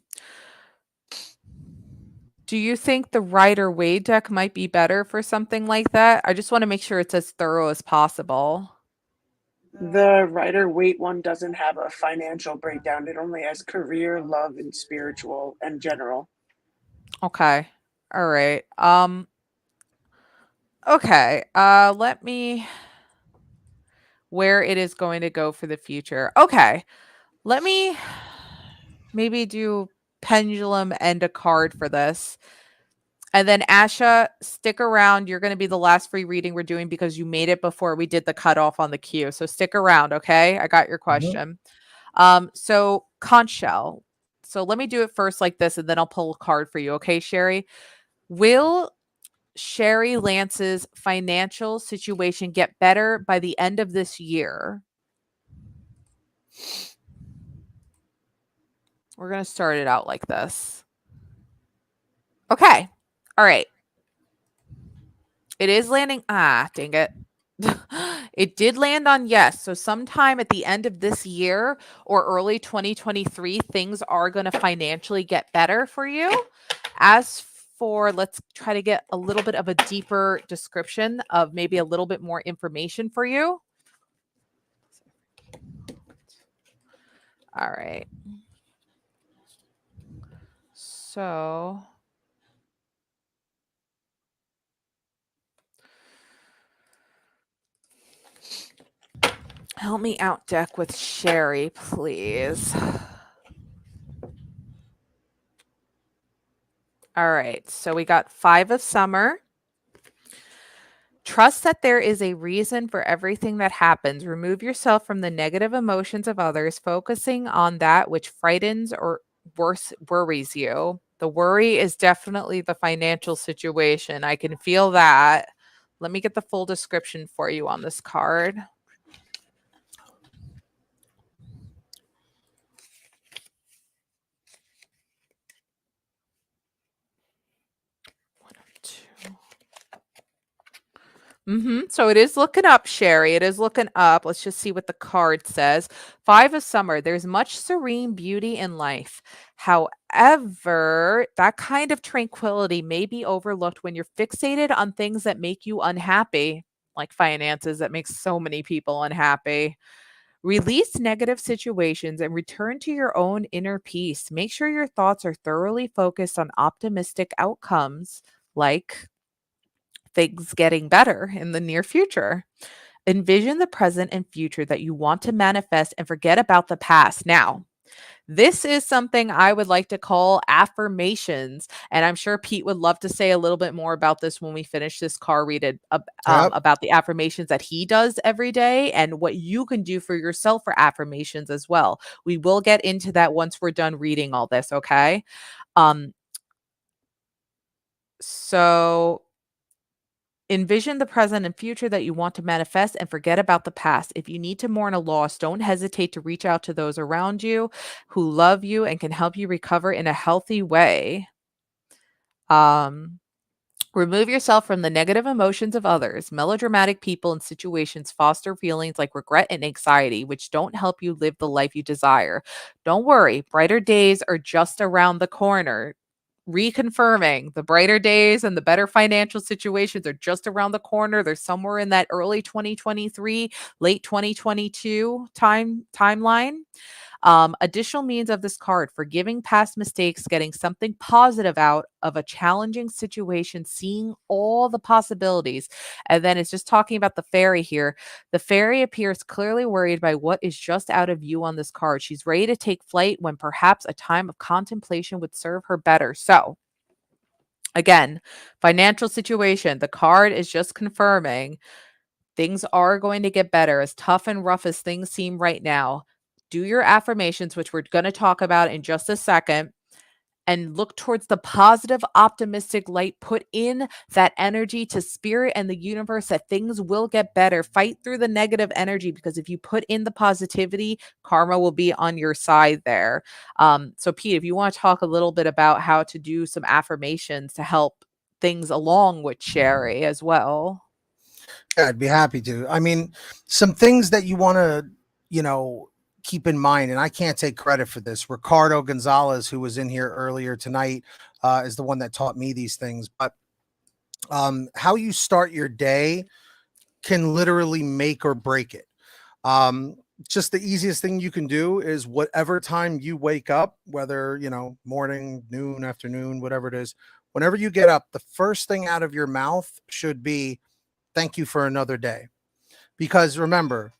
Do you think the Rider-Waite deck might be better for something like that? I just want to make sure it's as thorough as possible. The Rider-Waite one doesn't have a financial breakdown. It only has career, love, and spiritual and general. Okay. All right. Okay. Let me where it is going to go for the future. Okay. Let me maybe do pendulum and a card for this. And then Asha, stick around. You're going to be the last free reading we're doing because you made it before we did the cutoff on the queue. So stick around, okay? I got your question. So conch shell. So let me do it first like this, and then I'll pull a card for you, okay, Sherry? Will Sherry Lance's financial situation get better by the end of this year? We're going to start it out like this. Okay. All right. It is landing. Ah, dang it. It did land on yes. So sometime at the end of this year or early 2023, things are going to financially get better for you. As for, let's try to get a little bit of a deeper description of maybe a little bit more information for you. All right. So help me out, deck, with Sherry, please. All right. So we got 5 of Summer. Trust that there is a reason for everything that happens. Remove yourself from the negative emotions of others, focusing on that which frightens or worse worries you. The worry is definitely the financial situation. I can feel that. Let me get the full description for you on this card. So it is looking up, Sherry. It is looking up. Let's just see what the card says. 5 of Summer. There's much serene beauty in life. However, that kind of tranquility may be overlooked when you're fixated on things that make you unhappy, like finances that makes so many people unhappy. Release negative situations and return to your own inner peace. Make sure your thoughts are thoroughly focused on optimistic outcomes, like things getting better in the near future. Envision the present and future that you want to manifest and forget about the past. Now, this is something I would like to call affirmations. And I'm sure Pete would love to say a little bit more about this when we finish this car read Yep. about the affirmations that he does every day and what you can do for yourself for affirmations as well. We will get into that once we're done reading all this, okay? Um, so envision the present and future that you want to manifest and forget about the past. If you need to mourn a loss, don't hesitate to reach out to those around you who love you and can help you recover in a healthy way. Um, Remove yourself from the negative emotions of others. Melodramatic people and situations foster feelings like regret and anxiety, which don't help you live the life you desire. Don't worry, brighter days are just around the corner. Reconfirming the brighter days and the better financial situations are just around the corner. They're somewhere in that early 2023, late 2022 timeline. Additional means of this card: forgiving past mistakes, getting something positive out of a challenging situation, seeing all the possibilities. And then it's just talking about the fairy here. The fairy appears clearly worried by what is just out of view on this card. She's ready to take flight when perhaps a time of contemplation would serve her better. So, again, financial situation. The card is just confirming things are going to get better, as tough and rough as things seem right now. Do your affirmations, which we're going to talk about in just a second, and look towards the positive, optimistic light. Put in that energy to spirit and the universe that things will get better. Fight through the negative energy, because if you put in the positivity, karma will be on your side there. So, Pete, if you want to talk a little bit about how to do some affirmations to help things along with Sherry as well. Yeah, I'd be happy to. I mean, some things that you want to, keep in mind, and I can't take credit for this. Ricardo Gonzalez, who was in here earlier tonight, is the one that taught me these things. But how you start your day can literally make or break it. Um, just the easiest thing you can do is whatever time you wake up, whether, morning, noon, afternoon, whatever it is, whenever you get up, the first thing out of your mouth should be, thank you for another day. Because remember,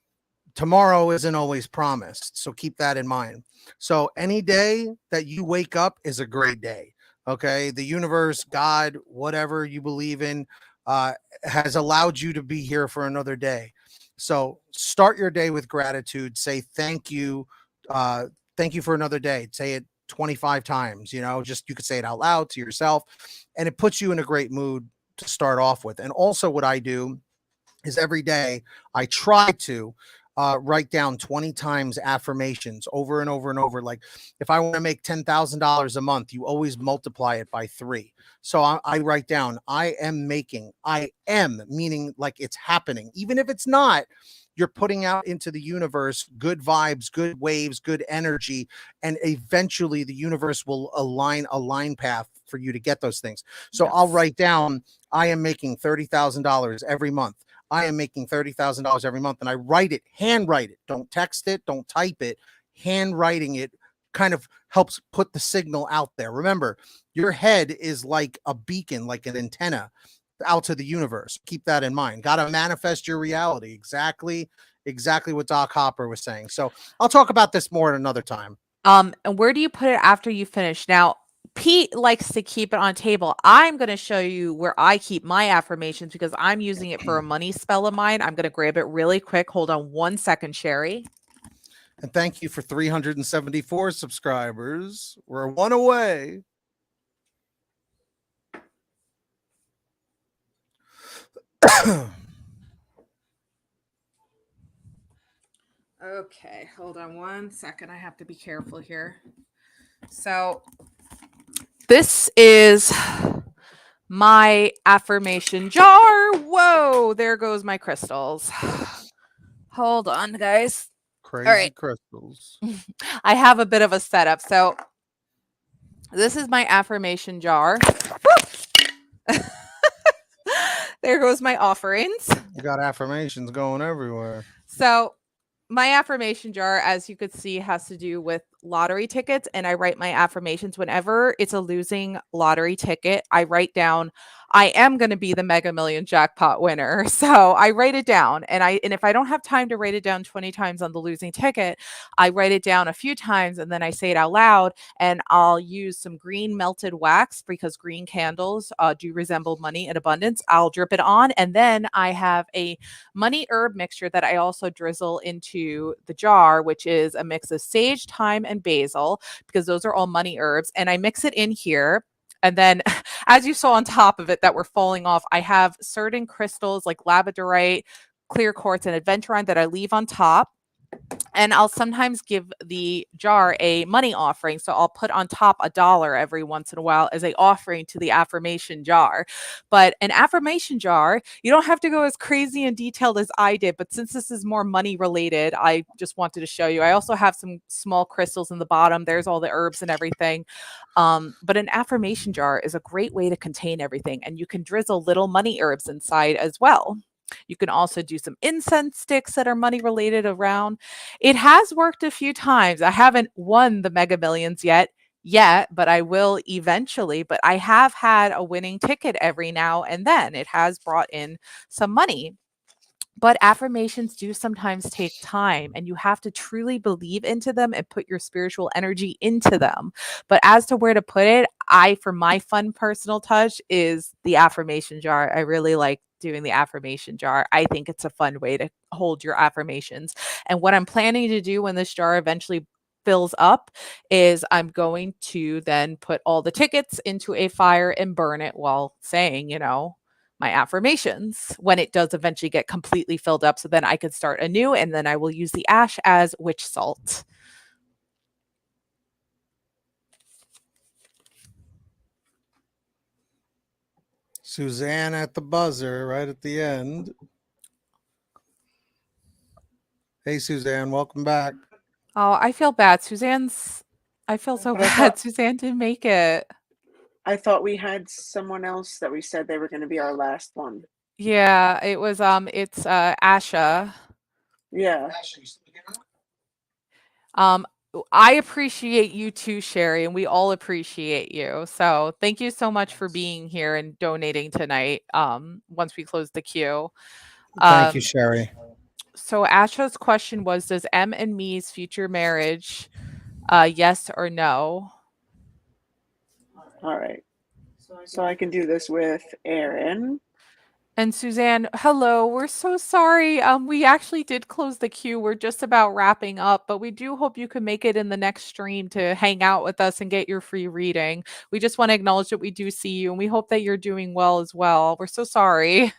tomorrow isn't always promised. So keep that in mind. So any day that you wake up is a great day. Okay. The universe, God, whatever you believe in, has allowed you to be here for another day. So start your day with gratitude. Say thank you. Thank you for another day. Say it 25 times, just you could say it out loud to yourself, and it puts you in a great mood to start off with. And also, what I do is every day I try to write down 20 times affirmations over and over and over. Like if I want to make $10,000 a month, you always multiply it by 3. So I write down, I am, meaning like it's happening. Even if it's not, you're putting out into the universe good vibes, good waves, good energy, and eventually the universe will align a line path for you to get those things. So I'll write down, I am making $30,000 every month. I am making $30,000 every month. And I write it, handwrite it. Don't text it. Don't type it. Handwriting it kind of helps put the signal out there. Remember, your head is like a beacon, like an antenna out to the universe. Keep that in mind. Got to manifest your reality. Exactly what Doc Hopper was saying. So I'll talk about this more at another time. And where do you put it after you finish? Now, Pete likes to keep it on table. I'm going to show you where I keep my affirmations because I'm using it for a money spell of mine. I'm going to grab it really quick. Hold on 1 second, Sherry. And thank you for 374 subscribers. We're 1 away. Okay, hold on 1 second. I have to be careful here. So this is my affirmation jar. Whoa, there goes my crystals. Hold on, guys. Crazy crystals. I have a bit of a setup. So this is my affirmation jar. There goes my offerings. You got affirmations going everywhere. So my affirmation jar, as you could see, has to do with lottery tickets. And I write my affirmations whenever it's a losing lottery ticket. I write down, I am going to be the Mega Million jackpot winner. So I write it down. And if I don't have time to write it down 20 times on the losing ticket, I write it down a few times and then I say it out loud. And I'll use some green melted wax because green candles do resemble money in abundance. I'll drip it on. And then I have a money herb mixture that I also drizzle into the jar, which is a mix of sage, thyme, and basil, because those are all money herbs. And I mix it in here. And then, as you saw on top of it that were falling off, I have certain crystals like labradorite, clear quartz, and aventurine that I leave on top. And I'll sometimes give the jar a money offering. So I'll put on top $1 every once in a while as a offering to the affirmation jar. But an affirmation jar, you don't have to go as crazy and detailed as I did. But since this is more money related, I just wanted to show you. I also have some small crystals in the bottom. There's all the herbs and everything. But an affirmation jar is a great way to contain everything. And you can drizzle little money herbs inside as well. You can also do some incense sticks that are money related around. It has worked a few times. I haven't won the Mega Millions yet, but I will eventually. But I have had a winning ticket every now and then. It has brought in some money. But affirmations do sometimes take time and you have to truly believe into them and put your spiritual energy into them. But as to where to put it, for my fun personal touch is the affirmation jar. I really like doing the affirmation jar. I think it's a fun way to hold your affirmations. And what I'm planning to do when this jar eventually fills up is I'm going to then put all the tickets into a fire and burn it while saying, my affirmations when it does eventually get completely filled up. So then I could start anew and then I will use the ash as witch salt. Suzanne at the buzzer right at the end. Hey, Suzanne, welcome back. Oh, I feel bad. I feel so bad. Suzanne didn't make it. I thought we had someone else that we said they were going to be our last one. Yeah, it was it's Asha. Yeah. I appreciate you too, Sherry, and we all appreciate you. So thank you so much for being here and donating tonight. Once we close the queue. Thank you, Sherry. So Asha's question was, does M and me's future marriage, yes or no? All right. So I can do this with Aaron. And Suzanne, hello. We're so sorry. We actually did close the queue. We're just about wrapping up, but we do hope you can make it in the next stream to hang out with us and get your free reading. We just want to acknowledge that we do see you and we hope that you're doing well as well. We're so sorry.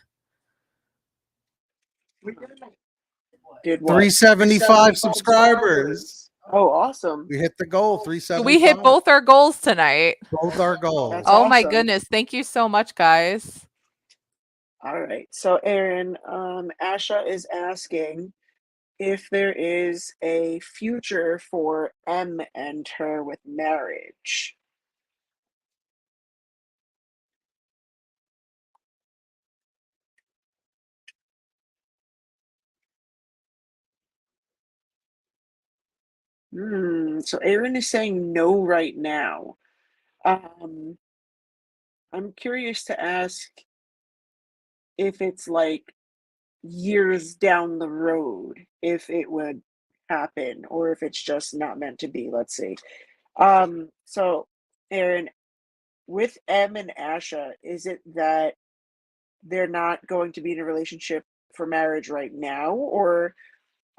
did what? 375 subscribers. Oh, awesome. We hit the goal, So 375. we hit both our goals tonight. Both our goals. That's Oh my awesome. goodness. Thank you so much, guys. All right. So, Aaron, Asha is asking if there is a future for M and her with marriage. So Aaron is saying no right now. I'm curious to ask if it's like years down the road, if it would happen, or if it's just not meant to be. Let's see. So Aaron, with M and Asha, is it that they're not going to be in a relationship for marriage right now, or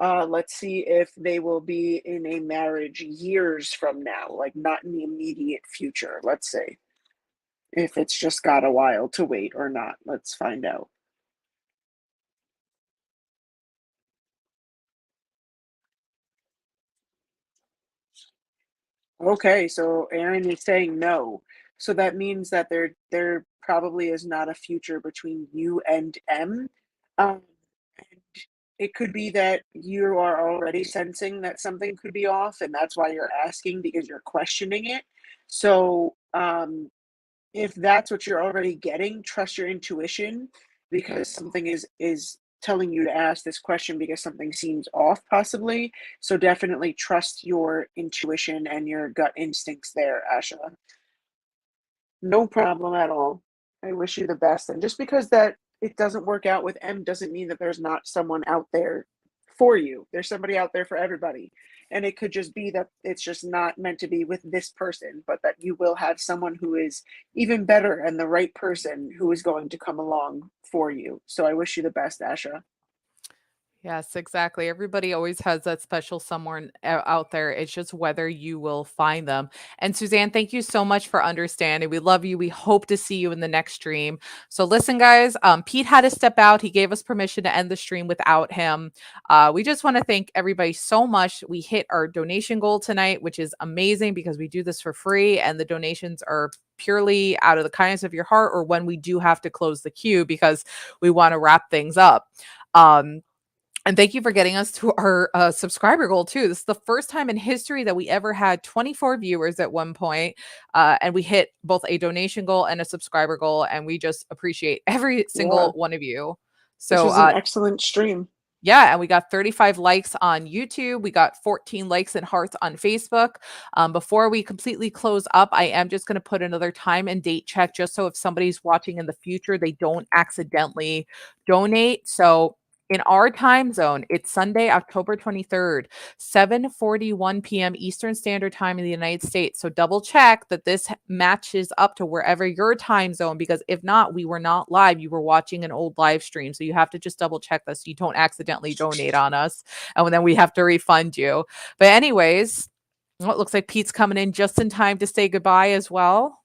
let's see if they will be in a marriage years from now, like not in the immediate future. Let's say if it's just got a while to wait or not. Let's find out. Okay, so Aaron is saying no. So that means that there probably is not a future between you and M. Um, and it could be that you are already sensing that something could be off, and that's why you're asking because you're questioning it. So if that's what you're already getting, trust your intuition because something is telling you to ask this question because something seems off possibly. So definitely trust your intuition and your gut instincts there, Asha. No problem at all. I wish you the best. And just because that it doesn't work out with M doesn't mean that there's not someone out there for you. There's somebody out there for everybody. And it could just be that it's just not meant to be with this person, but that you will have someone who is even better and the right person who is going to come along for you. So I wish you the best, Asha. Yes, exactly. Everybody always has that special someone out there. It's just whether you will find them. And Suzanne, thank you so much for understanding. We love you. We hope to see you in the next stream. So listen, guys, Pete had to step out. He gave us permission to end the stream without him. We just want to thank everybody so much. We hit our donation goal tonight, which is amazing because we do this for free and the donations are purely out of the kindness of your heart or when we do have to close the queue because we want to wrap things up. And thank you for getting us to our subscriber goal too. This is the first time in history that we ever had 24 viewers at one point, and we hit both a donation goal and a subscriber goal. And we just appreciate every single one of you. This So was an excellent stream. yeah, and we got 35 likes on YouTube. We got 14 likes and hearts on Facebook. Before we completely close up, I am just going to put another time and date check just so if somebody's watching in the future, they don't accidentally donate. So in our time zone, it's Sunday, October 23rd, 7:41 p.m. Eastern Standard Time in the United States. So double check that this matches up to wherever your time zone, because if not, we were not live. You were watching an old live stream. So you have to just double check this so you don't accidentally donate on us. And then we have to refund you. But anyways, well, it looks like Pete's coming in just in time to say goodbye as well.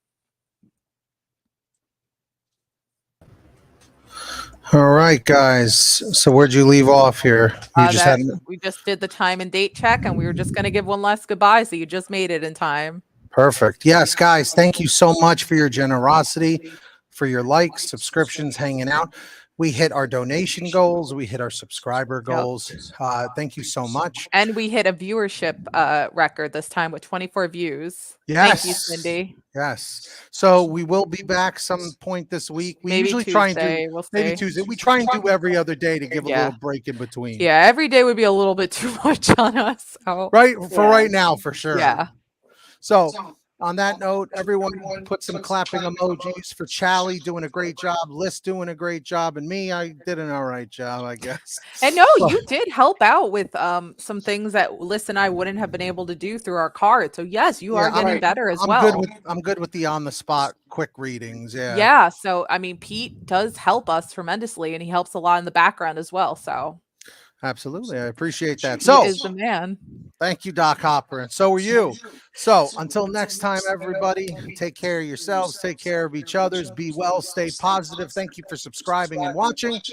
All right, guys. So where'd you leave off here? You just had We just did the time and date check, and we were just going to give one last goodbye. So you just made it in time. perfect. Yes, guys. Thank you so much for your generosity, for your likes, subscriptions, hanging out. We hit our donation goals. We hit our subscriber goals. Thank you so much. And we hit a viewership record this time with 24 views. Yes. Thank you, Cindy. Yes. So we will be back some point this week. We Maybe usually Tuesday. try and do We'll maybe see. Tuesday. We try and do every other day to give a little break in between. Yeah, every day would be a little bit too much on us. So. Right. For right now, for sure. Yeah. So on that note, everyone put some clapping emojis for Charlie doing a great job, Liz doing a great job, and me, I did an all right job, I guess. And no, you did help out with some things that Liz and I wouldn't have been able to do through our card. So yes, you are getting better as well. I'm good with the on the spot quick readings. Yeah. Yeah. So I mean, Pete does help us tremendously, and he helps a lot in the background as well. So absolutely, I appreciate that. He So is the man. Thank you, Doc Hopper, and so are you. So until next time, everybody, take care of yourselves, take care of each other's, be well, stay positive. Thank you for subscribing and watching, and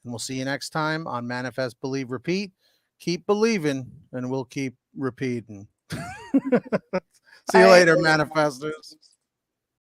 we'll see you next time on Manifest, Believe, Repeat. keep believing, and we'll keep repeating. See you Bye. later, manifestors.